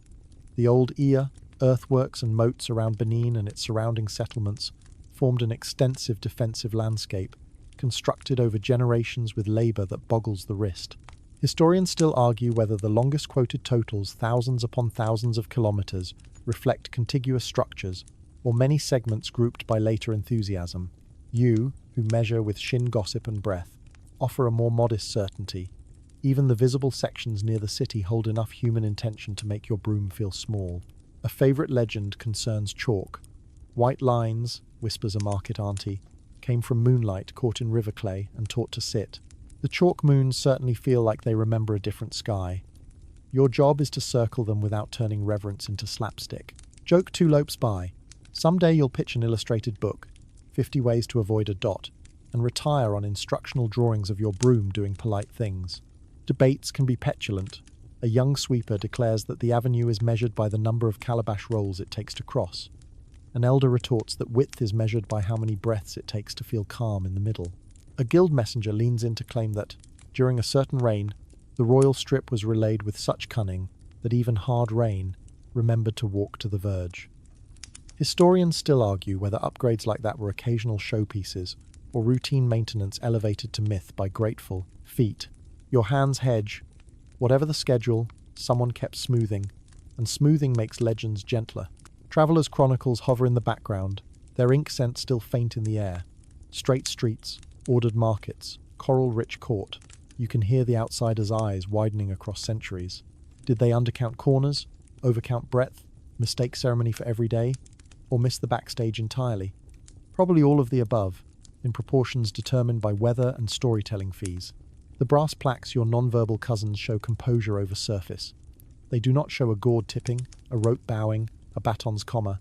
The old Ia, earthworks and moats around Benin and its surrounding settlements formed an extensive defensive landscape, constructed over generations with labour that boggles the wrist. Historians still argue whether the longest quoted totals, thousands upon thousands of kilometres, reflect contiguous structures, or many segments grouped by later enthusiasm. You, who measure with shin gossip and breath, offer a more modest certainty. Even the visible sections near the city hold enough human intention to make your broom feel small. A favourite legend concerns chalk. White lines, whispers a market auntie, came from moonlight caught in river clay and taught to sit. The chalk moons certainly feel like they remember a different sky. Your job is to circle them without turning reverence into slapstick. Joke 2 lopes by. Someday you'll pitch an illustrated book, 50 Ways to Avoid a Dot, and retire on instructional drawings of your broom doing polite things. Debates can be petulant. A young sweeper declares that the avenue is measured by the number of calabash rolls it takes to cross. An elder retorts that width is measured by how many breaths it takes to feel calm in the middle. A guild messenger leans in to claim that, during a certain reign, the royal strip was relayed with such cunning that even hard rain remembered to walk to the verge. Historians still argue whether upgrades like that were occasional showpieces or routine maintenance elevated to myth by grateful feet. Your hands hedge. Whatever the schedule, someone kept smoothing, and smoothing makes legends gentler. Travelers' chronicles hover in the background, their ink scent still faint in the air. Straight streets, ordered markets, coral-rich court. You can hear the outsider's eyes widening across centuries. Did they undercount corners, overcount breadth, mistake ceremony for every day, or miss the backstage entirely? Probably all of the above, in proportions determined by weather and storytelling fees. The brass plaques your non-verbal cousins show composure over surface. They do not show a gourd tipping, a rope bowing, a baton's comma.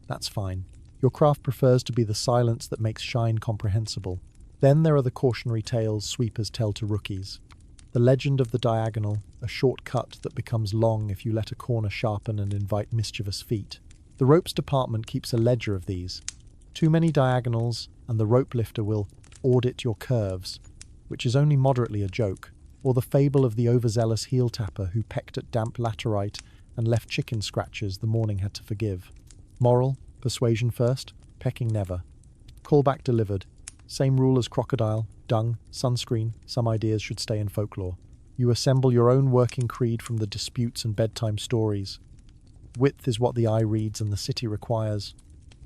That's fine. Your craft prefers to be the silence that makes shine comprehensible. Then there are the cautionary tales sweepers tell to rookies. The legend of the diagonal, a short cut that becomes long if you let a corner sharpen and invite mischievous feet. The ropes department keeps a ledger of these. Too many diagonals, and the rope lifter will audit your curves, which is only moderately a joke, or the fable of the overzealous heel tapper who pecked at damp laterite and left chicken scratches the morning had to forgive. Moral, persuasion first, pecking never. Callback delivered. Same rule as crocodile, dung, sunscreen, some ideas should stay in folklore. You assemble your own working creed from the disputes and bedtime stories. Width is what the eye reads and the city requires.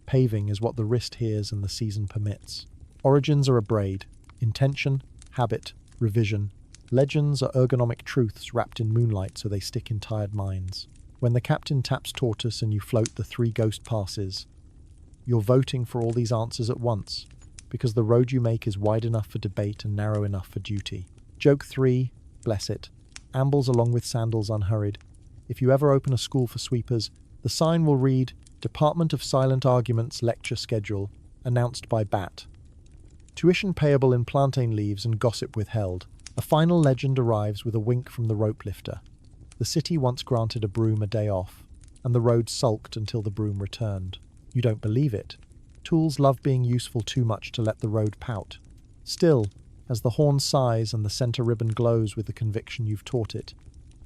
Paving is what the wrist hears and the season permits. Origins are a braid. Intention, habit, revision. Legends are ergonomic truths wrapped in moonlight so they stick in tired minds. When the captain taps tortoise and you float the 3 ghost passes, you're voting for all these answers at once, because the road you make is wide enough for debate and narrow enough for duty. Joke 3, bless it, ambles along with sandals unhurried. If you ever open a school for sweepers, the sign will read, Department of Silent Arguments Lecture Schedule, announced by Bat. Tuition payable in plantain leaves and gossip withheld. A final legend arrives with a wink from the rope lifter. The city once granted a broom a day off, and the road sulked until the broom returned. You don't believe it. Tools love being useful too much to let the road pout. Still, as the horn sighs and the centre ribbon glows with the conviction you've taught it,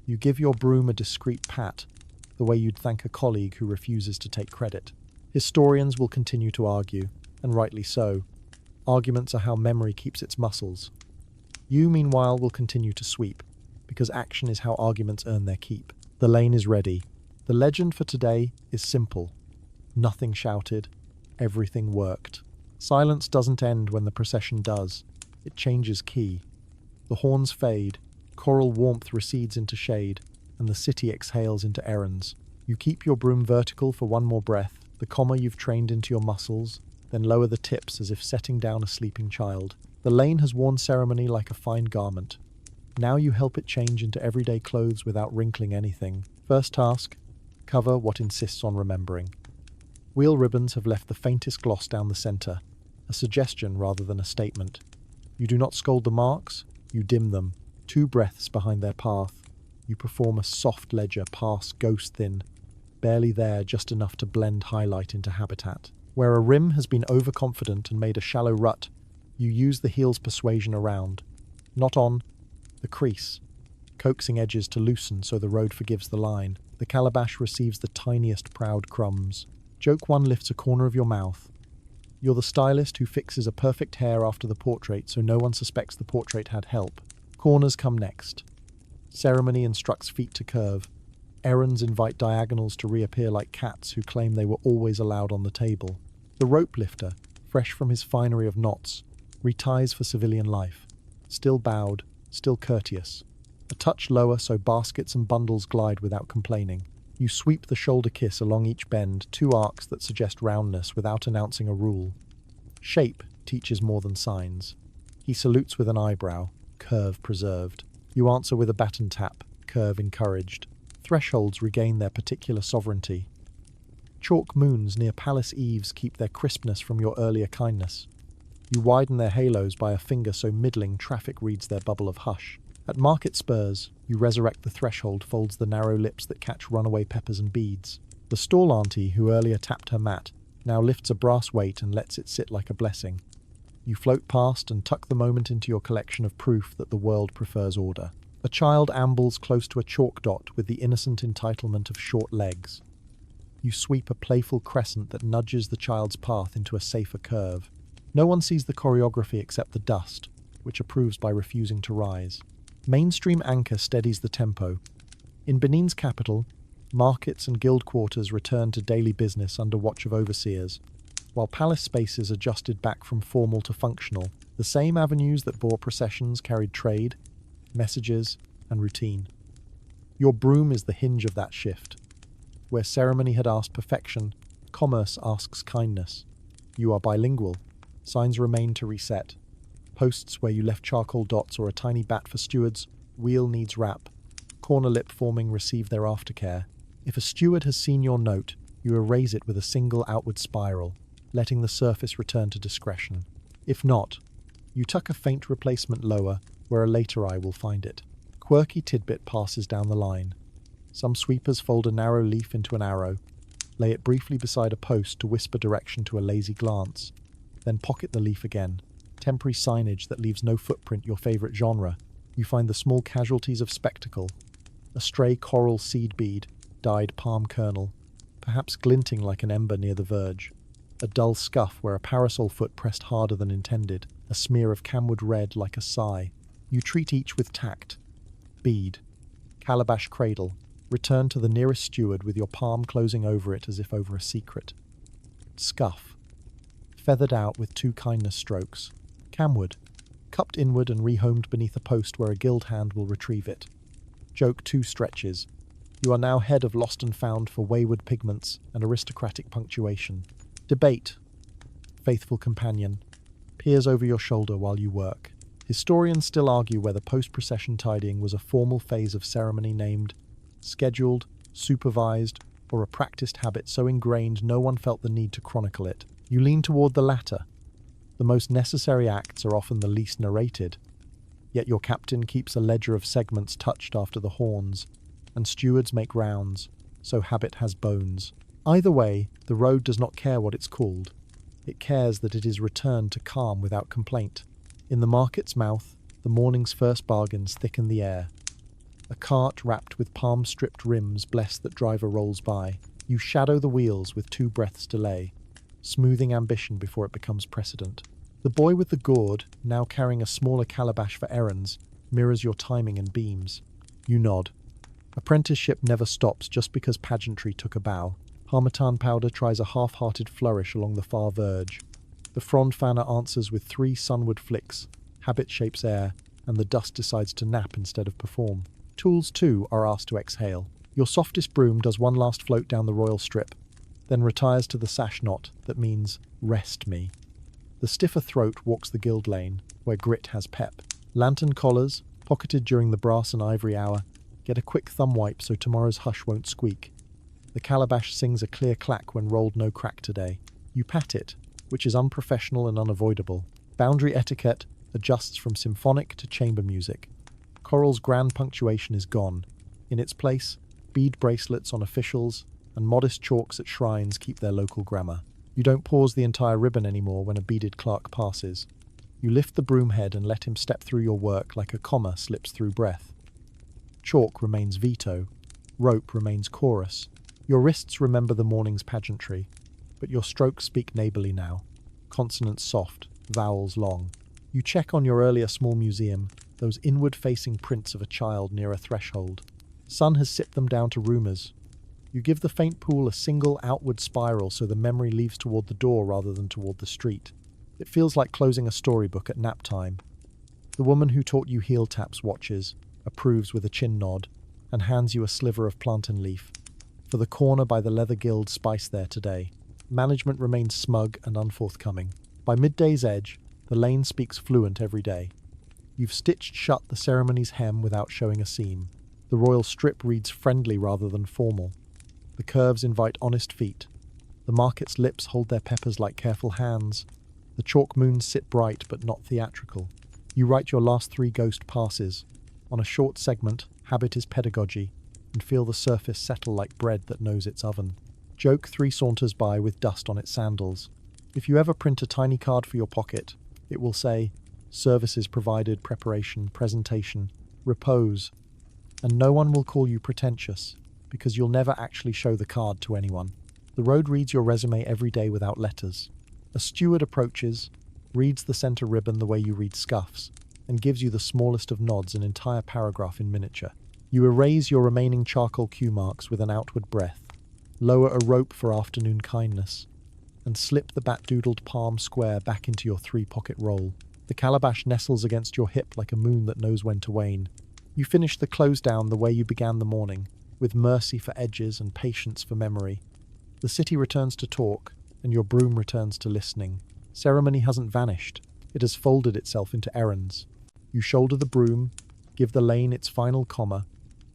you give your broom a discreet pat, the way you'd thank a colleague who refuses to take credit. Historians will continue to argue, and rightly so. Arguments are how memory keeps its muscles. You, meanwhile, will continue to sweep, because action is how arguments earn their keep. The lane is ready. The legend for today is simple. Nothing shouted. Everything worked. Silence doesn't end when the procession does. It changes key. The horns fade, choral warmth recedes into shade, and the city exhales into errands. You keep your broom vertical for one more breath, the comma you've trained into your muscles, then lower the tips as if setting down a sleeping child. The lane has worn ceremony like a fine garment. Now you help it change into everyday clothes without wrinkling anything. First task, cover what insists on remembering. Wheel ribbons have left the faintest gloss down the centre, a suggestion rather than a statement. You do not scold the marks, You dim them, 2 breaths behind their path. You perform a soft ledger pass ghost thin, barely there, just enough to blend highlight into habitat. Where a rim has been overconfident and made a shallow rut, you use the heel's persuasion around. Not on, the crease, coaxing edges to loosen so the road forgives the line. The calabash receives the tiniest proud crumbs. Joke one lifts a corner of your mouth. You're the stylist who fixes a perfect hair after the portrait so no one suspects the portrait had help. Corners come next. Ceremony instructs feet to curve. Errands invite diagonals to reappear like cats who claim they were always allowed on the table. The rope lifter, fresh from his finery of knots, reties for civilian life. Still bowed, still courteous. A touch lower so baskets and bundles glide without complaining. You sweep the shoulder kiss along each bend, 2 arcs that suggest roundness without announcing a rule. Shape teaches more than signs. He salutes with an eyebrow, curve preserved. You answer with a baton tap, curve encouraged. Thresholds regain their particular sovereignty. Chalk moons near palace eaves keep their crispness from your earlier kindness. You widen their halos by a finger so middling traffic reads their bubble of hush. At market spurs, you resurrect the threshold folds the narrow lips that catch runaway peppers and beads. The stall auntie who earlier tapped her mat now lifts a brass weight and lets it sit like a blessing. You float past and tuck the moment into your collection of proof that the world prefers order. A child ambles close to a chalk dot with the innocent entitlement of short legs. You sweep a playful crescent that nudges the child's path into a safer curve. No one sees the choreography except the dust, which approves by refusing to rise. Mainstream anchor steadies the tempo. In Benin's capital, markets and guild quarters return to daily business under watch of overseers, while palace spaces adjusted back from formal to functional. The same avenues that bore processions carried trade, messages, and routine. Your broom is the hinge of that shift. Where ceremony had asked perfection, commerce asks kindness. You are bilingual. Signs remain to reset. Posts where you left charcoal dots or a tiny bat for stewards, wheel needs wrap. Corner lip forming receive their aftercare. If a steward has seen your note, you erase it with a single outward spiral, letting the surface return to discretion. If not, you tuck a faint replacement lower, where a later eye will find it. Quirky tidbit passes down the line. Some sweepers fold a narrow leaf into an arrow, lay it briefly beside a post to whisper direction to a lazy glance, then pocket the leaf again. Temporary signage that leaves no footprint your favorite genre. You find the small casualties of spectacle. A stray coral seed bead, dyed palm kernel, perhaps glinting like an ember near the verge. A dull scuff where a parasol foot pressed harder than intended. A smear of camwood red like a sigh. You treat each with tact. Bead. Calabash cradle. Return to the nearest steward with your palm closing over it as if over a secret. Scuff. Feathered out with 2 kindness strokes. Camwood. Cupped inward and rehomed beneath a post where a guild hand will retrieve it. Joke 2 stretches. You are now head of lost and found for wayward pigments and aristocratic punctuation. Debate. Faithful companion. Peers over your shoulder while you work. Historians still argue whether post-procession tidying was a formal phase of ceremony named scheduled, supervised, or a practiced habit so ingrained no one felt the need to chronicle it. You lean toward the latter. The most necessary acts are often the least narrated, yet your captain keeps a ledger of segments touched after the horns, and stewards make rounds, so habit has bones. Either way, the road does not care what it's called. It cares that it is returned to calm without complaint. In the market's mouth, the morning's first bargains thicken the air. A cart wrapped with palm-stripped rims bless that driver rolls by. You shadow the wheels with 2 breaths delay, smoothing ambition before it becomes precedent. The boy with the gourd, now carrying a smaller calabash for errands, mirrors your timing and beams. You nod. Apprenticeship never stops just because pageantry took a bow. Harmattan powder tries a half-hearted flourish along the far verge. The frond fanner answers with 3 sunward flicks. Habit shapes air, and the dust decides to nap instead of perform. Tools, too, are asked to exhale. Your softest broom does one last float down the royal strip, then retires to the sash knot that means, rest me. The stiffer throat walks the guild lane, where grit has pep. Lantern collars, pocketed during the brass and ivory hour, get a quick thumb wipe so tomorrow's hush won't squeak. The calabash sings a clear clack when rolled no crack today. You pat it, which is unprofessional and unavoidable. Boundary etiquette, adjusts from symphonic to chamber music. Coral's grand punctuation is gone. In its place, bead bracelets on officials and modest chalks at shrines keep their local grammar. You don't pause the entire ribbon anymore when a beaded clerk passes. You lift the broom head and let him step through your work like a comma slips through breath. Chalk remains veto. Rope remains chorus. Your wrists remember the morning's pageantry, but your strokes speak neighbourly now. Consonants soft, vowels long. You check on your earlier small museum, those inward-facing prints of a child near a threshold. Sun has sipped them down to rumours. You give the faint pool a single outward spiral so the memory leaves toward the door rather than toward the street. It feels like closing a storybook at nap time. The woman who taught you heel taps watches, approves with a chin nod, and hands you a sliver of plantain leaf. For the corner by the leather guild spice there today. Management remains smug and unforthcoming. By midday's edge, the lane speaks fluent every day. You've stitched shut the ceremony's hem without showing a seam. The royal strip reads friendly rather than formal. The curves invite honest feet. The market's lips hold their peppers like careful hands. The chalk moons sit bright but not theatrical. You write your last 3 ghost passes. On a short segment, habit is pedagogy, and feel the surface settle like bread that knows its oven. Joke 3 saunters by with dust on its sandals. If you ever print a tiny card for your pocket, it will say, services provided, preparation, presentation, repose, and no one will call you pretentious, because you'll never actually show the card to anyone. The road reads your resume every day without letters. A steward approaches, reads the center ribbon the way you read scuffs, and gives you the smallest of nods, an entire paragraph in miniature. You erase your remaining charcoal cue marks with an outward breath, lower a rope for afternoon kindness, and slip the bat-doodled palm square back into your 3-pocket roll. The calabash nestles against your hip like a moon that knows when to wane. You finish the close down the way you began the morning, with mercy for edges and patience for memory. The city returns to talk, and your broom returns to listening. Ceremony hasn't vanished. It has folded itself into errands. You shoulder the broom, give the lane its final comma,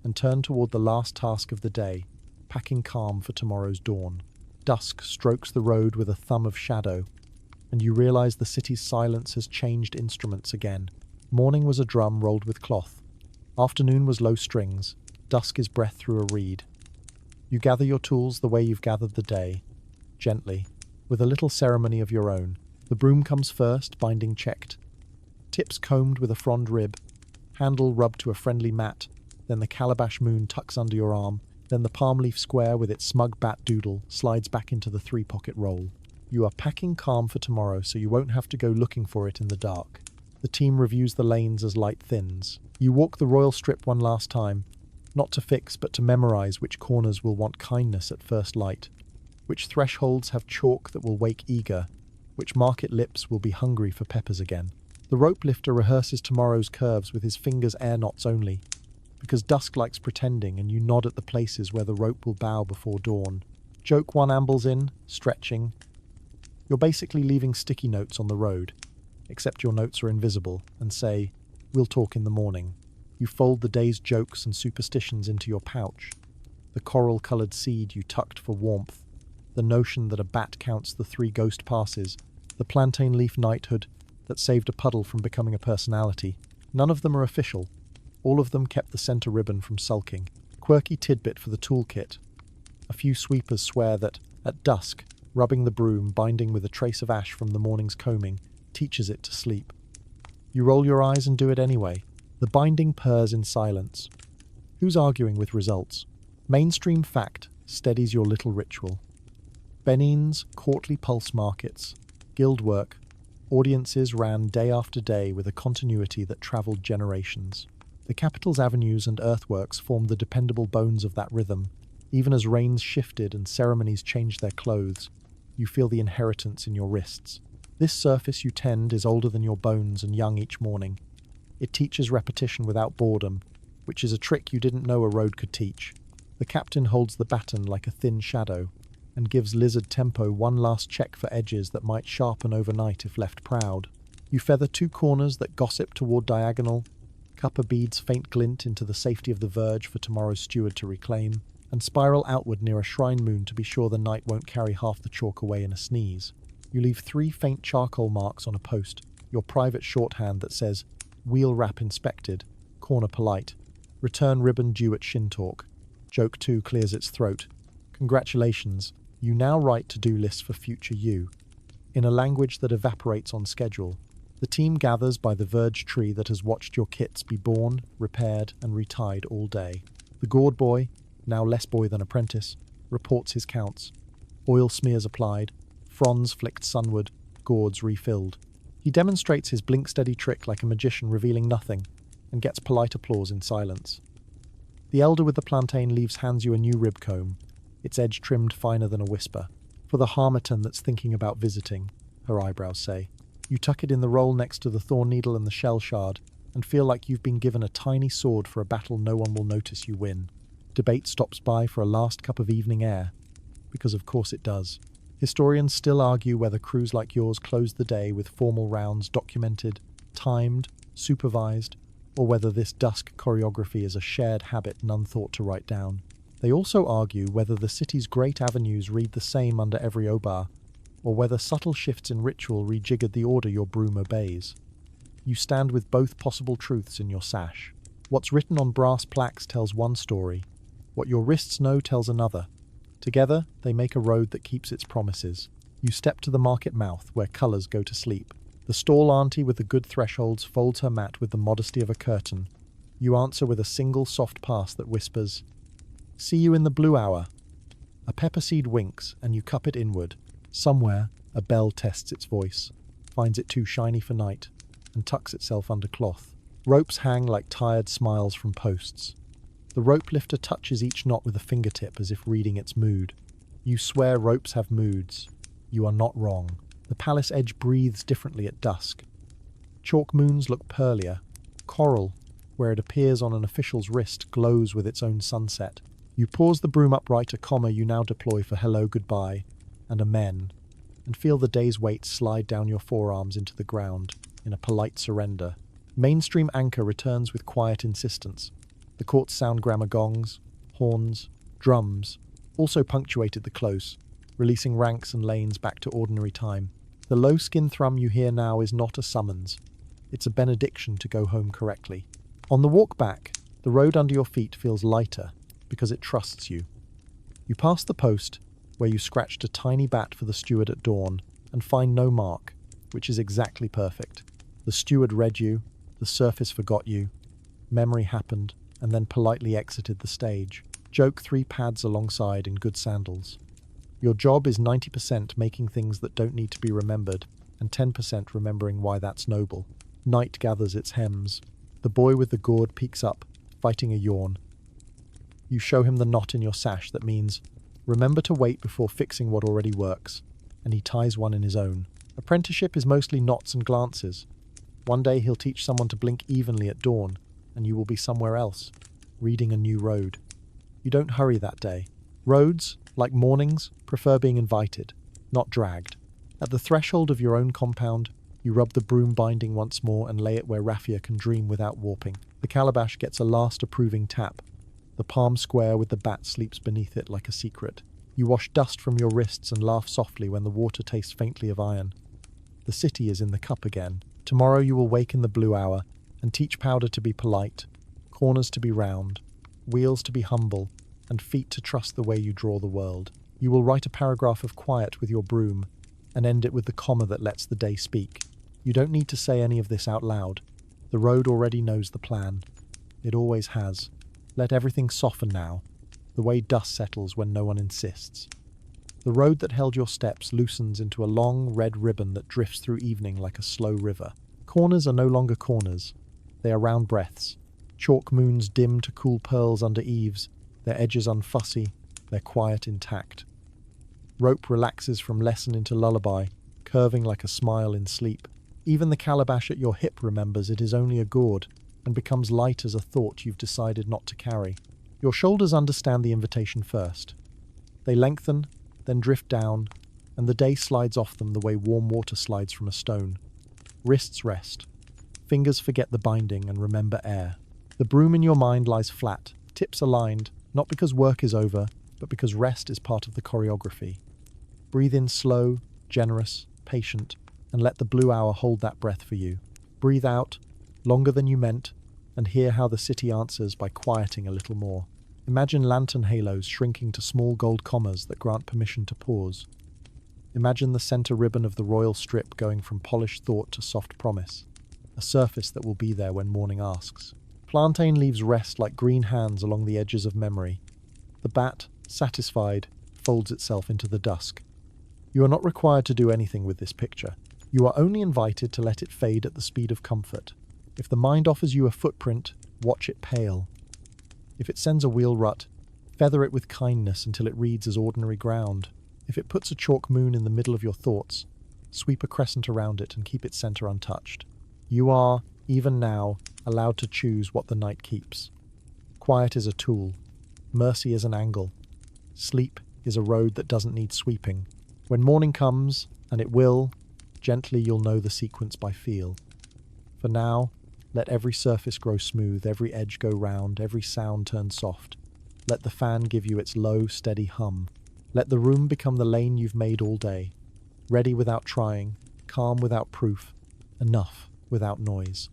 and turn toward the last task of the day, packing calm for tomorrow's dawn. Dusk strokes the road with a thumb of shadow, and you realize the city's silence has changed instruments again. Morning was a drum rolled with cloth. Afternoon was low strings. Dusk is breath through a reed. You gather your tools the way you've gathered the day, gently, with a little ceremony of your own. The broom comes first, binding checked. Tips combed with a frond rib, handle rubbed to a friendly mat, then the calabash moon tucks under your arm, then the palm leaf square with its smug bat doodle slides back into the 3-pocket roll. You are packing calm for tomorrow so you won't have to go looking for it in the dark. The team reviews the lanes as light thins. You walk the royal strip one last time, not to fix but to memorize which corners will want kindness at first light, which thresholds have chalk that will wake eager, which market lips will be hungry for peppers again. The rope lifter rehearses tomorrow's curves with his fingers air knots only, because dusk likes pretending and you nod at the places where the rope will bow before dawn. Joke 1 ambles in, stretching. You're basically leaving sticky notes on the road, except your notes are invisible, and say, we'll talk in the morning. You fold the day's jokes and superstitions into your pouch. The coral-coloured seed you tucked for warmth, the notion that a bat counts the 3 ghost passes, the plantain leaf knighthood that saved a puddle from becoming a personality. None of them are official. All of them kept the centre ribbon from sulking. Quirky tidbit for the toolkit. A few sweepers swear that, at dusk, rubbing the broom, binding with a trace of ash from the morning's combing, teaches it to sleep. You roll your eyes and do it anyway. The binding purrs in silence. Who's arguing with results? Mainstream fact steadies your little ritual. Benin's courtly pulse markets, guild work, audiences ran day after day with a continuity that travelled generations. The capital's avenues and earthworks formed the dependable bones of that rhythm. Even as reins shifted and ceremonies changed their clothes, you feel the inheritance in your wrists. This surface you tend is older than your bones and young each morning. It teaches repetition without boredom, which is a trick you didn't know a road could teach. The captain holds the baton like a thin shadow, and gives lizard tempo one last check for edges that might sharpen overnight if left proud. You feather 2 corners that gossip toward diagonal, cup a bead's faint glint into the safety of the verge for tomorrow's steward to reclaim, and spiral outward near a shrine moon to be sure the night won't carry half the chalk away in a sneeze. You leave 3 faint charcoal marks on a post, your private shorthand that says, wheel wrap inspected, corner polite, return ribbon due at shin talk. Joke 2 clears its throat. Congratulations, you now write to-do lists for future you. In a language that evaporates on schedule, the team gathers by the verge tree that has watched your kits be born, repaired, and retied all day. The gourd boy, now less boy than apprentice, reports his counts. Oil smears applied, fronds flicked sunward, gourds refilled. He demonstrates his blink-steady trick like a magician revealing nothing, and gets polite applause in silence. The elder with the plantain leaves hands you a new rib comb, its edge trimmed finer than a whisper. For the harmattan that's thinking about visiting, her eyebrows say. You tuck it in the roll next to the thorn needle and the shell shard, and feel like you've been given a tiny sword for a battle no one will notice you win. Debate stops by for a last cup of evening air, because of course it does. Historians still argue whether crews like yours close the day with formal rounds documented, timed, supervised, or whether this dusk choreography is a shared habit none thought to write down. They also argue whether the city's great avenues read the same under every obar, or whether subtle shifts in ritual rejiggered the order your broom obeys. You stand with both possible truths in your sash. What's written on brass plaques tells one story. What your wrists know tells another. Together, they make a road that keeps its promises. You step to the market mouth, where colours go to sleep. The stall auntie with the good thresholds folds her mat with the modesty of a curtain. You answer with a single soft pass that whispers, "See you in the blue hour." A pepper seed winks, and you cup it inward. Somewhere, a bell tests its voice, finds it too shiny for night, and tucks itself under cloth. Ropes hang like tired smiles from posts. The rope lifter touches each knot with a fingertip as if reading its mood. You swear ropes have moods. You are not wrong. The palace edge breathes differently at dusk. Chalk moons look pearlier. Coral, where it appears on an official's wrist, glows with its own sunset. You pause the broom upright, a comma you now deploy for hello, goodbye, and amen, and feel the day's weight slide down your forearms into the ground in a polite surrender. Mainstream anchor returns with quiet insistence. The court's sound grammar gongs, horns, drums also punctuated the close, releasing ranks and lanes back to ordinary time. The low skin thrum you hear now is not a summons. It's a benediction to go home correctly. On the walk back, the road under your feet feels lighter because it trusts you. You pass the post where you scratched a tiny bat for the steward at dawn and find no mark, which is exactly perfect. The steward read you, the surface forgot you, memory happened, and then politely exited the stage. Joke 3 pads alongside in good sandals. Your job is 90% making things that don't need to be remembered, and 10% remembering why that's noble. Night gathers its hems. The boy with the gourd peeks up, fighting a yawn. You show him the knot in your sash that means, remember to wait before fixing what already works, and he ties one in his own. Apprenticeship is mostly nods and glances. One day he'll teach someone to blink evenly at dawn, and you will be somewhere else, reading a new road. You don't hurry that day. Roads, like mornings, prefer being invited, not dragged. At the threshold of your own compound, you rub the broom binding once more and lay it where raffia can dream without warping. The calabash gets a last approving tap. The palm square with the bat sleeps beneath it like a secret. You wash dust from your wrists and laugh softly when the water tastes faintly of iron. The city is in the cup again. Tomorrow you will wake in the blue hour and teach powder to be polite, corners to be round, wheels to be humble, and feet to trust the way you draw the world. You will write a paragraph of quiet with your broom and end it with the comma that lets the day speak. You don't need to say any of this out loud. The road already knows the plan. It always has. Let everything soften now, the way dust settles when no one insists. The road that held your steps loosens into a long red ribbon that drifts through evening like a slow river. Corners are no longer corners. They are round breaths. Chalk moons dim to cool pearls under eaves, their edges unfussy, their quiet intact. Rope relaxes from lesson into lullaby, curving like a smile in sleep. Even the calabash at your hip remembers it is only a gourd, and becomes light as a thought you've decided not to carry. Your shoulders understand the invitation first. They lengthen, then drift down, and the day slides off them the way warm water slides from a stone. Wrists rest. Fingers forget the binding and remember air. The broom in your mind lies flat, tips aligned, not because work is over, but because rest is part of the choreography. Breathe in slow, generous, patient, and let the blue hour hold that breath for you. Breathe out, longer than you meant, and hear how the city answers by quieting a little more. Imagine lantern halos shrinking to small gold commas that grant permission to pause. Imagine the center ribbon of the royal strip going from polished thought to soft promise, a surface that will be there when morning asks. Plantain leaves rest like green hands along the edges of memory. The bat, satisfied, folds itself into the dusk. You are not required to do anything with this picture. You are only invited to let it fade at the speed of comfort. If the mind offers you a footprint, watch it pale. If it sends a wheel rut, feather it with kindness until it reads as ordinary ground. If it puts a chalk moon in the middle of your thoughts, sweep a crescent around it and keep its center untouched. You are, even now, allowed to choose what the night keeps. Quiet is a tool. Mercy is an angle. Sleep is a road that doesn't need sweeping. When morning comes, and it will, gently you'll know the sequence by feel. For now, let every surface grow smooth, every edge go round, every sound turn soft. Let the fan give you its low, steady hum. Let the room become the lane you've made all day. Ready without trying, calm without proof, enough without noise.